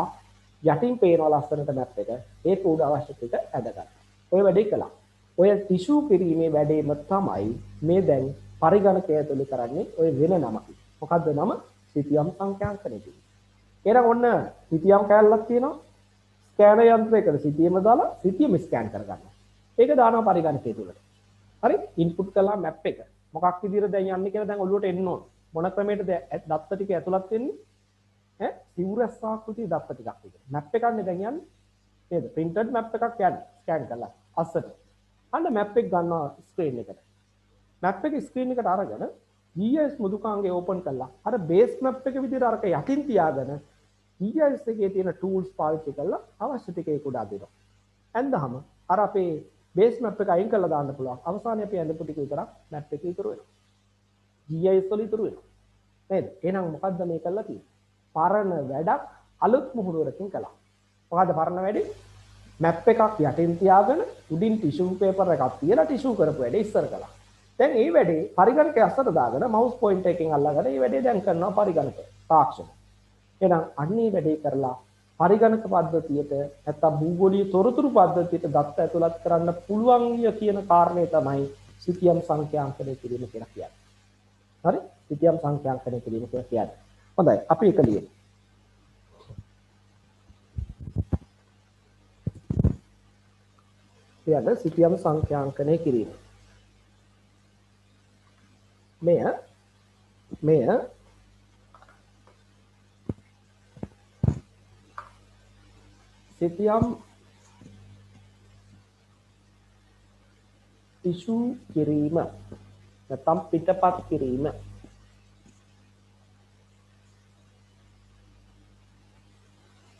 A: යටින් පේනවා ලස්සනට මැප් එක. ඒක උඩ අවශ්‍ය ටික ඇදගත්තා. ඔය වැඩේ කළා. ඔය ටිෂු කිරීමේ වැඩේම තමයි මේ දැන් පරිගණකය ඇතුළේ කරන්නේ ඔය වෙන නම. මොකද්ද නම? සිතියම් සංඛ්‍යාංකනය කියන්නේ. එහෙනම් ඔන්න සිතියම් කැලලක් තියෙනවා. ස්කෑනර් යන්ත්‍රයකට සිතියම දාලා සිතියම ස්කෑන් කරගන්නවා. ඒක දානවා පරිගණකය තුලට. හරි? ඉන්පුට් කළා මැප් එක. මොකක් විදිහට දැන් යන්නේ කියලා දැන් ඔළුවට එන්න ඕන. මොන ක්‍රමයකටද දත්ත ටික ඇතුළත් වෙන්නේ? සිවුරස් ආකෘති දත්ත ටිකක් විතර. මැප් එකක් නේ දැන් යන්නේ. නේද? printed map එකක් යන්නේ. ස්කෑන් කරලා අස්සට. අන්න මැප් එක ගන්නවා ස්ක්‍රීන් එකට. මැප් එක ස්ක්‍රීන් එකට අරගෙන GIS මුදුකාංගේ ඕපන් කළා. අර බේස් මැප් එක විදිහට අරක යටින් තියාගෙන GIS එකේ තියෙන tools පාවිච්චි කරලා අවශ්‍ය ටික ඒක උඩ අදිනවා. ඇන්දහම අර අපේ බේස් මැප් එක අයින් කරලා දාන්න පුළුවන්. අවසානයේ අපි ඇඳපු ටික විතරක් මැප් එකේ ඉතුරු වෙනවා. GIS වල ඉතුරු වෙනවා. නේද? එහෙනම් මොකද්ද මේ කරලා තියෙන්නේ? පරණ වැඩක් අලුත් මුහුණුවරකින් කළා. මොකද්ද පරණ වැඩේ? මැප් එකක් යටින් තියාගෙන උඩින් ටිෂු පේපර් එකක් තියලා ටිෂු කරපු වැඩේ ඉස්සර කළා. දැන් මේ වැඩේ පරිගණකය අස්සට දාගෙන මවුස් පොයින්ටර් එකකින් අල්ලගෙන මේ වැඩේ දැන් කරනවා පරිගණක තාක්ෂණ. එහෙනම් අන්නේ වැඩේ කරලා පරිගණක පද්ධතියට නැත්නම් භූගෝලීය තොරතුරු පද්ධතියට දත්ත ඇතුළත් කරන්න පුළුවන් කියන කාරණේ තමයි සිතියම් සංඛ්‍යාංකනය කිරීම කියලා කියන්නේ. හරි? සිතියම් සංඛ්‍යාංකනය කිරීම කියලා කියන්නේ. හොඳයි. අපි එක ලියමු. ඊට සිතියම් සංඛ්‍යාංකනය කිරීම. මෙය සිතියම් ටිෂු කිරීම නැත්නම් පිටපත් කිරීම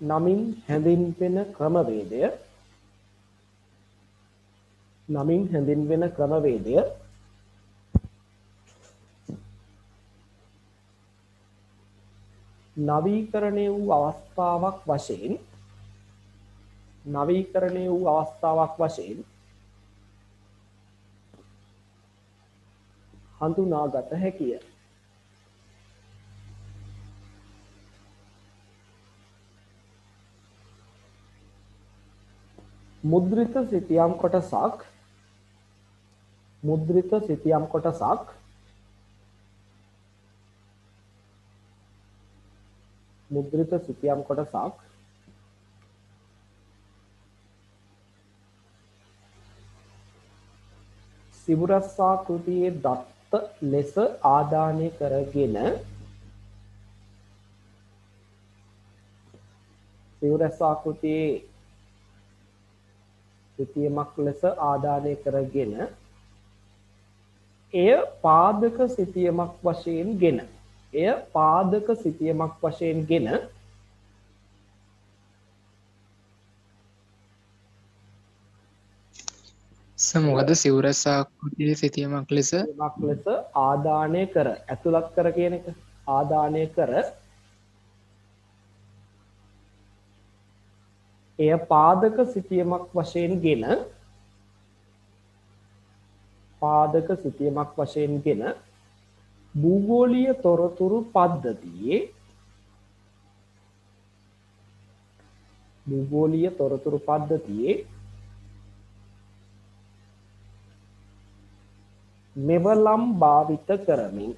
A: නමින් හැඳින්වෙන ක්‍රමවේදය නවීකරණය වූ අවස්ථාවක් වශයෙන් හඳුනාගත හැකිය. මුද්‍රිත සිතියම් කොටසක් සිවුරස් ආකෘතියේ දත්ත ලෙස ආදානය කරගෙන සිවුරැස් ආකෘතියේ සිතියමක් ලෙස ආදානය කරගෙන එය පාදක සිතියමක් වශයෙන් ගෙන
C: මොකද සිවුරැස් ආකෘතියේ සිතියමක් ලෙස
A: සිතියමක් ලෙස ආදානය කර ඇතුළත් කර කියන එක ආදානය කර එය පාදක සිතියමක් වශයෙන් ගෙන භූගෝලීය තොරතුරු පද්ධතියේ මෙවලම් භාවිත කරමින්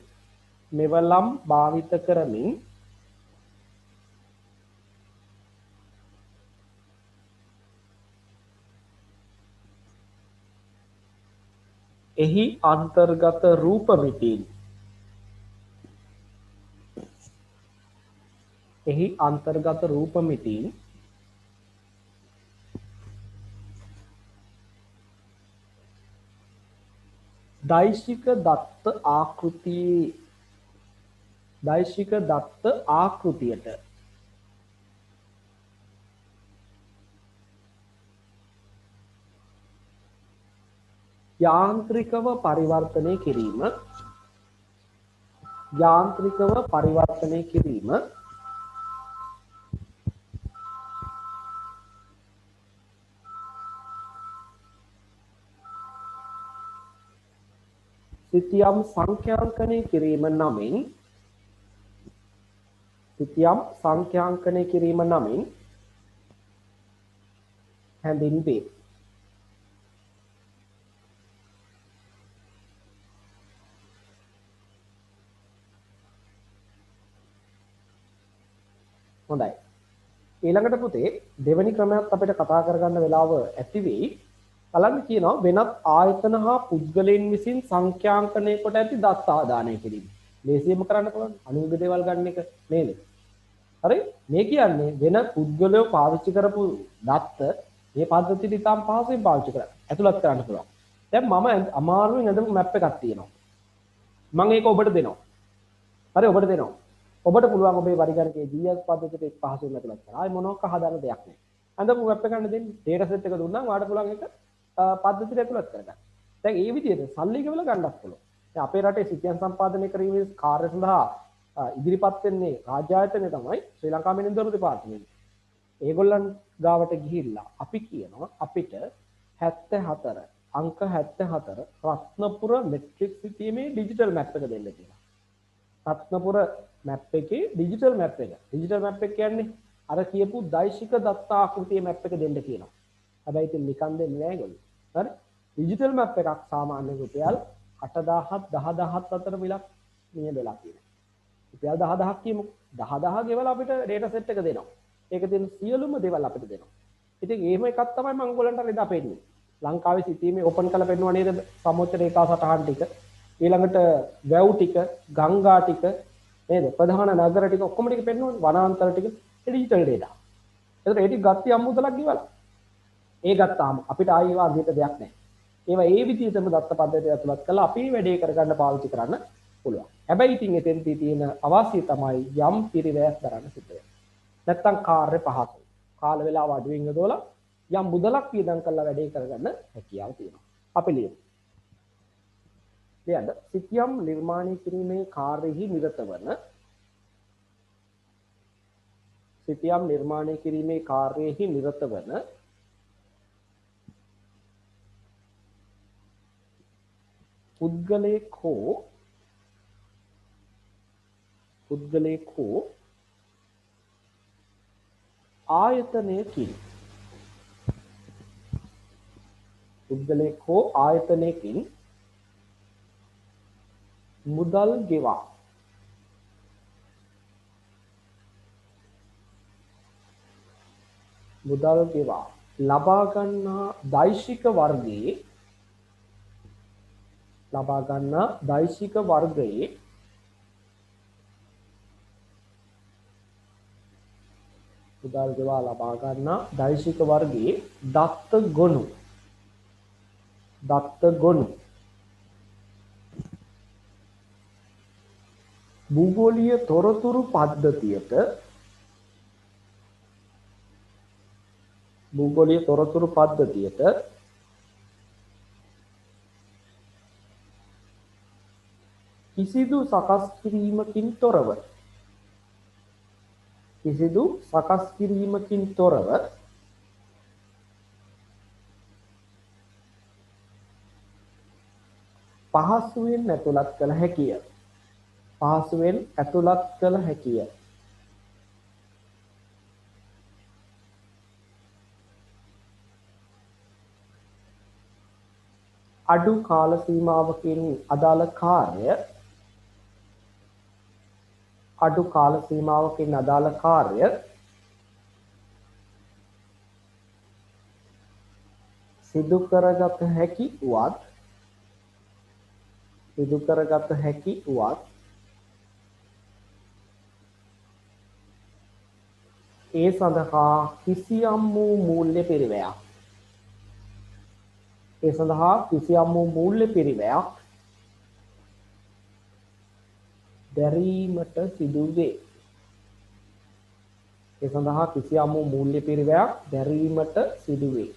A: එහි අන්තර්ගත රූප මිටීන් දෛශික දත්ත ආකෘතියට යාන්ත්‍රිකව පරිවර්තනය කිරීම සිතියම් සංඛ්‍යාංකනය කිරීම නමින් හැඳින්වේ. හොඳයි. ඊළඟට පුතේ දෙවෙනි ක්‍රමයක් අපිට කතා කරගන්න වෙලාව ඇති වෙයි. බලන්න කියනවා වෙනත් ආයතන හා පුද්ගලයන් විසින් සංඛ්‍යාංකනය කොට ඇති දත්ත ආදානය කිරීම. ලේසියෙන්ම කරන්න පුළුවන්. අනුන්ගේ දේවල් ගන්න එක නේද? හරි? මේ කියන්නේ වෙන පුද්ගලයෝ පාවිච්චි කරපු දත්ත මේ පද්ධතියට ඉතාම පහසුවෙන් පාවිච්චි කරන්න. ඇතුළත් කරන්න පුළුවන්. දැන් මම අමාරුවෙන් හදපු මැප් එකක් තියෙනවා. මම ඒක ඔබට දෙනවා. හරි ඔබට දෙනවා. ඔබට පුළුවන් ඔබේ පරිගණකයේ GIS පද්ධතියට එක් පහසුවෙන් ඇතුළත් කරන්න. ආයි මොනවාක් හදාන්න දෙයක් නැහැ. අඳපු මැප් එක ගන්න දෙන්න. data set එක දුන්නා ඔයාලට පුළුවන් ඒක පද්ධතියට ඇතුළත් කරගන්න. දැන් මේ විදිහට සල්ලි ගෙවලා ගන්නත් පුළුවන්. දැන් අපේ රටේ සිතියම් සම්පාදනය කිරීමේ කාර්ය සඳහා ඉදිරිපත් වෙන්නේ රාජ්‍ය ආයතනය තමයි ශ්‍රී ලංකා මිනින්දරු දෙපාර්තමේන්තුව. ඒගොල්ලන් ගාවට ගිහිල්ලා අපි කියනවා අපිට 74 අංක 74 රත්නපුර මෙට්‍රික් සිතියමේ ඩිජිටල් මැප් එක දෙන්න කියලා. රත්නපුර මැප් එකේ ඩිජිටල් මැප් එක. ඩිජිටල් මැප් එක කියන්නේ අර කියපු දෛශික දත්ත ආකෘතියේ මැප් එක දෙන්න කියනවා. හැබැයි ඉතින් නිකන් දෙන්නේ නැහැ ඒගොල්ලෝ. හරි? ඩිජිටල් මැප් එකක් සාමාන්‍ය රුපියල් 8000 10000 අතර මිලක් නියදලා තියෙනවා. රුපියල් 10000ක් කියමු. 10000 ගෙවලා අපිට data set එක දෙනවා. ඒක තියෙන සියලුම දේවල් අපිට දෙනවා. ඉතින් එහෙම එකක් තමයි මම ඔයගොල්ලන්ට රෙදා පෙන්නන්නේ. ලංකාවේ සිටීමේ ඕපන් කරලා පෙන්නුවා නේද සමුද්‍ර රේඛා සටහන් ටික. ඊළඟට වැව් ටික, ගංගා ටික නේද? ප්‍රධාන නගර ටික ඔක්කොම ටික පෙන්නුවා. වනාන්තර ටික ඩිජිටල් data. ඒතර ඒ ටික ගත්ත අමුදලක් ගෙවලා. ඒ ගත්තාම අපිට ආයෙ ඒවා අදිට දෙයක් නැහැ. ඒවා ඒ විදිහටම දත්ත පද්ධතිය ඇතුළත් කරලා අපි වැඩේ කරගන්න පාවිච්චි කරන්න පුළුවන්. හැබැයි ඉතින් එතෙන්දී තියෙන අවාසිය තමයි යම් පිරිවැයක් දරන්න සිද්ධ වෙනවා. නැත්තම් කාර්ය පහසුයි. කාල වේලාව අඩුවෙන් යොදවලා යම් මුදලක් වියදම් කරලා වැඩේ කරගන්න හැකියාව තියෙනවා. අපි ලියමු. ලියන්න සිතියම් නිර්මාණය කිරීමේ කාර්යෙහි නිරත වන පුද්ගලයෙක් හෝ ආයතනයකින් මුදල් ගෙවා ලබා ගන්නා දෛශික වර්ගයේ මුදල් ගෙවා ලබා ගන්නා දෛශික වර්ගයේ දත්ත ගොනු භූගෝලීය තොරතුරු පද්ධතියට කිසිදු සකස් කිරීමකින් තොරව පහසුවෙන් ඇතුළත් කළ හැකිය. අඩු කාල සීමාවකින් අදාළ කාර්ය සිදු කරගත හැකි වුවත් ඒ සඳහා කිසියම් වූ මූල්‍ය පිරිවැයක් දැරීමට සිදුවේ.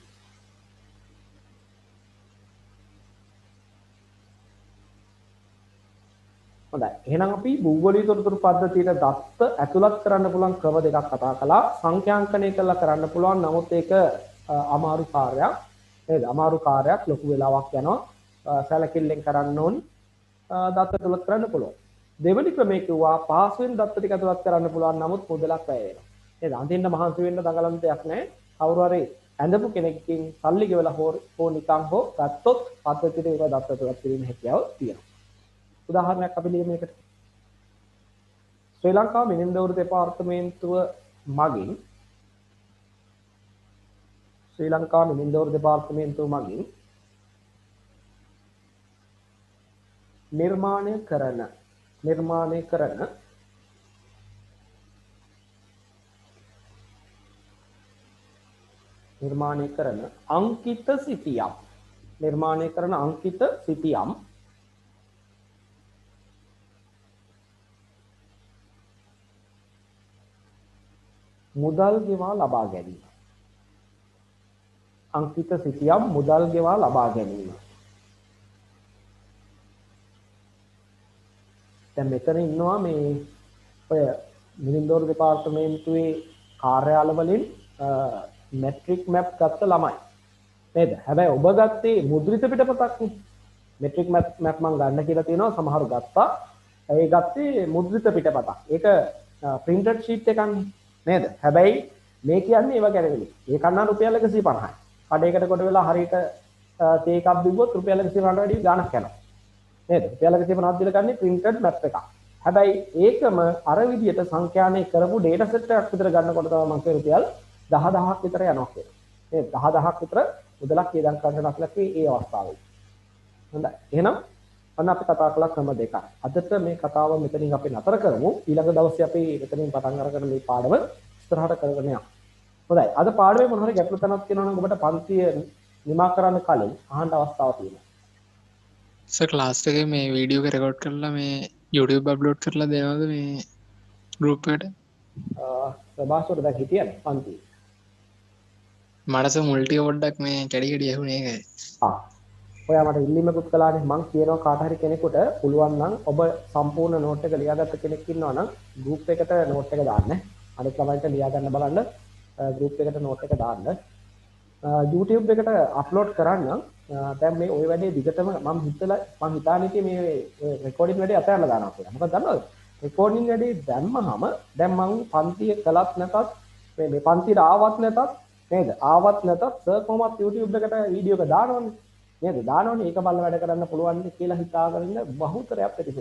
A: හොඳයි. එහෙනම් අපි භූගෝලීය තොරතුරු පද්ධතියට දත්ත ඇතුළත් කරන්න පුළුවන් ක්‍රම දෙකක් කතා කළා. සංඛ්‍යාංකණය කරලා කරන්න පුළුවන්. නමුත් ඒක අමාරු කාර්යයක්. නේද? අමාරු කාර්යයක්, ලොකු වෙලාවක් යනවා. සැලකිල්ලෙන් කරන්න ඕනි. දත්ත ඇතුළත් කරන්න පුළුවන්. දෙවෙනි ක්‍රමයේ කිව්වා පහසුවෙන් දත්ත ටික ඇතුළත් කරන්න පුළුවන්. නමුත් මුදලක් වැය වෙනවා. නේද? අඳින්න මහන්සි වෙන්න දඟලන දෙයක් නැහැ. කවුරු හරි ඇඳපු කෙනෙක්ගෙන් සල්ලි ගෙවලා හෝ නිකන් හෝ ගත්තොත් පද්ධතියට ඒක දත්ත ඇතුළත් කිරීම හැකියාව තියෙනවා. උදාහරණයක් අපි ලියමු මේකට. ශ්‍රී ලංකා මිනින්දවුරු දෙපාර්තමේන්තුව මගින් නිර්මාණය කරන අංකිත සිතියම් මුදල් ගෙවා ලබා ගැනීම. දැන් මෙතන ඉන්නවා මේ ඔය මිනින්දෝර දෙපාර්තමේන්තුවේ කාර්යාල වලින් මෙට්‍රික් මැප් ගත්ත ළමයි. නේද? හැබැයි ඔබ ගත්තේ මුද්‍රිත පිටපතක් නේ. මෙට්‍රික් මැප් මම ගන්න කියලා තියෙනවා සමහරු ගත්තා. ඒ ගත්තේ මුද්‍රිත පිටපතක්. ඒක printed sheet එකක් නේද? හැබැයි මේ කියන්නේ ඒව ගැනනේ. ඒ කන්නා රුපියල් 150යි. කඩේකට කොට වෙලා හරියට තේ එකක් බිව්වොත් රුපියල් 150ට වැඩි ගාණක් යනවා. නේද? රුපියල් 150ක් දීලා ගන්නේ printed map එකක්. හැබැයි ඒකම අර විදියට සංඛ්‍යානය කරපු data set එකක් විතර ගන්නකොට තමයි මම කිය රුපියල් 10000ක් විතර යනවා කියලා. නේද? 10000ක් විතර මුදලක් ඉදන් කරන්න ලක්ලකේ ඒ අවස්ථාවේ. හොඳයි. එහෙනම් අන්න අපි කතා කළා ක්‍රම දෙකක්. අදට මේ කතාව මෙතනින් අපි නතර කරමු. ඊළඟ දවසේ අපි මෙතනින් පටන් අරගෙන මේ පාඩම ඉස්සරහට කරගෙන යමු. හොඳයි. අද පාඩමේ මොන හරි ගැටලු තැනක් තියෙනවා නම් ඔබට පන්තිය නිමා කරන්න කලින් අහන්න අවස්ථාවක් තියෙනවා.
C: සර් ක්ලාස් එකේ මේ වීඩියෝ එක රෙකෝඩ් කරලා මේ YouTube අප්ලෝඩ් කරලා දෙනවද මේ ගෲප් එකට?
A: ප්‍රභාස්වර දැන් හිටියනේ පන්තියේ.
C: මට මුල් ටික පොඩ්ඩක් මේ කැඩි ඇහුනේ ඒකයි.
A: ඔයා මට ඉල්ලීමකුත් කළානේ. මං කියනවා කාට හරි කෙනෙකුට පුළුවන් නම් ඔබ සම්පූර්ණ නෝට් එක ලියාගත්ත කෙනෙක් ඉන්නවා නම් ගෲප් එකට නෝට් එක දාන්න. අනිත් ළමයින්ට ලියා ගන්න බලන්න ගෲප් එකට නෝට් එක දාන්න. YouTube එකට අප්ලෝඩ් කරන්න. දැන් මේ ওই වැඩේ දිගටම මම හිතානේ මේ රෙකෝඩින් වැඩේ අතහැරලා දානවා කියලා. මොකද දන්නවද? රෙකෝඩින් වැඩේ දැම්මහම දැන් මං පන්තිය කළත් නැතත් මේ පන්තියට ආවත් නැතත් නේද? ආවත් නැතත් සර් කොහොමත් YouTube එකට වීඩියෝ එක දානවනේ. නේද? දානවනේ ඒක බලලා වැඩ කරන්න පුළුවන් කියලා හිතාගෙන ඉන්න බහුතරයක් පිටිසෙ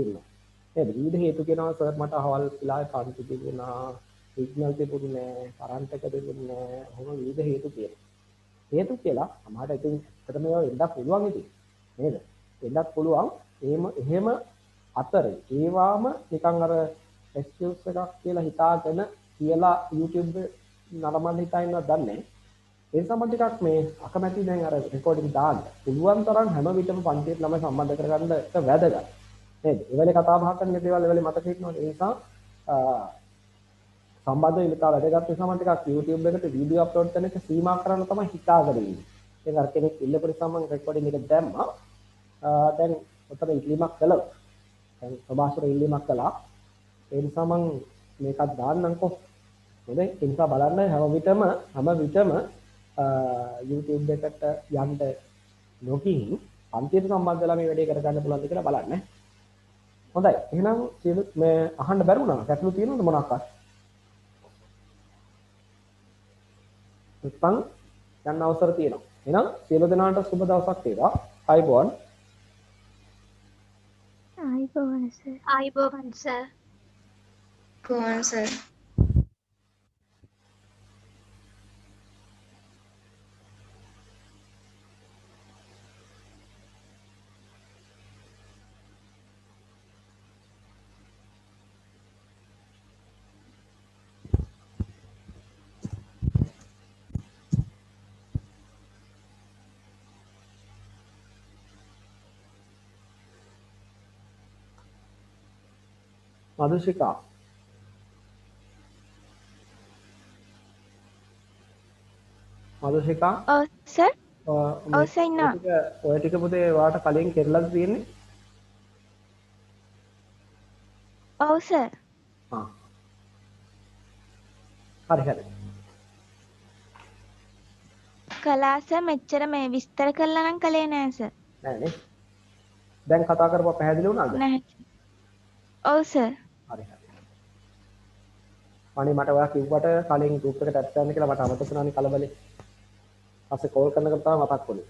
A: ඉන්නවා. නේද? විවිධ හේතු කියනවා සර් මට අවල් වෙලාවේ පන්ති තිබුණා, සිග්නල් තිබුණේ නැහැ, කරන්ට් එක තිබුණේ නැහැ. ඔහොම විවිධ හේතු කියනවා. හේතු කියලා සමහරට ඉතින් ඇත්තටම ඒවා වෙන්නත් පුළුවන් ඉතින්. නේද? වෙන්නත් පුළුවන්. එහෙම අතරේ ඒවාම නිකන් අර එක්ස්කියුස් එකක් කියලා හිතාගෙන කියලා YouTube නරඹන්න හිතා ඉන්නවද දන්නේ නැහැ. ඒ නිසා මම ටිකක් මේ අකමැති දැන් අර රෙකෝඩින් දාන්න. පුළුවන් තරම් හැම විටම පන්තියට ළමයි සම්බන්ධ කරගන්න එක වැදගත්. නේද? ඒ වෙලේ කතා බහ කරන දේවල් ඒ වෙලේ මතක හිටිනවා. ඒ නිසා සම්බන්ධ වෙන්න ඉතාල වැදගත් නිසා මම ටිකක් YouTube එකට වීඩියෝ අප්ලෝඩ් කරන එක සීමා කරන්න තමයි හිතාගෙන ඉන්නේ. ඒක අර කෙනෙක් ඉල්ලපු නිසා මම රෙකෝඩින් එක දැම්මා. දැන් උතන ඉල්ලීමක් කළා. දැන් ප්‍රභාස්වර ඉල්ලීමක් කළා. ඒ නිසා මම මේකත් දාන්නම්කෝ. හොඳයි. ඒ නිසා බලන්න හැම විටම YouTube එකට යන්න නොගිහින් පන්තියට සම්බන්ධ වෙලා මේ වැඩේ කරගන්න පුළුවන්ද කියලා බලන්න. හොඳයි. එහෙනම් සියලු මේ අහන්න බැරුණා. ගැටලු තියෙනවද මොනවාක්වත්? නැත්නම් යන්න අවසර තියෙනවා. එහෙනම් සියලු දෙනාට සුබ දවසක් වේවා. අයබෝන්.
D: ආයිබෝවන් සර්.
E: ආයිබෝවන් සර්.
B: කොහොමද සර්?
A: මදුෂිකා. මදුෂිකා.
E: ඔව් සර්.
A: මේ
E: ඔව් සර් ඉන්නවා.
A: ඔය ටික පුතේ වාට කලින් කෙරලාද තියෙන්නේ?
E: ඔව් සර්.
A: ආ. හරි.
E: කළා සර් මෙච්චර මේ විස්තර කරලා නම් කළේ නෑ සර්.
A: නෑනේ. දැන් කතා කරපුවා පැහැදිලි වුණාද?
E: නැහැ. ඔව් සර්.
A: හරි. අනේ මට ඔයා කිව්වට කලින් ගෲප් එකට ඇඩ් කරන්න කියලා මට අමතක වුණානේ කලබලේ. පස්සේ කෝල් කරනකොට තමයි මතක් වුණේ.